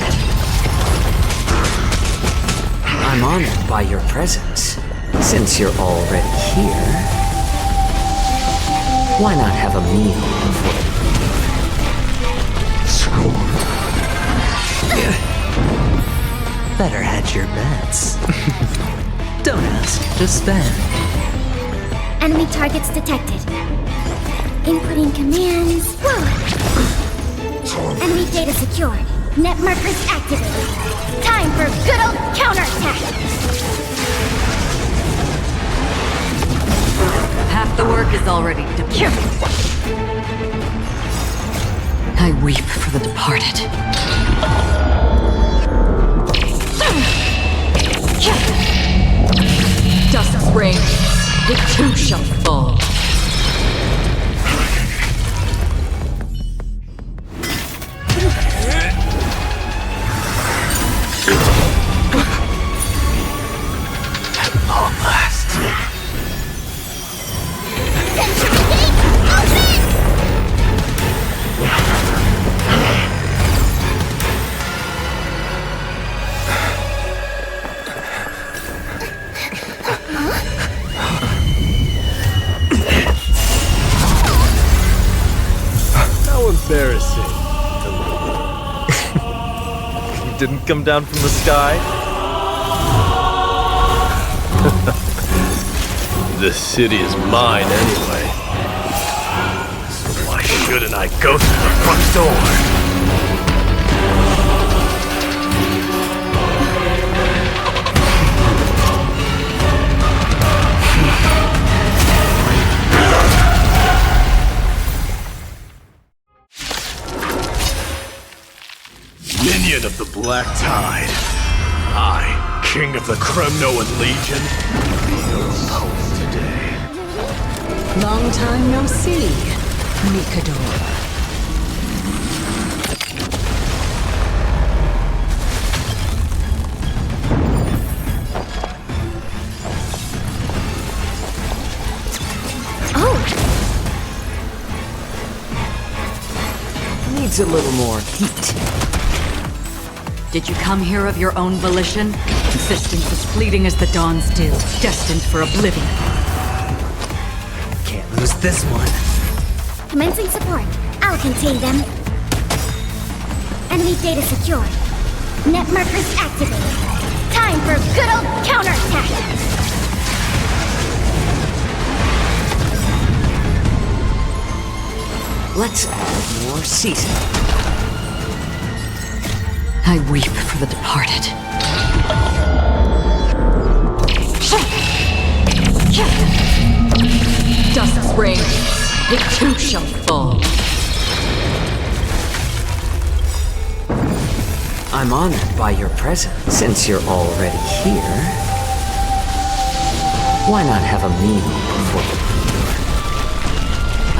I'm honored by your presence. Since you're already here, why not have a meal before Better hedge your bets. Don't ask, just spend. Enemy targets detected. Inputting commands. Whoa! Enemy data secured. Net markers activated. Time for good old counterattack! Half the work is already done. I weep for the departed. Dust rain, it too shall fall. At long last. How embarrassing. You didn't come down from the sky? This city is mine anyway. So why shouldn't I go through the front door? Minion of the Black Tide. I, King of the Kremnoan Legion, be your opponent today. Long time no see, Mikador. Needs a little more heat. Did you come here of your own volition? Existence as fleeting as the dawn's dew, destined for oblivion. Can't lose this one. Commencing support. I'll contain them. Enemy data secured. Net markers activated. Time for good old counterattack! Let's add more seasoning. I weep for the departed. Dust's rain, it too shall fall. I'm honored by your presence. Since you're already here, why not have a meal before the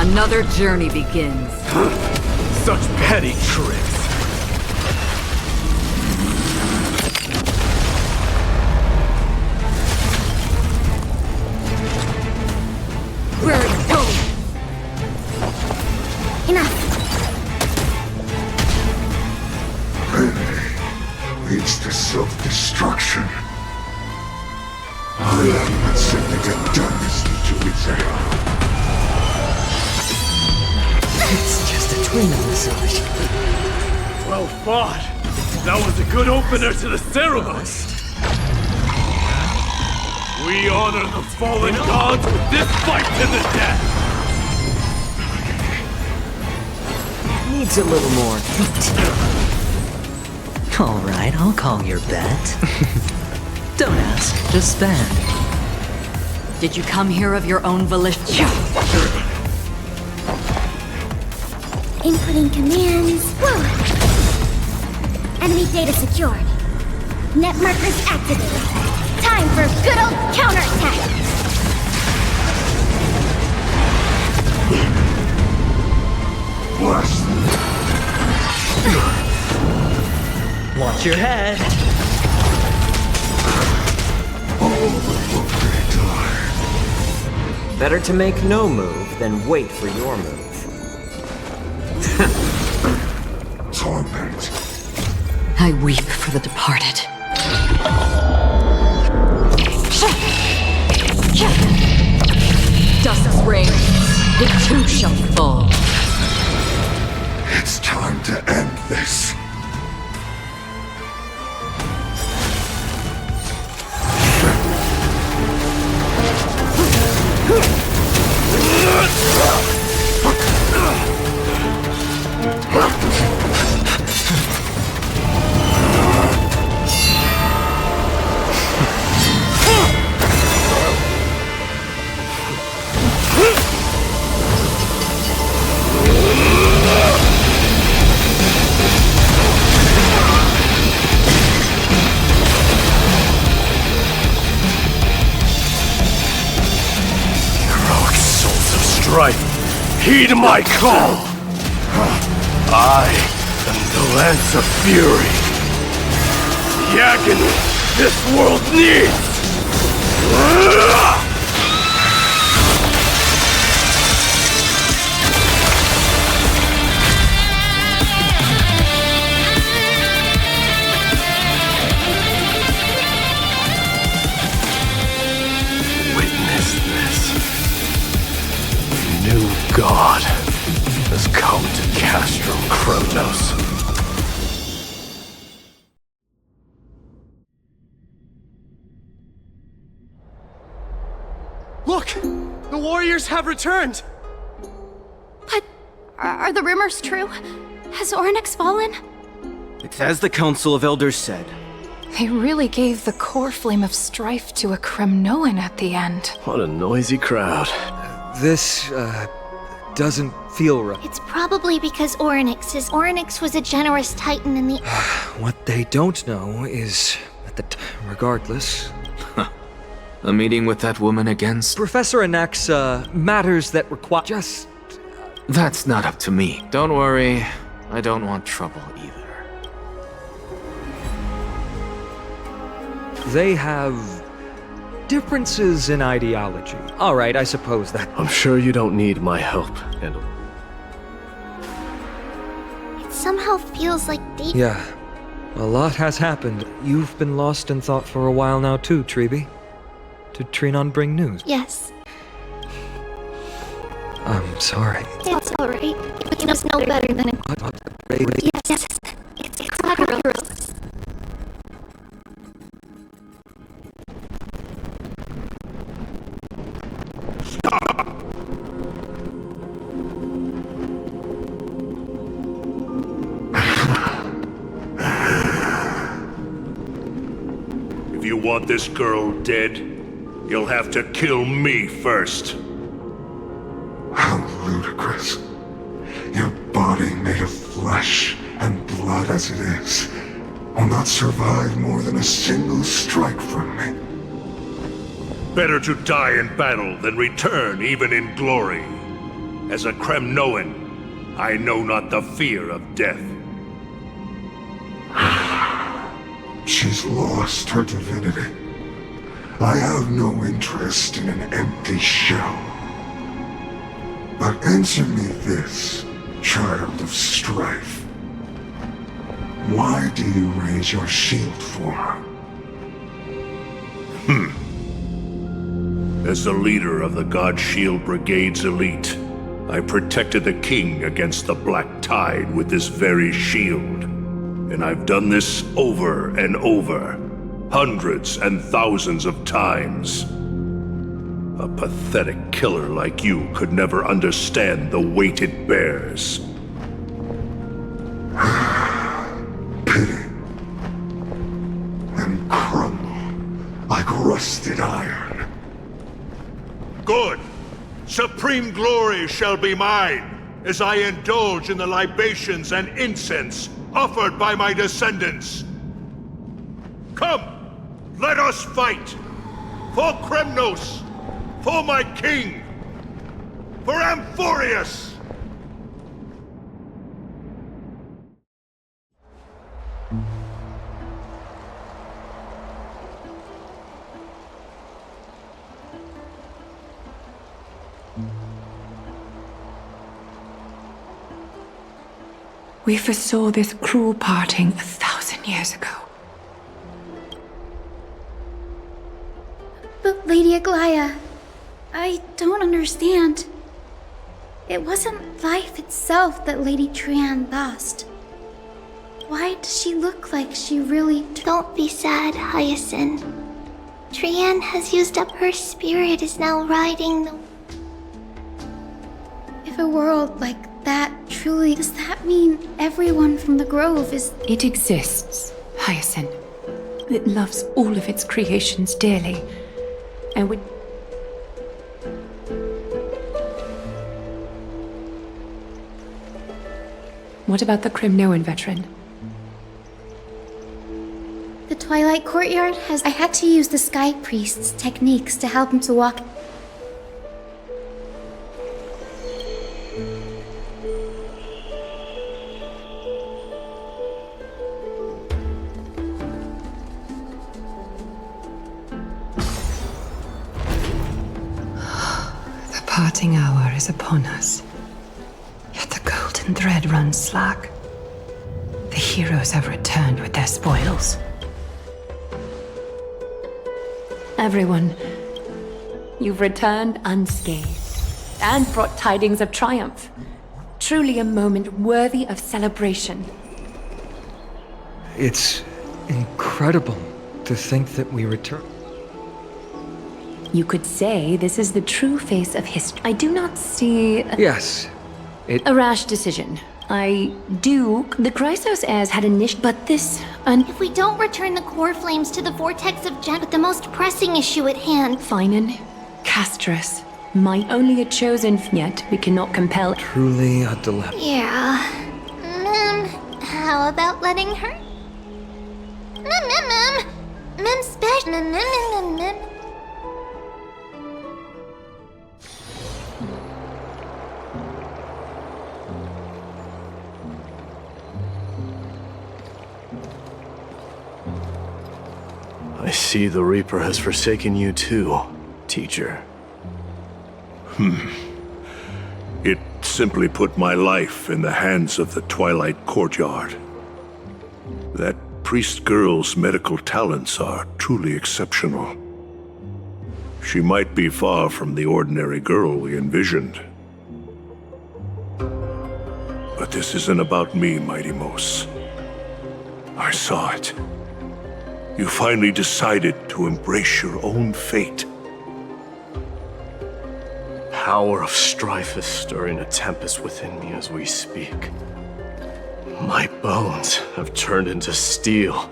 Another journey begins. Such petty tricks. Where are you going? Enough. Leads to self-destruction. I am sending a darkness to its end. It's just a twin massage. Well fought. That was a good opener to the ceremony. We honor the fallen gods with this fight to the death. Needs a little more heat. Alright, I'll call your bet. Don't ask, just spend. Did you come here of your own volition? Inputting commands. Whoa! Enemy data secured. Net markers activated. Time for good old counterattack! Watch your head. Better to make no move than wait for your move. Torment. I weep for the departed. too shall fall. It's time to end this. Strife, heed my call! I am the Lance of Fury. The agony this world needs! Witness this. New god has come to Castrum Kremnos. Look! The warriors have returned! But are the rumors true? Has Ornyx fallen? It's as the Council of Elders said. They really gave the core flame of strife to a Kremnoan at the end. What a noisy crowd. This, doesn't feel right. It's probably because Ornyx was a generous titan in the... What they don't know is that regardless... A meeting with that woman against... Professor Anaxa, matters that require... just... That's not up to me. Don't worry, I don't want trouble either. They have differences in ideology. All right, I suppose that... I'm sure you don't need my help, and... It somehow feels like deep... Yeah, a lot has happened. You've been lost in thought for a while now too, Treeby. Did Trinon bring news? Yes. I'm sorry. It's alright. You must know better than... Yes, it's not heroes. If you want this girl dead, you'll have to kill me first. How ludicrous. Your body made of flesh and blood as it is will not survive more than a single strike from me. Better to die in battle than return even in glory. As a Kremnoan, I know not the fear of death. She's lost her divinity. I have no interest in an empty shell. But answer me this, child of strife. Why do you raise your shield for her? As the leader of the God Shield Brigade's elite, I protected the king against the Black Tide with this very shield. And I've done this over and over, hundreds and thousands of times. A pathetic killer like you could never understand the weight it bears. Pity. And crumble like rusted iron. Good! Supreme glory shall be mine, as I indulge in the libations and incense offered by my descendants. Come, let us fight! For Kremnos! For my king! For Amphorius! We foresaw this cruel parting 1,000 years ago. But Lady Aglaya, I don't understand. It wasn't life itself that Lady Trian lost. Why does she look like she really... Don't be sad, Hyacinth. Trian has used up her spirit, is now riding the... If a world like that truly... Does that mean everyone from the Grove is... It exists, Hyacinth. It loves all of its creations dearly. And would... What about the Crimnoan veteran? The Twilight Courtyard has... I had to use the Sky Priest's techniques to help him to walk... The parting hour is upon us. Yet the golden thread runs slack. The heroes have returned with their spoils. Everyone, you've returned unscathed and brought tidings of triumph. Truly a moment worthy of celebration. It's incredible to think that we return. You could say this is the true face of history. I do not see... Yes. A rash decision. The Chrysos heirs had initiated, but this... If we don't return the core flames to the vortex of Gen... with the most pressing issue at hand... Finan, Castris, might only a chosen... Yet we cannot compel... Truly a dilemma. Yeah. How about letting her... Mem special... I see the Reaper has forsaken you too, teacher. It simply put my life in the hands of the Twilight Courtyard. That priest girl's medical talents are truly exceptional. She might be far from the ordinary girl we envisioned. But this isn't about me, Mighty Mos. I saw it. You finally decided to embrace your own fate. Power of strife is stirring a tempest within me as we speak. My bones have turned into steel,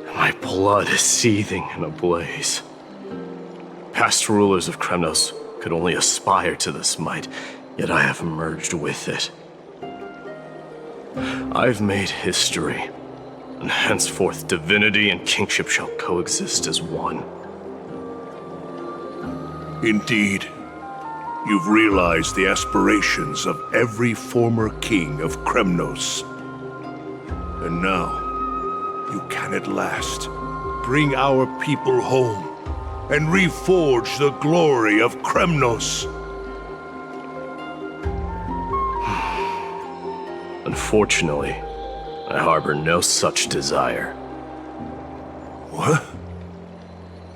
and my blood is seething in a blaze. Past rulers of Kremnos could only aspire to this might, yet I have merged with it. I've made history, and henceforth divinity and kingship shall coexist as one. Indeed, you've realized the aspirations of every former king of Kremnos. And now, you can at last bring our people home and reforge the glory of Kremnos. Unfortunately, I harbor no such desire. What?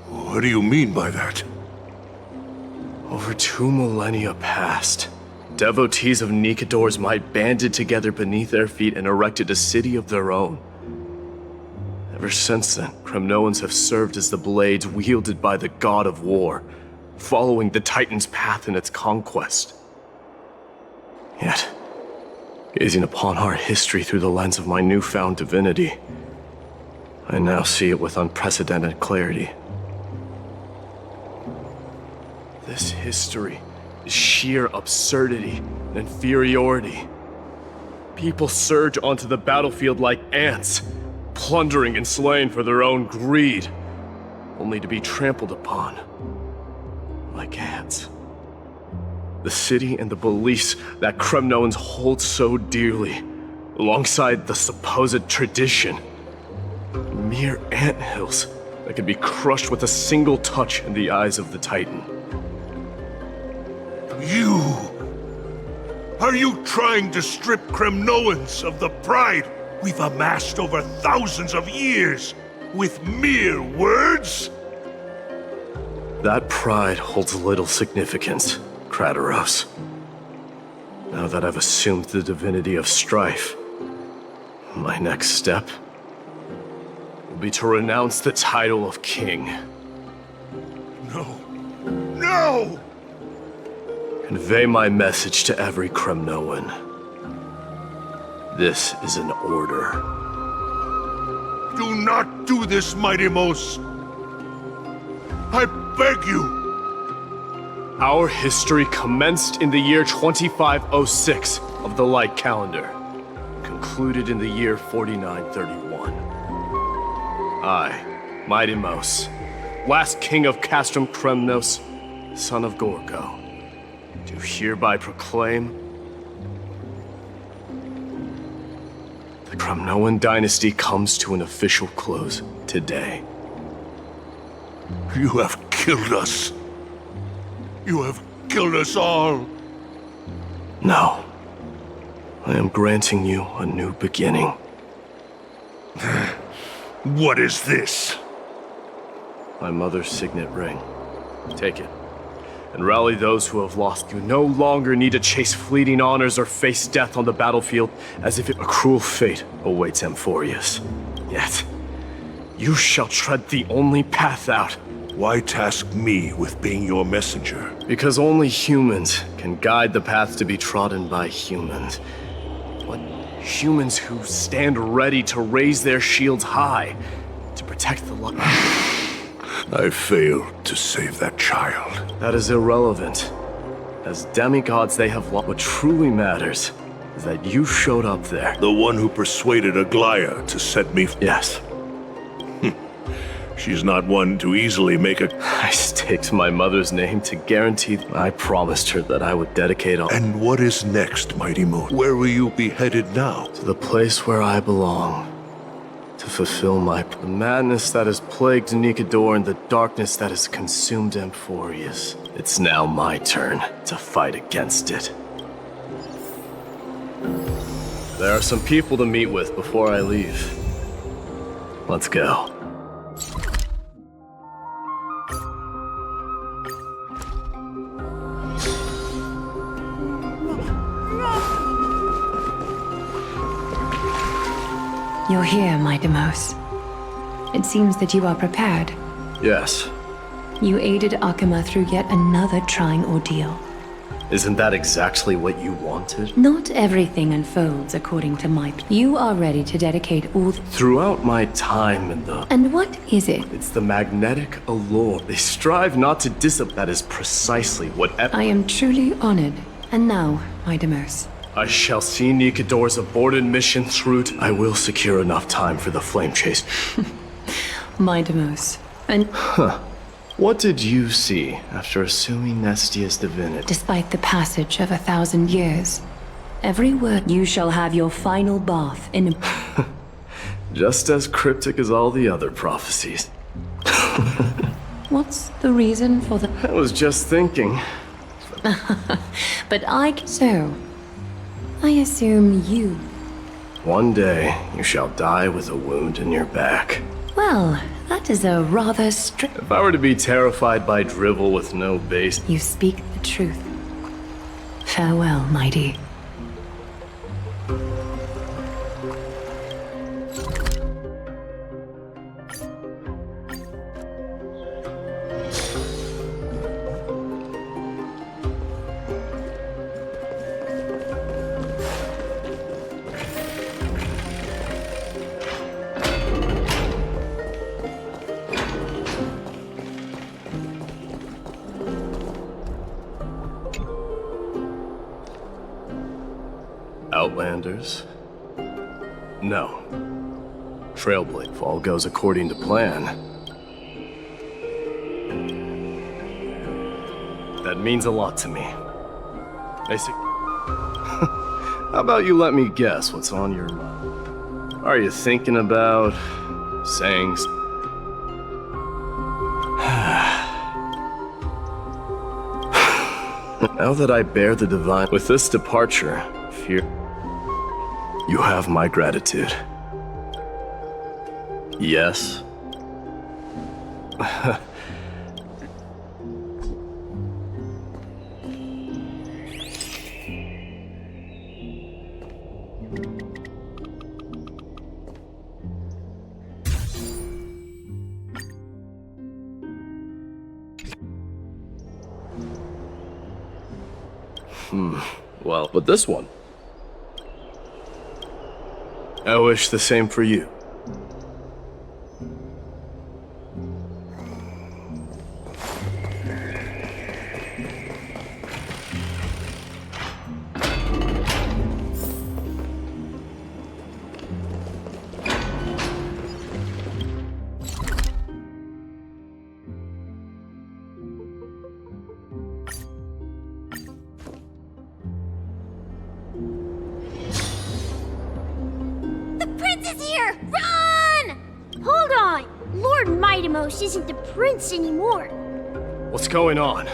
What do you mean by that? Over 2 millennia past, devotees of Nikador's might banded together beneath their feet and erected a city of their own. Ever since then, Kremnoans have served as the blades wielded by the god of war, following the Titan's path in its conquest. Yet, gazing upon our history through the lens of my newfound divinity, I now see it with unprecedented clarity. This history is sheer absurdity and inferiority. People surge onto the battlefield like ants, plundering and slaying for their own greed, only to be trampled upon like ants. The city and the beliefs that Kremnoans hold so dearly, alongside the supposed tradition, mere anthills that can be crushed with a single touch in the eyes of the Titan. You! Are you trying to strip Kremnoans of the pride we've amassed over thousands of years with mere words? That pride holds little significance, Kratoros. Now that I've assumed the divinity of strife, my next step will be to renounce the title of king. No! No! Convey my message to every Kremnoan. This is an order. Do not do this, Mighty Mos! I beg you! Our history commenced in the year 2506 of the Light Calendar, concluded in the year 4931. I, Mighty Mos, last king of Castrum Kremnos, son of Gorgo, do hereby proclaim the Kremnoan dynasty comes to an official close today. You have killed us. You have killed us all. No. I am granting you a new beginning. What is this? My mother's signet ring. Take it, and rally those who have lost. You no longer need to chase fleeting honors or face death on the battlefield as if a cruel fate awaits Amphorius. Yet, you shall tread the only path out. Why task me with being your messenger? Because only humans can guide the path to be trodden by humans. But humans who stand ready to raise their shields high to protect the light. I failed to save that child. That is irrelevant. As demigods they have lost. What truly matters is that you showed up there. The one who persuaded Aglaya to set me... Yes. She's not one to easily make a... I staked my mother's name to guarantee... I promised her that I would dedicate all... And what is next, Mighty Moon? Where will you be headed now? To the place where I belong. To fulfill my... The madness that has plagued Nikador and the darkness that has consumed Amphorius. It's now my turn to fight against it. There are some people to meet with before I leave. Let's go. You're here, Mighty Mos. It seems that you are prepared. Yes. You aided Akima through yet another trying ordeal. Isn't that exactly what you wanted? Not everything unfolds according to my... You are ready to dedicate all... Throughout my time in the... And what is it? It's the magnetic allure. They strive not to dissipate. That is precisely what... I am truly honored. And now, Mighty Mos. I shall see Nikador's aborted mission through. I will secure enough time for the flame chase. Mighty Mos. And... Huh. What did you see after assuming Nestia's divinity? Despite the passage of 1,000 years, every word... You shall have your final bath in... Just as cryptic as all the other prophecies. What's the reason for the... I was just thinking. But So... I assume you... One day, you shall die with a wound in your back. Well, that is a rather strict... If I were to be terrified by drivel with no base... You speak the truth. Farewell, Mighty. Outlanders? No. Trailblade. If all goes according to plan. That means a lot to me. Basic. How about you let me guess what's on your mind? Are you thinking about saying... Now that I bear the divine... With this departure, fear... You have my gratitude. Yes. Well, but this one. I wish the same for you. Isn't the prince anymore. What's going on?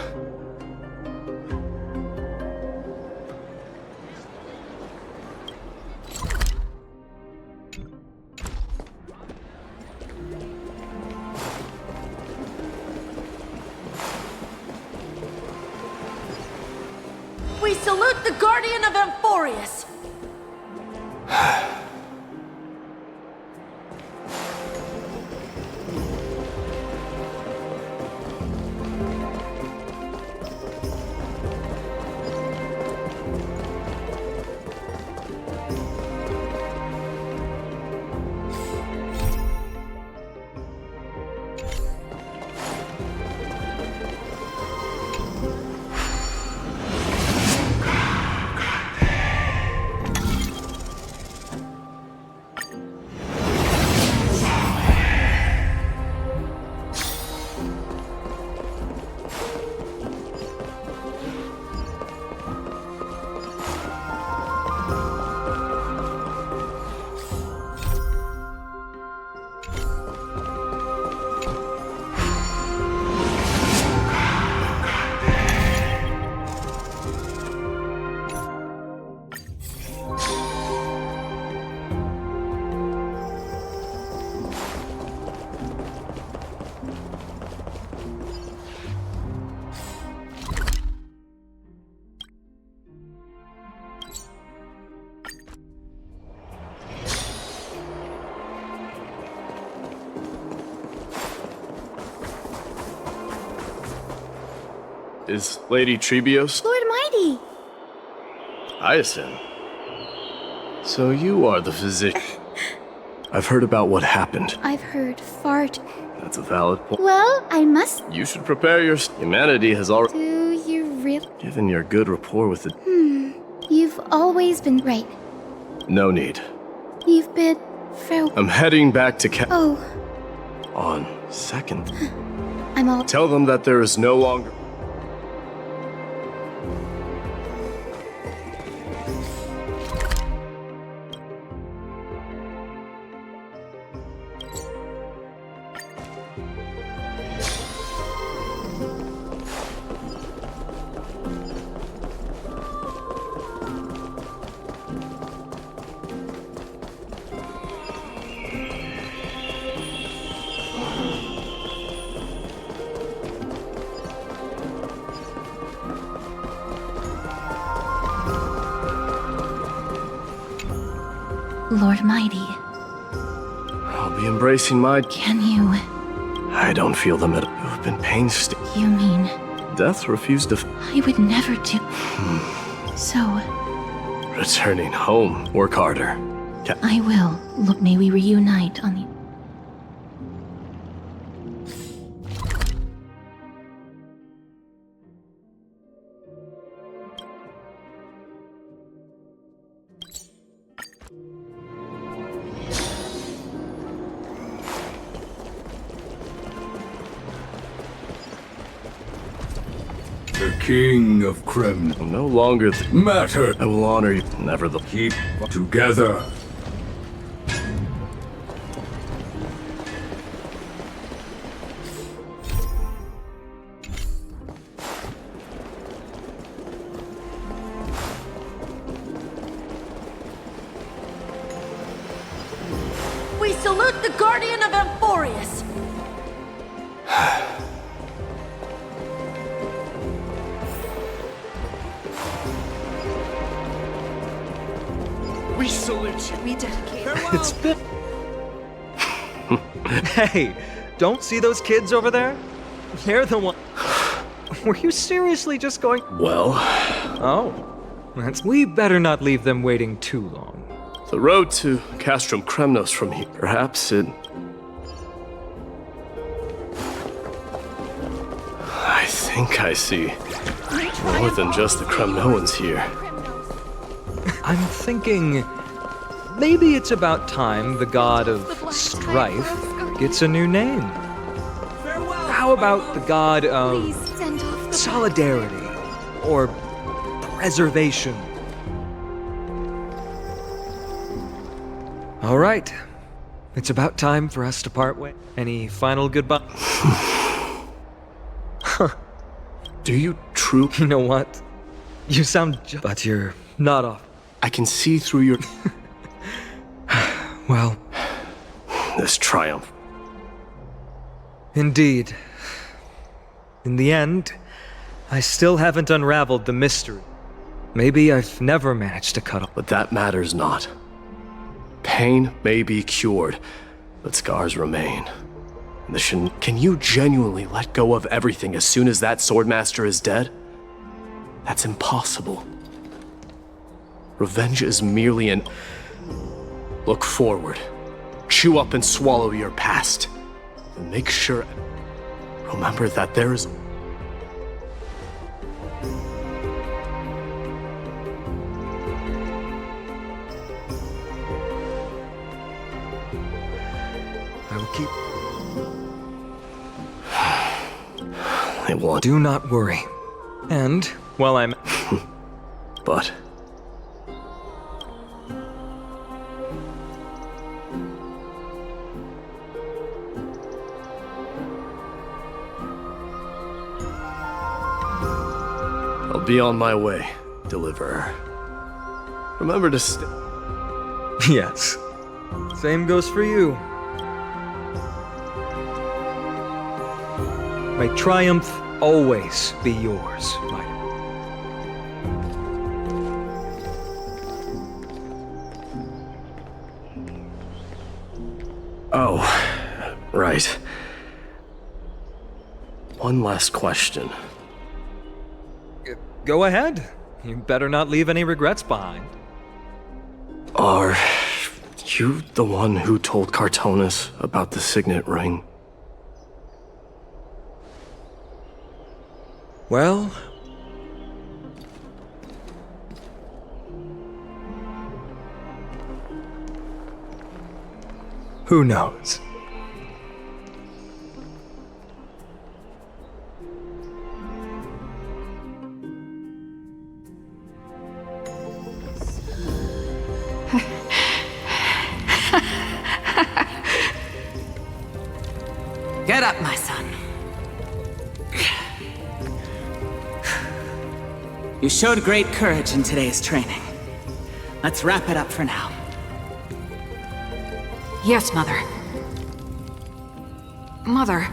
We salute the Guardian of Amphorius! Is Lady Trebios? Lord Mighty! Hyacinth. So you are the physician. I've heard about what happened. I've heard far too. That's a valid point. Well, I must. You should prepare your... Humanity has already... Do you really? Given your good rapport with the... You've always been right. No need. You've been farewell. I'm heading back to Oh. On second. I'm all... Tell them that there is no longer... Lord Mighty. I'll be embracing my... Can you... I don't feel them at... You've been painstaking. You mean... Death refused to... I would never do... So... Returning home. Work harder. I will. Look, may we reunite on the... The King of Kremn. No longer matter. I will honor you. Never the... Keep together. We salute the Guardian of Amphorius! We salute you. We dedicate. It's been... Hey, don't see those kids over there? They're the one... Were you seriously just going? Well, Oh. We better not leave them waiting too long. the road to Castrum Kremnos from here, perhaps it... I think I see more than just the Kremnoans here. I'm thinking maybe it's about time the god of strife gets a new name. How about the god of solidarity or preservation? All right. It's about time for us to part ways. Any final goodbye? Do you truly... You know what? You sound but you're not off. I can see through your... Well... This triumph. Indeed. In the end, I still haven't unraveled the mystery. Maybe I've never managed to cut off. But that matters not. Pain may be cured, but scars remain. Can you genuinely let go of everything as soon as that swordmaster is dead? That's impossible. Revenge is merely an... Look forward. Chew up and swallow your past. And make sure... Remember that there is... I will keep... They want... Do not worry. And, while I'm... But... I'll be on my way, Deliverer. Remember to stay... Yes. Same goes for you. May triumph always be yours, my... Oh, right. One last question. Go ahead. You better not leave any regrets behind. Are you the one who told Cartonis about the signet ring? Well... Who knows? Get up, my son. You showed great courage in today's training. Let's wrap it up for now. Yes, Mother. Mother,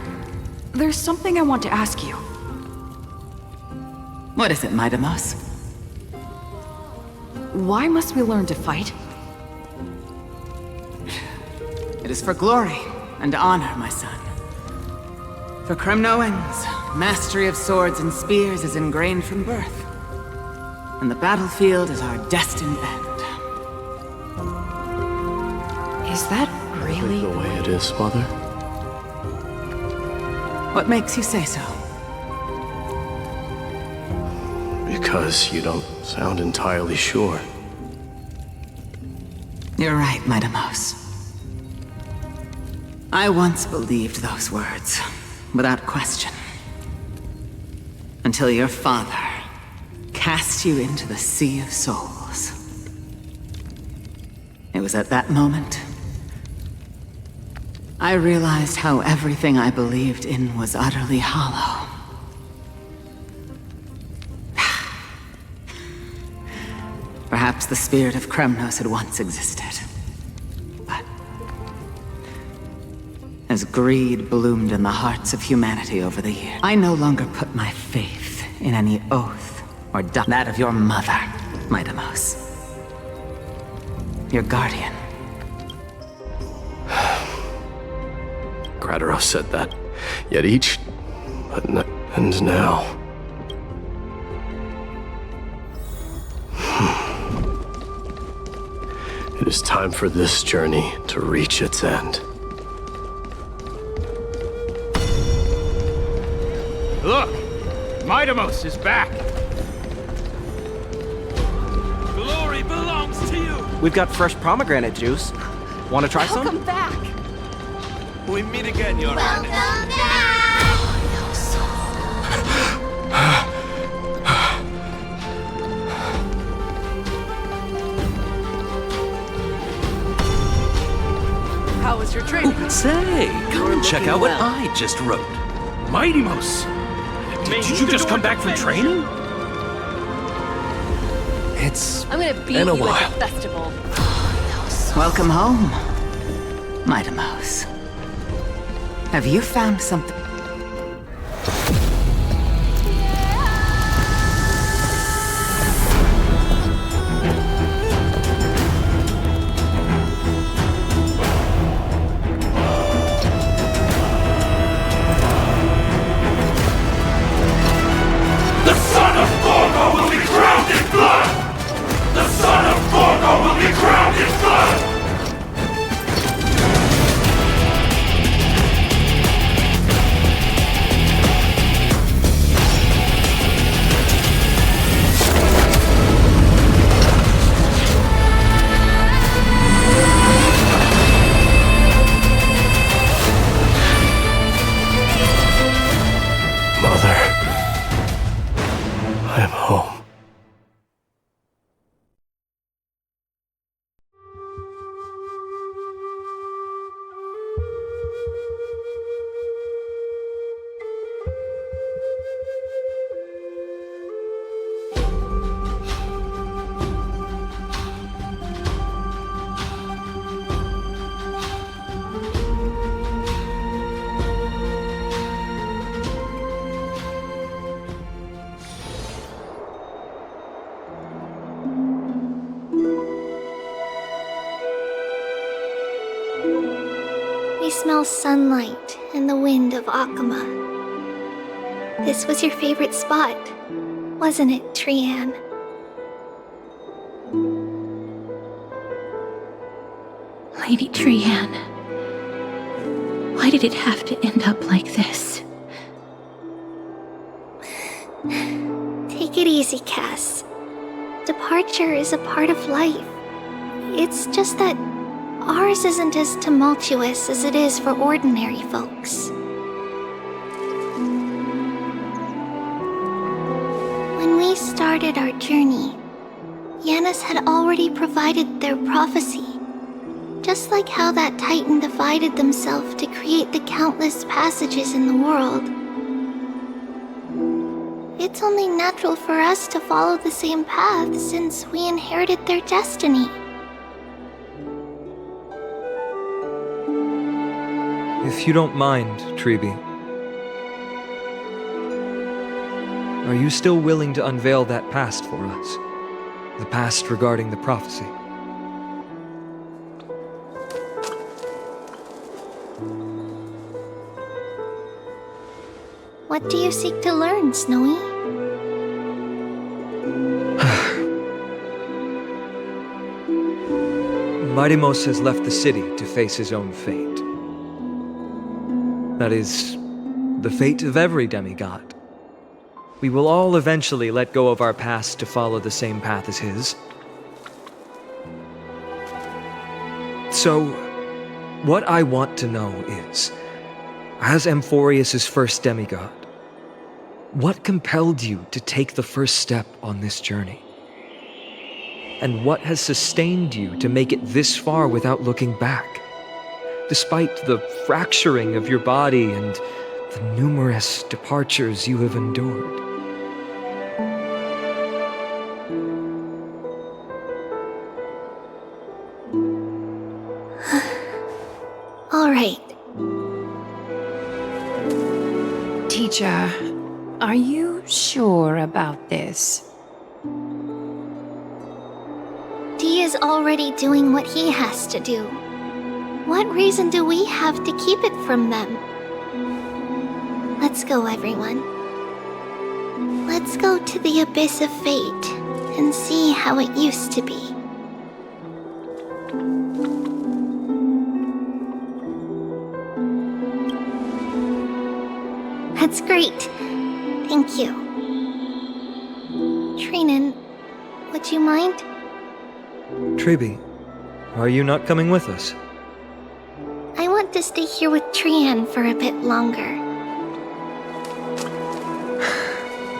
there's something I want to ask you. What is it, Midamos? Why must we learn to fight? It is for glory and honor, my son. For Kremnoans, mastery of swords and spears is ingrained from birth. And the battlefield is our destined end. Is that really the way it is, Mother? What makes you say so? Because you don't sound entirely sure. You're right, Midamos. I once believed those words, without question. Until your father cast you into the Sea of Souls. It was at that moment I realized how everything I believed in was utterly hollow. Perhaps the spirit of Kremnos had once existed. But as greed bloomed in the hearts of humanity over the years, I no longer put my faith in any oath or that of your mother, Midamos. Your guardian. Kratos said that. Yet each... And now... It is time for this journey to reach its end. Look! Midamos is back! Glory belongs to you! We've got fresh pomegranate juice. Want to try some? Welcome back! We meet again, Your Highness. How was your training? Say, come and check out what I just wrote. Midamos! Did you just come back from training? It's I'm gonna beat been a you at while. the festival. Welcome home, Mighty Mouse. Have you found something? The son of Gorgo will be crowned in blood! The son of Gorgo will be crowned in blood! Mother, I am home. We smell sunlight and the wind of Akama. This was your favorite spot, wasn't it, Trianne? Lady Trianne, why did it have to end up like this? Take it easy, Cass. Departure is a part of life. It's just that ours isn't as tumultuous as it is for ordinary folks. When we started our journey, Yanis had already provided their prophecy. Just like how that Titan divided themselves to create the countless passages in the world. It's only natural for us to follow the same path since we inherited their destiny. If you don't mind, Treeby, are you still willing to unveil that past for us? The past regarding the prophecy? What do you seek to learn, Snowy? Midamos has left the city to face his own fate. That is, the fate of every demigod. We will all eventually let go of our past to follow the same path as his. So, what I want to know is, as Amphorius' first demigod, what compelled you to take the first step on this journey? And what has sustained you to make it this far without looking back? Despite the fracturing of your body and the numerous departures you have endured. All right. Teacher, are you sure about this? Dee is already doing what he has to do. What reason do we have to keep it from them? Let's go, everyone. Let's go to the abyss of fate and see how it used to be. That's great. Thank you. Trinan, would you mind? Treeby, are you not coming with us? I want to stay here with Trian for a bit longer.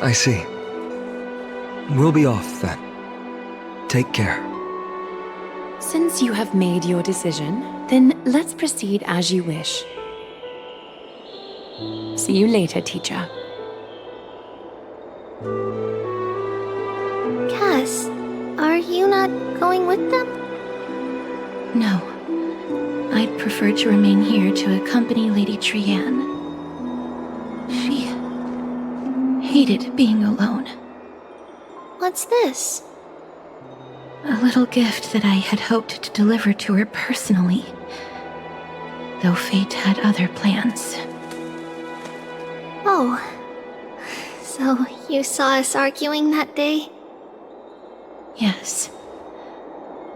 I see. We'll be off then. Take care. Since you have made your decision, then let's proceed as you wish. See you later, teacher. Cass, are you not going with them? No. I'd prefer to remain here to accompany Lady Trian. She hated being alone. What's this? A little gift that I had hoped to deliver to her personally, though fate had other plans. Oh. So you saw us arguing that day? Yes.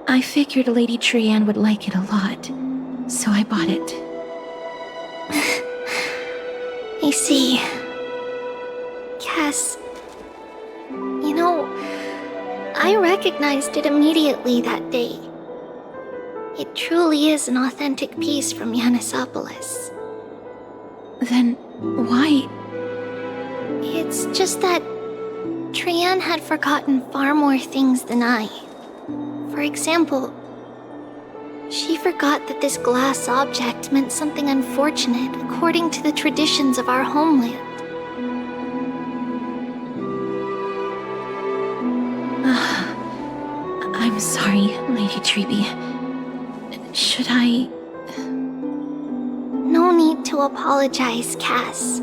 I figured Lady Trian would like it a lot, so I bought it. I see. Cass, you know, I recognized it immediately that day. It truly is an authentic piece from Yanisopolis. Then why? It's just that Trian had forgotten far more things than I. For example, she forgot that this glass object meant something unfortunate according to the traditions of our homeland. I'm sorry, Lady Treeby. Should I... No need to apologize, Cass.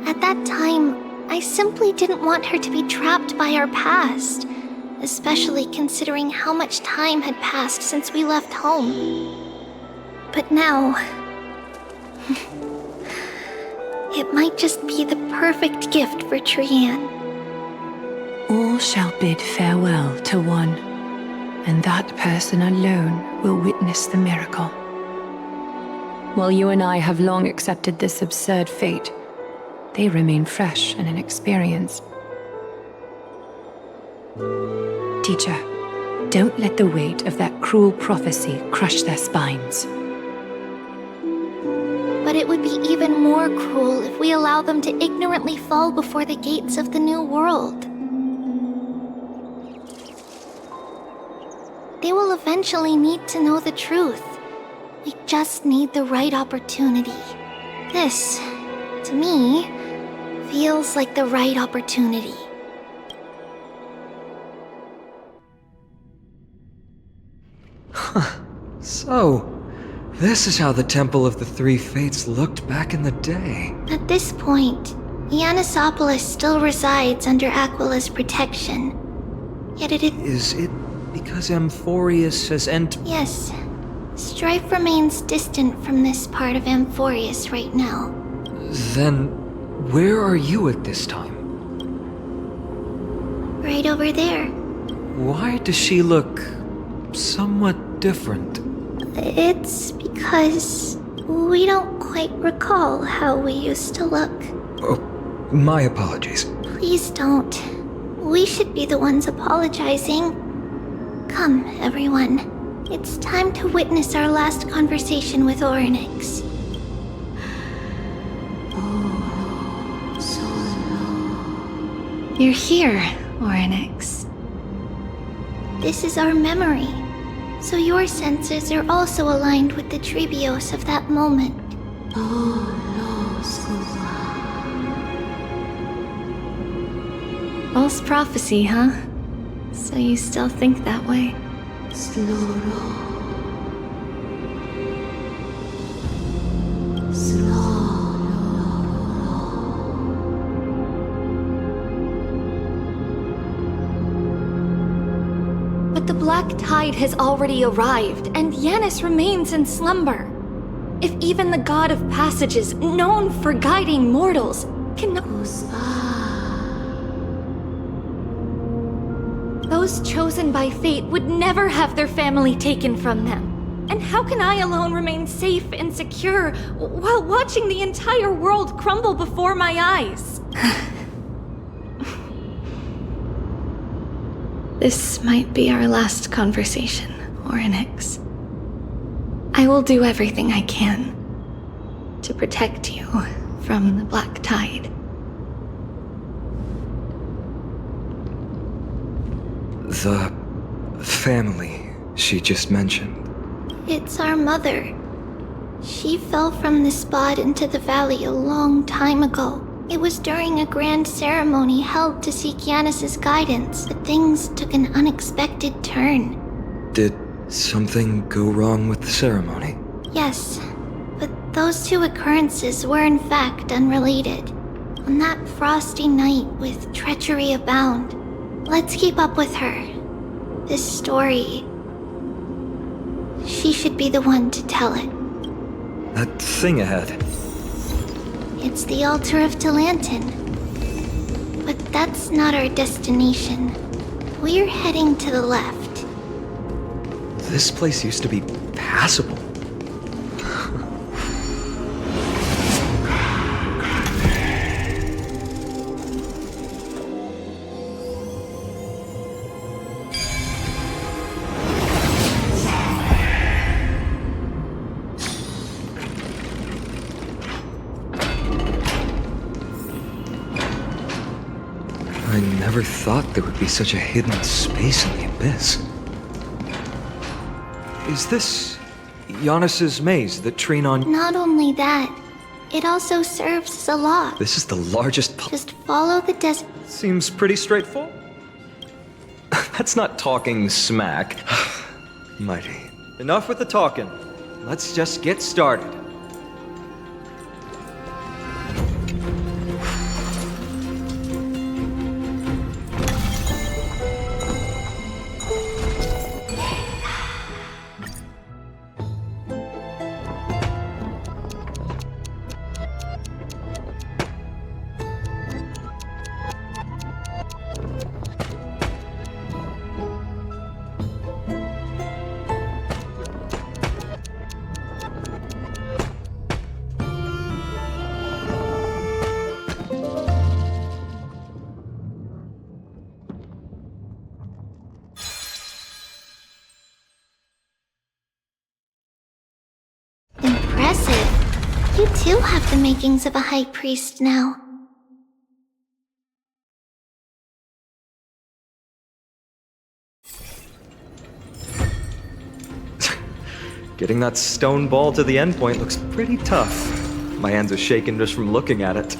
At that time, I simply didn't want her to be trapped by our past, especially considering how much time had passed since we left home. But now... it might just be the perfect gift for Trian. All shall bid farewell to one, and that person alone will witness the miracle. While you and I have long accepted this absurd fate, they remain fresh and inexperienced. Teacher, don't let the weight of that cruel prophecy crush their spines. But it would be even more cruel if we allow them to ignorantly fall before the gates of the new world. They will eventually need to know the truth. We just need the right opportunity. This, to me, feels like the right opportunity. So, this is how the Temple of the Three Fates looked back in the day. At this point, Yanisopolis still resides under Aquila's protection. Yet it is... it because Amphorius has entered? Yes. Strife remains distant from this part of Amphorius right now. Then, where are you at this time? Right over there. Why does she look somewhat different? It's because we don't quite recall how we used to look. Oh, my apologies. Please don't. We should be the ones apologizing. Come, everyone. It's time to witness our last conversation with Orynyx. You're here, Orynyx. This is our memory, so your senses are also aligned with the Trebios of that moment. False prophecy, huh? So you still think that way? But the Black Tide has already arrived, and Yanis remains in slumber. If even the God of Passages, known for guiding mortals, can... Those chosen by fate would never have their family taken from them. And how can I alone remain safe and secure while watching the entire world crumble before my eyes? This might be our last conversation, Orynyx. I will do everything I can to protect you from the Black Tide. The family she just mentioned. It's our mother. She fell from the spot into the valley a long time ago. It was during a grand ceremony held to seek Yanis's guidance, but things took an unexpected turn. Did something go wrong with the ceremony? Yes, but those two occurrences were in fact unrelated. On that frosty night with treachery abound, let's keep up with her. This story, she should be the one to tell it. That thing ahead. It's the altar of Talantin. But that's not our destination. We're heading to the left. This place used to be passable. I never thought there would be such a hidden space in the abyss. Is this Yanis's maze that Trinon... Not only that, it also serves as a lock. This is the largest... Just follow the desert. Seems pretty straightforward. That's not talking smack. Mighty. Enough with the talking. Let's just get started. Impressive. You too have the makings of a high priest now. Getting that stone ball to the endpoint looks pretty tough. My hands are shaking just from looking at it.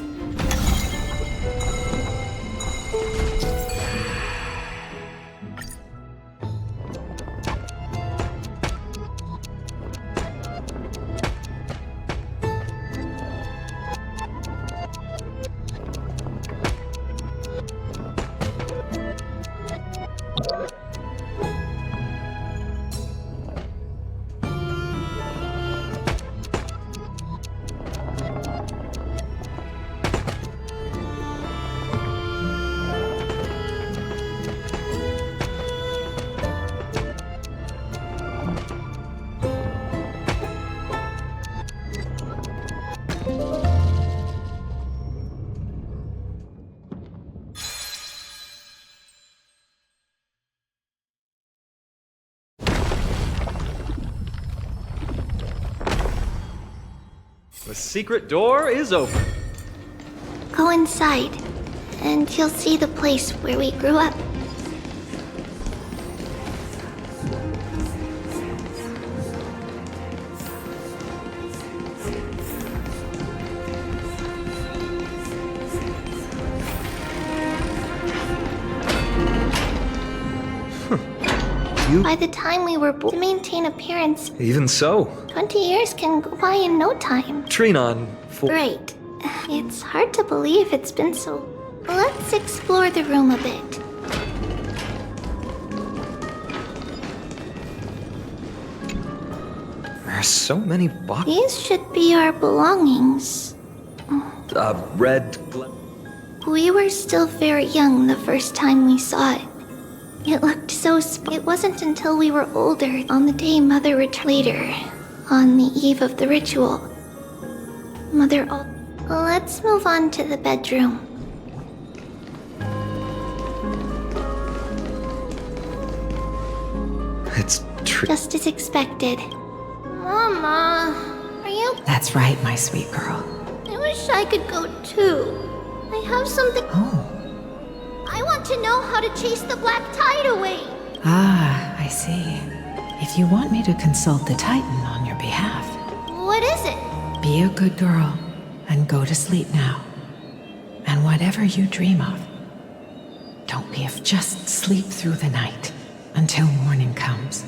The secret door is open. Go inside, and you'll see the place where we grew up. By the time we were born, to maintain appearance, Even so, 20 years can go by in no time. Trinon for... Right. It's hard to believe it's been so... Let's explore the room a bit. There's so many boxes. These should be our belongings. Red... We were still very young the first time we saw it. It looked so It wasn't until we were older, on the day Mother returned later, on the eve of the ritual. Let's move on to the bedroom. It's true. Just as expected. Mama, are you? That's right, my sweet girl. I wish I could go too. I have something. Oh. I want to know how to chase the black tide away. Ah, I see. If you want me to consult the Titan on your behalf, What is it? be a good girl and go to sleep now. And whatever you dream of, don't be of just sleep through the night until morning comes.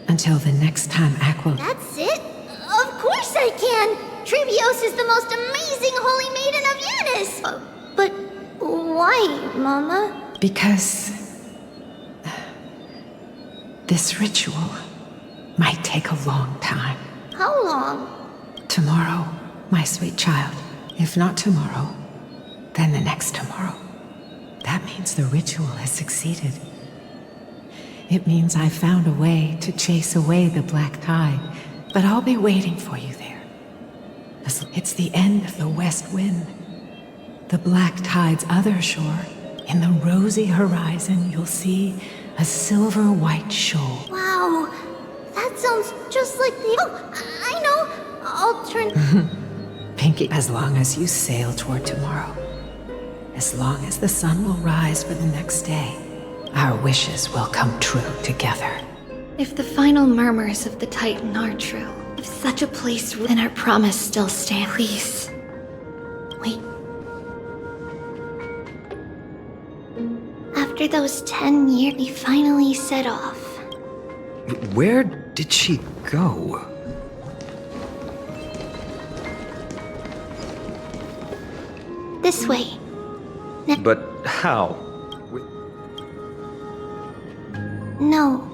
Until the next time Aqua. That's it? Of course I can! Trivios is the most amazing holy maiden of Yanis! But why, Mama? Because this ritual might take a long time. How long? Tomorrow, my sweet child. If not tomorrow, then the next tomorrow. That means the ritual has succeeded. It means I've found a way to chase away the black tide, but I'll be waiting for you there. It's the end of the west wind. The black tide's other shore. In the rosy horizon, you'll see a silver-white shoal. Wow, that sounds just like the. Oh, I know! I'll turn. Pinky, as long as you sail toward tomorrow, as long as the sun will rise for the next day, our wishes will come true together. If the final murmurs of the Titan are true, if such a place, then our promise still stands. Please. Wait. After those 10 years, we finally set off. Where did she go? This way. But how? No.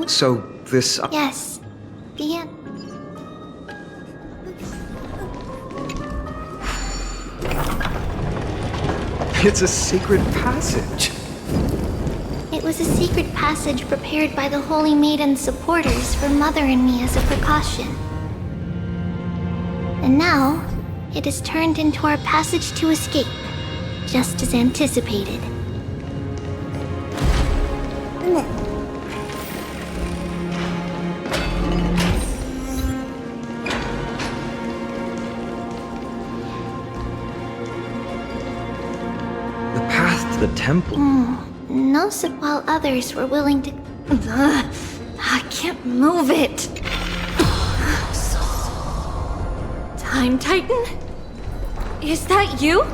So this... Yes. The end. It's a secret passage. It was a secret passage prepared by the Holy Maiden's supporters for Mother and me as a precaution. And now, it has turned into our passage to escape, just as anticipated. The path to the temple. No, so while others were willing to. I can't move it. Time Titan? Is that you?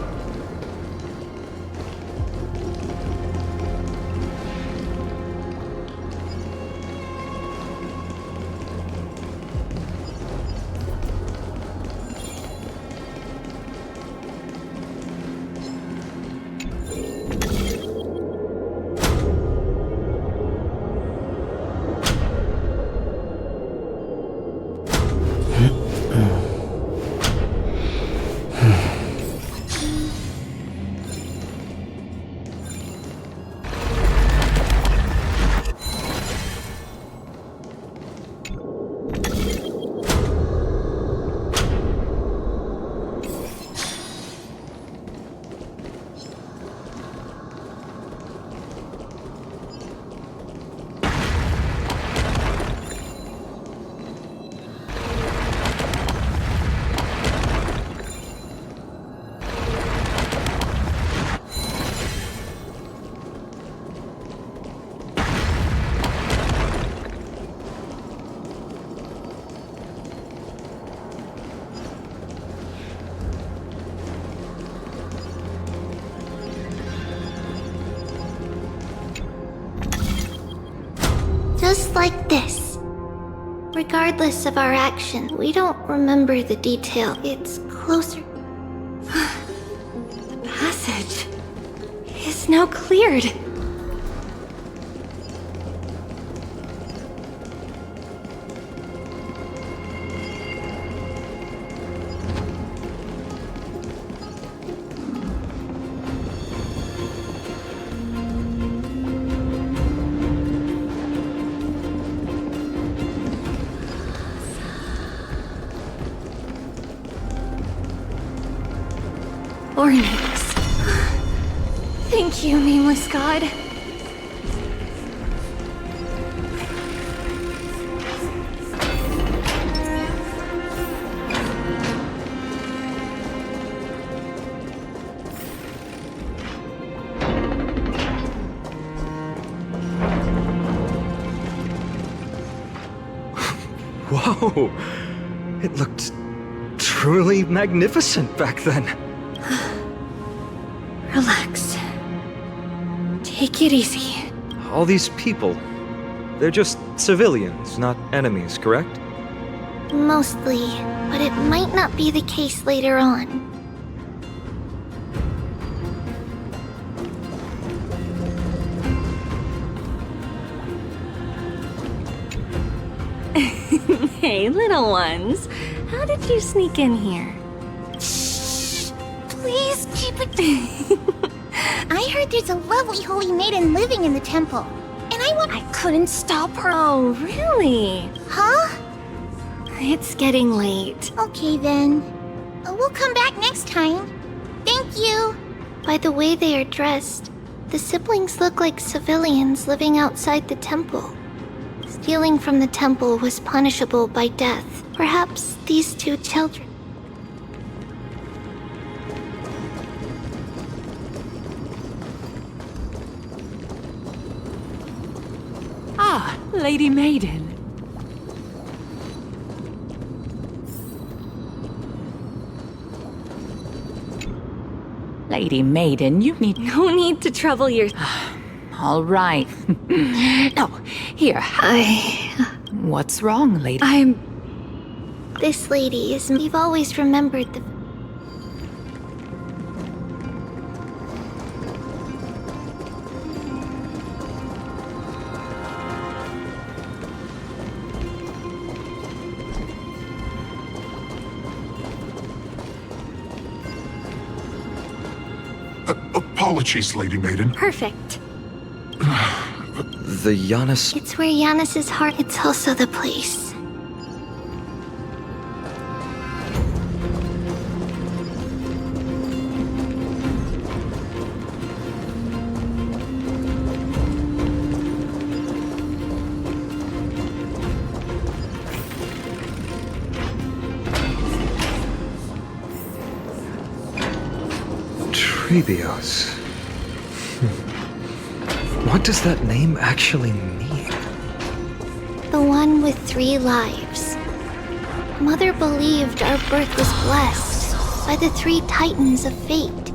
Just like this. Regardless of our action, we don't remember the detail. It's closer. The passage is now cleared. Ornix. Thank you, nameless god. Whoa! It looked truly magnificent back then. Relax. Take it easy. All these people, they're just civilians, not enemies, correct? Mostly, but it might not be the case later on. Hey, little ones. How did you sneak in here? Please keep it. I heard there's a lovely holy maiden living in the temple, and I couldn't stop her. Oh, really? Huh? It's getting late. Okay then. We'll come back next time. Thank you. By the way they are dressed, the siblings look like civilians living outside the temple. Stealing from the temple was punishable by death. Perhaps these two children. Ah, Lady Maiden. Lady Maiden, you need... No need to trouble your... All right. No, here. What's wrong, lady? This lady is... We've always remembered the... Apologies, Lady Maiden. Perfect. The Janus... It's where Janus's heart... It's also the place. Treebios. What does that name actually mean? The one with 3 lives. Mother believed our birth was blessed by the 3 titans of fate.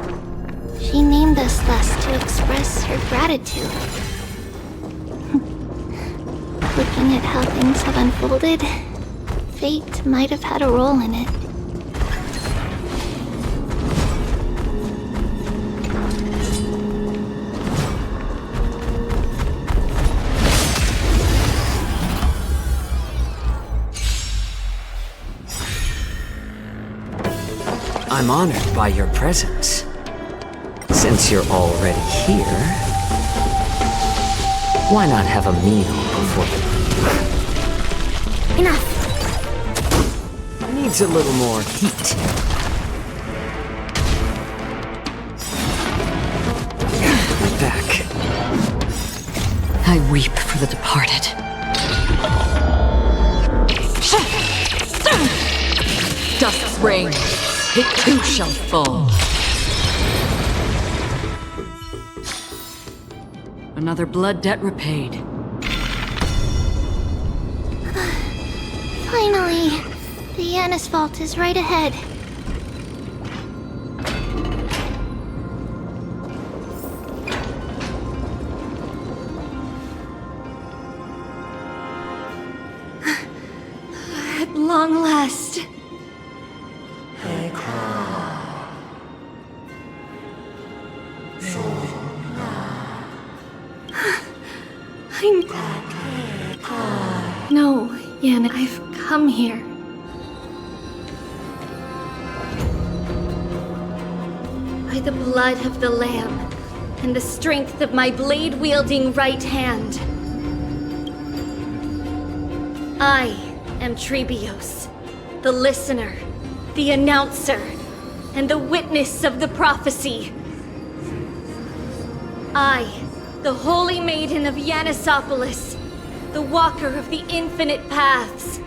She named us thus to express her gratitude. Looking at how things have unfolded, fate might have had a role in it. I'm honored by your presence. Since you're already here, why not have a meal before the... Enough! Needs a little more heat. Back. I weep for the departed. Dust's reign. It too shall fall. Another blood debt repaid. Finally! The Janus vault is right ahead. At long last. No, Yen, I've come here. By the blood of the Lamb and the strength of my blade-wielding right hand. I am Treebios, the listener, the announcer, and the witness of the prophecy. I, the Holy Maiden of Yanisopolis, the Walker of the Infinite Paths,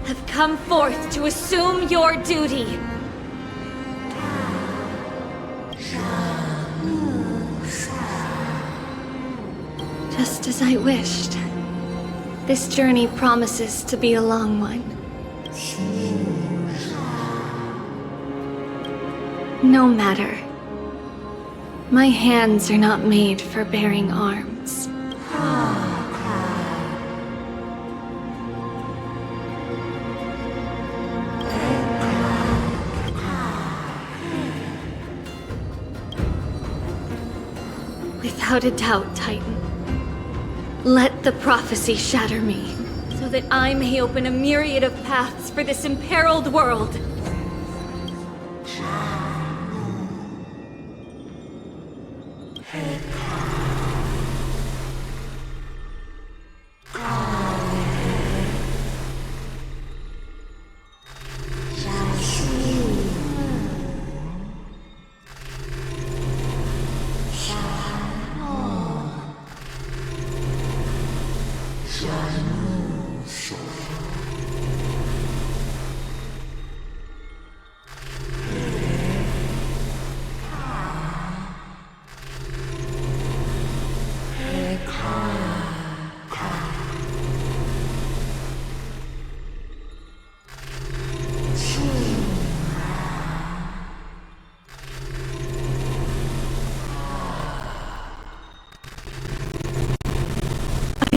have come forth to assume your duty. Just as I wished. This journey promises to be a long one. No matter. My hands are not made for bearing arms. Without a doubt, Titan. Let the prophecy shatter me, so that I may open a myriad of paths for this imperiled world.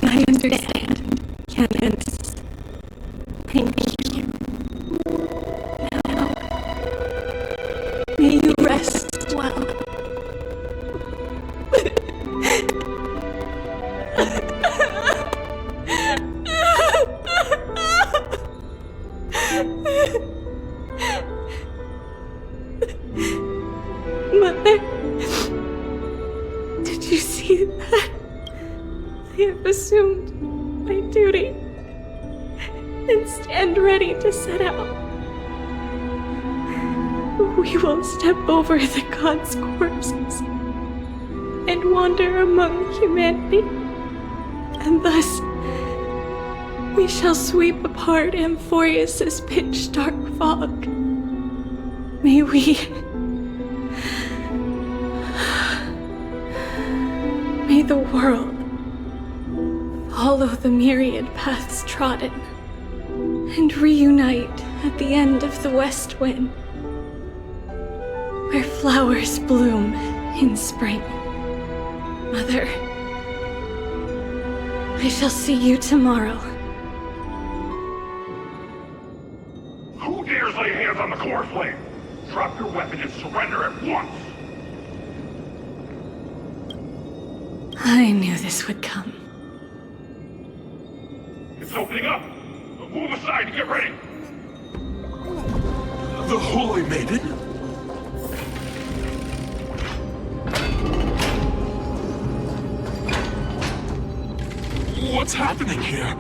I understand, Candace. Thank you. Now, may you rest well. Mother, did you see that? I have assumed my duty and stand ready to set out. We will step over the gods' corpses and wander among humanity, and thus we shall sweep apart Amphorius's pitch-dark fog. May the world follow the myriad paths trodden and reunite at the end of the west wind, where flowers bloom in spring. Mother, I shall see you tomorrow. Who dares lay hands on the core flame? Drop your weapon and surrender at once! I knew this would come. It's opening up! Move aside and get ready! The Holy Maiden? What's happening here?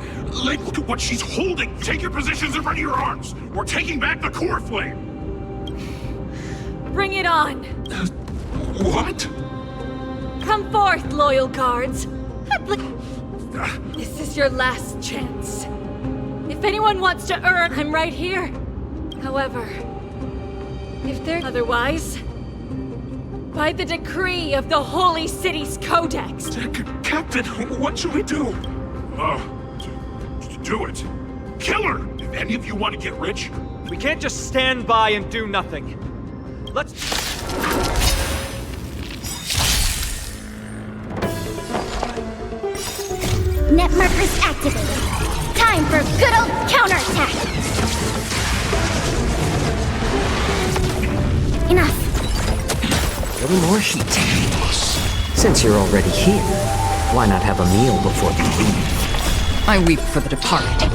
Like, look at what she's holding! Take your positions in front of your arms! We're taking back the core flame! Bring it on! What? Come forth, loyal guards! This is your last chance. If anyone wants to earn, I'm right here. However, if they're otherwise, by the decree of the Holy City's Codex. Captain, what should we do? Do it. Kill her! If any of you want to get rich. We can't just stand by and do nothing. Let's... Net markers activated. Time for good old counterattack. Enough. A little more heat. Since you're already here, why not have a meal before you leave? I weep for the departed.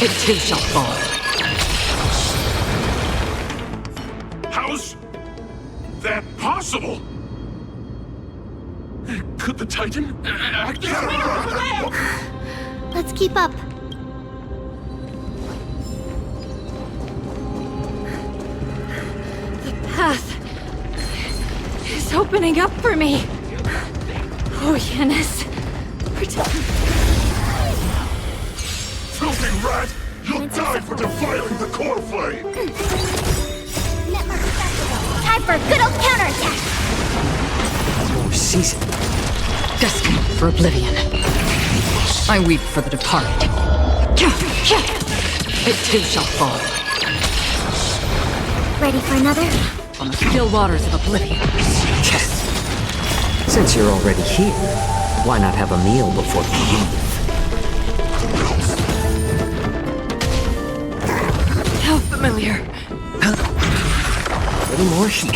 It too shall fall. How's that possible? Could the Titan act? Let's keep up. opening up for me. Oh, Yanis. Filthy rat! You'll die for defiling the core flame! Time for a good old counterattack! More season. Destined for oblivion. I weep for the departed. It too shall fall. Ready for another? On the still waters of oblivion. Since you're already here, why not have a meal before you leave? How familiar. A little more heat.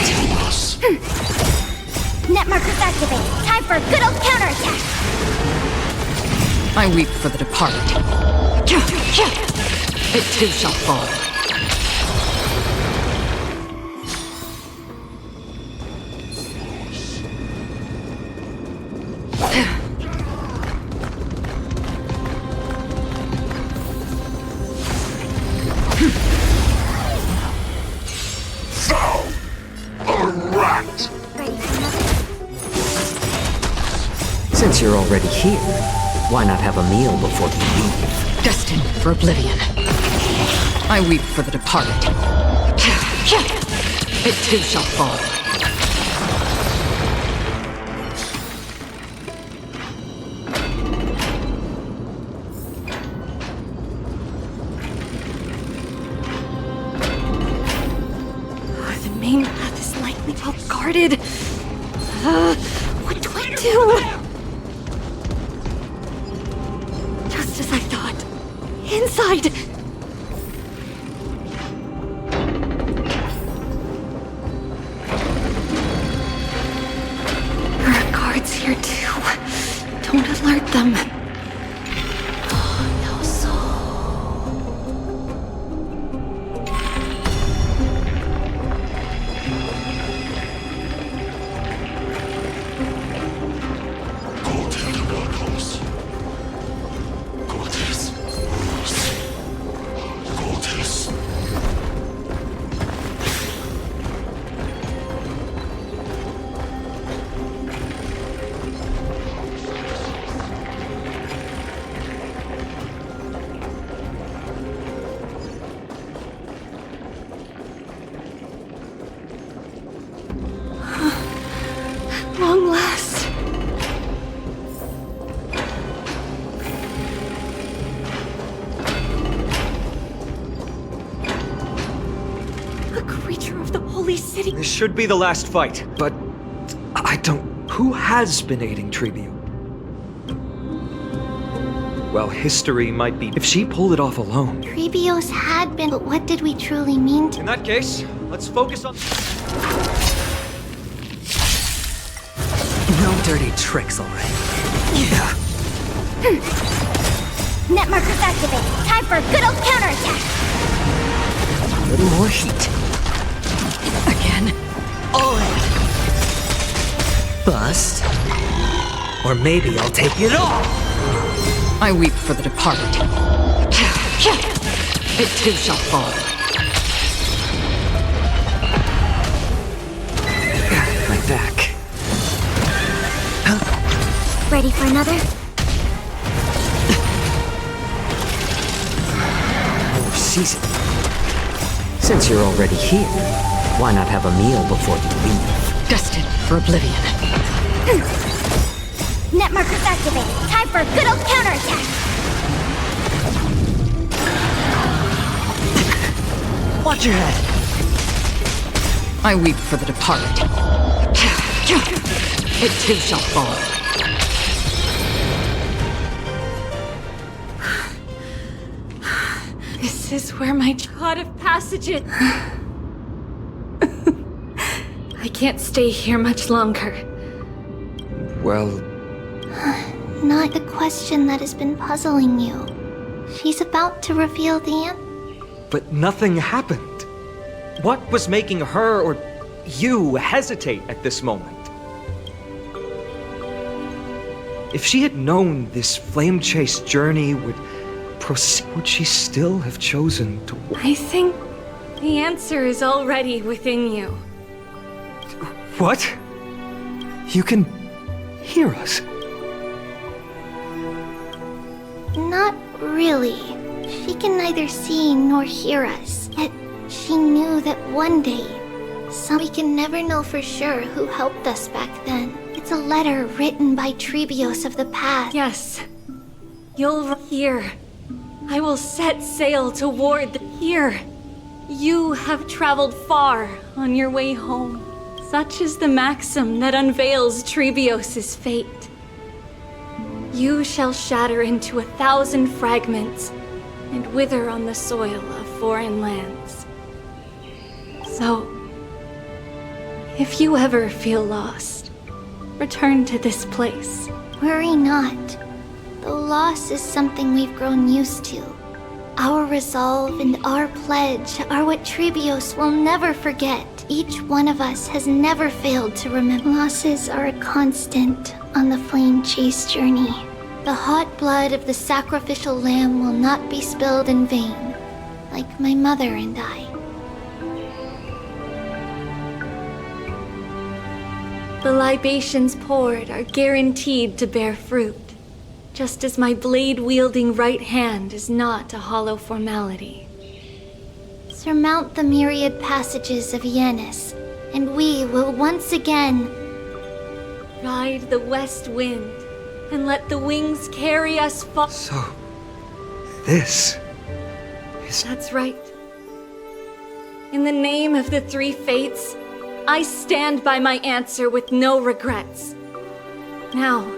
Net markers activated. Time for a good old counterattack! I weep for the departed. It too shall fall. Since you're already here, why not have a meal before you leave? Destined for oblivion. I weep for the departed. It too shall fall. The main path is likely well guarded. What do I do? Just as I thought. Inside! There are guards here too. Don't alert them. Long last. A creature of the holy city. This should be the last fight, but I don't... Who has been aiding Tribute? Well, history might be... If she pulled it off alone. Trebios had been, but what did we truly mean to? In that case, let's focus on... No dirty tricks, alright. Yeah. Net markers activated. Time for a good old counterattack! A little more heat. Again. All in. Bust. Or maybe I'll take it all. I weep for the departed. It too shall fall. My back. Ready for another? More season. Since you're already here, why not have a meal before you leave? Destined for oblivion. Net markers activated. Time for a good old counterattack! Watch your head. I weep for the departed. It too shall fall. This is where my god of passage is. I can't stay here much longer. Well... Not the question that has been puzzling you. She's about to reveal the answer. But nothing happened. What was making her or you hesitate at this moment? If she had known this flame chase journey would proceed, would she still have chosen to... I think the answer is already within you. What? You can hear us. Not really. She can neither see nor hear us. Yet she knew that one day, we can never know for sure who helped us back then. It's a letter written by Trebios of the past. Yes. You'll hear. I will set sail toward the here. You have traveled far on your way home. Such is the maxim that unveils Trebios' fate. You shall shatter into 1,000 fragments and wither on the soil of foreign lands. So, if you ever feel lost, return to this place. Worry not. Though loss is something we've grown used to. Our resolve and our pledge are what Trebios will never forget. Each one of us has never failed to remember. Losses are a constant on the flame chase journey. The hot blood of the sacrificial lamb will not be spilled in vain, like my mother and I. The libations poured are guaranteed to bear fruit, just as my blade-wielding right hand is not a hollow formality. Surmount the myriad passages of Yanis, and we will once again ride the west wind and let the wings carry us far. So, this is... That's right. In the name of the three fates, I stand by my answer with no regrets. Now,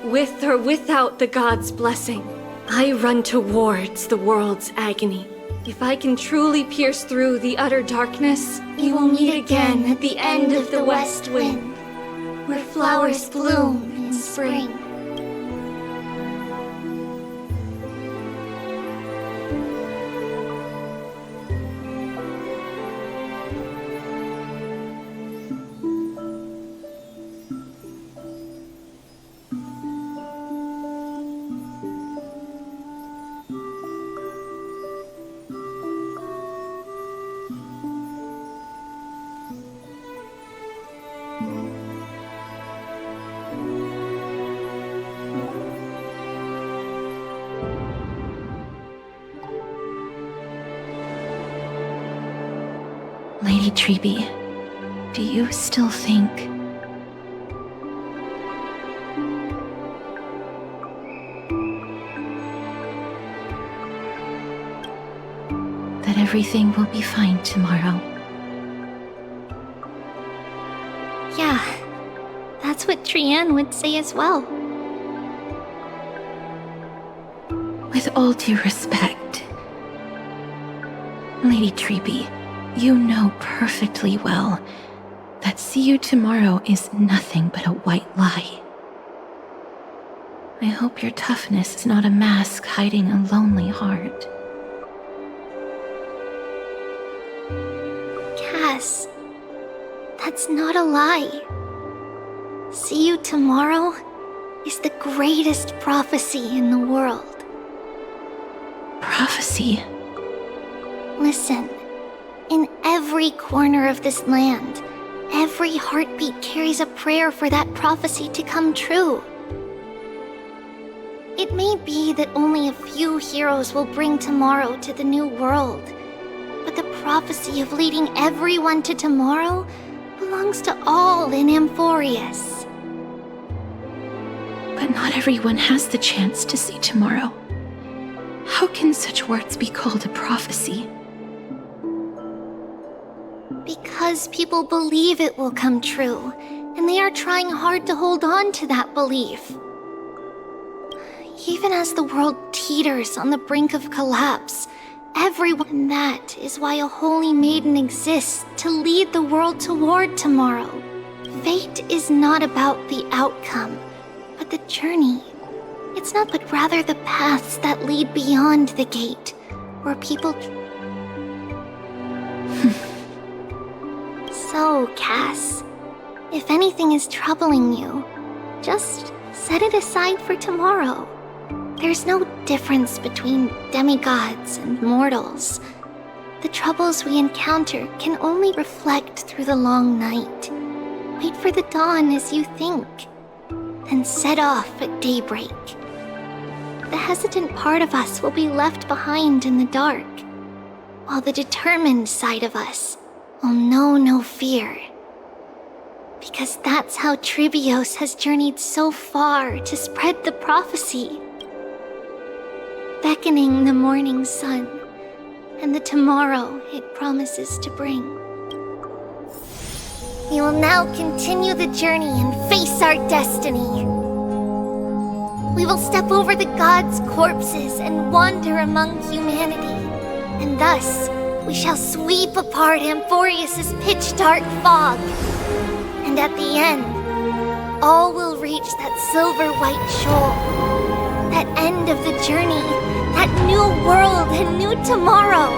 with or without the gods' blessing, I run towards the world's agony. If I can truly pierce through the utter darkness, we will meet again at the end of the west wind, where flowers bloom in spring. Lady Treeby, do you still think... that everything will be fine tomorrow? Yeah, that's what Trianne would say as well. With all due respect, Lady Treeby, you know perfectly well that see you tomorrow is nothing but a white lie. I hope your toughness is not a mask hiding a lonely heart. Cass, that's not a lie. See you tomorrow is the greatest prophecy in the world. Prophecy? Listen, in every corner of this land, every heartbeat carries a prayer for that prophecy to come true. It may be that only a few heroes will bring tomorrow to the new world, but the prophecy of leading everyone to tomorrow belongs to all in Amphorius. But not everyone has the chance to see tomorrow. How can such words be called a prophecy? Because people believe it will come true, and they are trying hard to hold on to that belief. Even as the world teeters on the brink of collapse, everyone... That is why a holy maiden exists to lead the world toward tomorrow. Fate is not about the outcome, but the journey. It's not, but rather the paths that lead beyond the gate, where people... So, Cass, if anything is troubling you, just set it aside for tomorrow. There's no difference between demigods and mortals. The troubles we encounter can only reflect through the long night. Wait for the dawn as you think, then set off at daybreak. The hesitant part of us will be left behind in the dark, while the determined side of us will know no fear. Because that's how Tribios has journeyed so far to spread the prophecy. Beckoning the morning sun and the tomorrow it promises to bring. We will now continue the journey and face our destiny. We will step over the gods' corpses and wander among humanity. And thus, we shall sweep apart Amphorius' pitch-dark fog. And at the end, all will reach that silver-white shoal. That end of the journey, that new world and new tomorrow.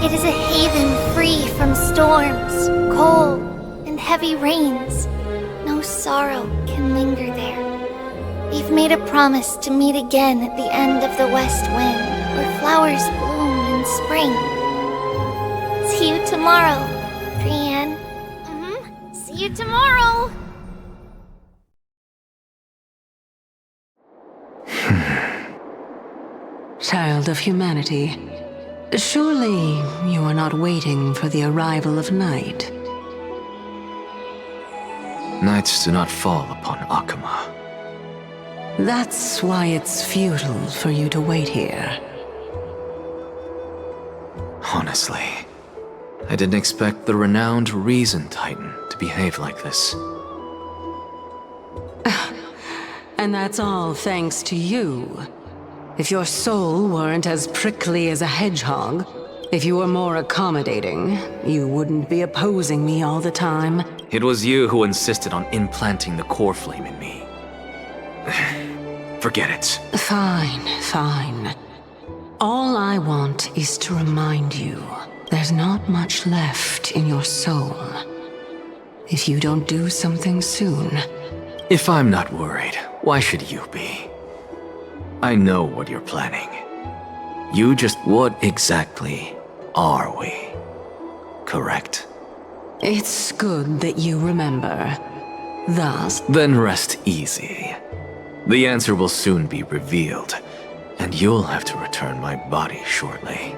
It is a haven free from storms, cold, and heavy rains. No sorrow can linger there. We've made a promise to meet again at the end of the west wind, where flowers bloom in spring. See you tomorrow, Brienne. See you tomorrow! Child of humanity, surely you are not waiting for the arrival of night. Nights do not fall upon Akama. That's why it's futile for you to wait here. Honestly, I didn't expect the renowned Reason Titan to behave like this. And that's all thanks to you. If your soul weren't as prickly as a hedgehog, if you were more accommodating, you wouldn't be opposing me all the time. It was you who insisted on implanting the core flame in me. Forget it. Fine, fine. All I want is to remind you, there's not much left in your soul. If you don't do something soon... If I'm not worried, why should you be? I know what you're planning. What exactly are we? Correct? It's good that you remember. Thus... Then rest easy. The answer will soon be revealed, and you'll have to return my body shortly.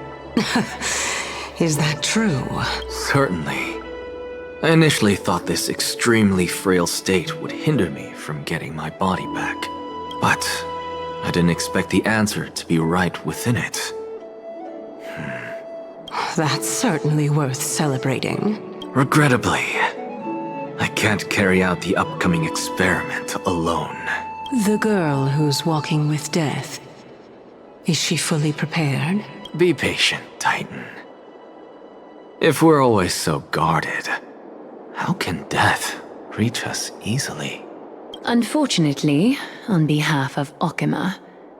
Is that true? Certainly. I initially thought this extremely frail state would hinder me from getting my body back. But I didn't expect the answer to be right within it. That's certainly worth celebrating. Regrettably, I can't carry out the upcoming experiment alone. The girl who's walking with death, is she fully prepared? Be patient, Titan. If we're always so guarded, how can death reach us easily? Unfortunately, on behalf of Okima,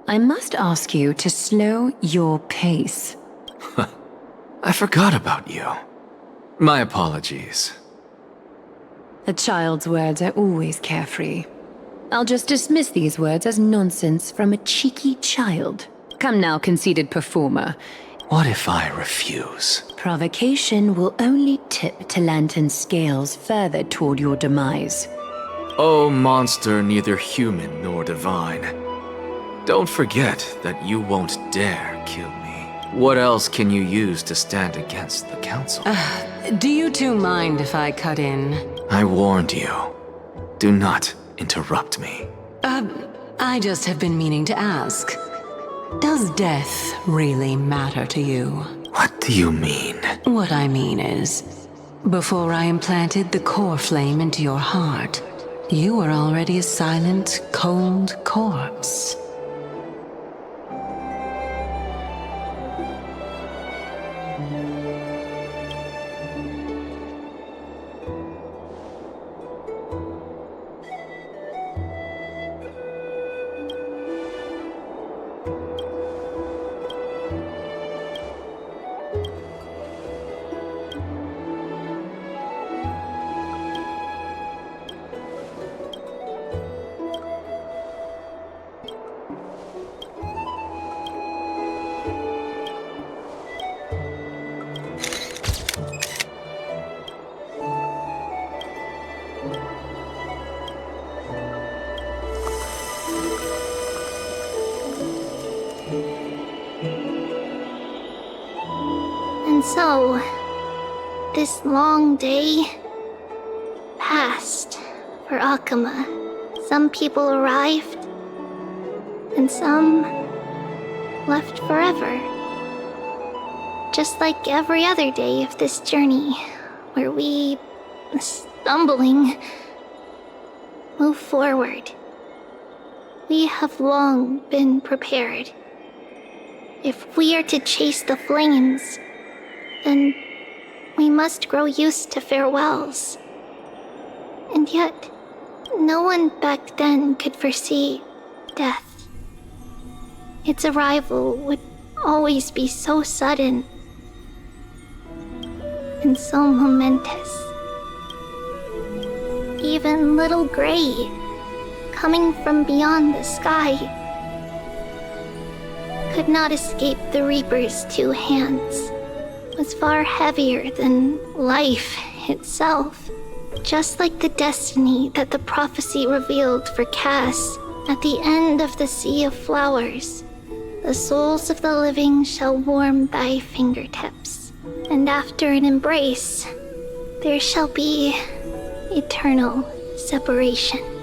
I must ask you to slow your pace. I forgot about you. My apologies. A child's words are always carefree. I'll just dismiss these words as nonsense from a cheeky child. Come now, conceited performer. What if I refuse? Provocation will only tip Talantan's scales further toward your demise. Oh, monster neither human nor divine. Don't forget that you won't dare kill me. What else can you use to stand against the Council? Do you two mind if I cut in? I warned you. Do not interrupt me. I just have been meaning to ask. Does death really matter to you? What do you mean? What I mean is, before I implanted the core flame into your heart, you were already a silent, cold corpse. And so, this long day passed for Akuma. Some people arrived, and some left forever. Just like every other day of this journey, where we, stumbling, move forward. We have long been prepared. If we are to chase the flames, then we must grow used to farewells. And yet, no one back then could foresee death. Its arrival would always be so sudden and so momentous. Even little Gray, coming from beyond the sky, could not escape the Reaper's two hands, was far heavier than life itself. Just like the destiny that the prophecy revealed for Cass at the end of the Sea of Flowers, the souls of the living shall warm thy fingertips, and after an embrace, there shall be eternal separation.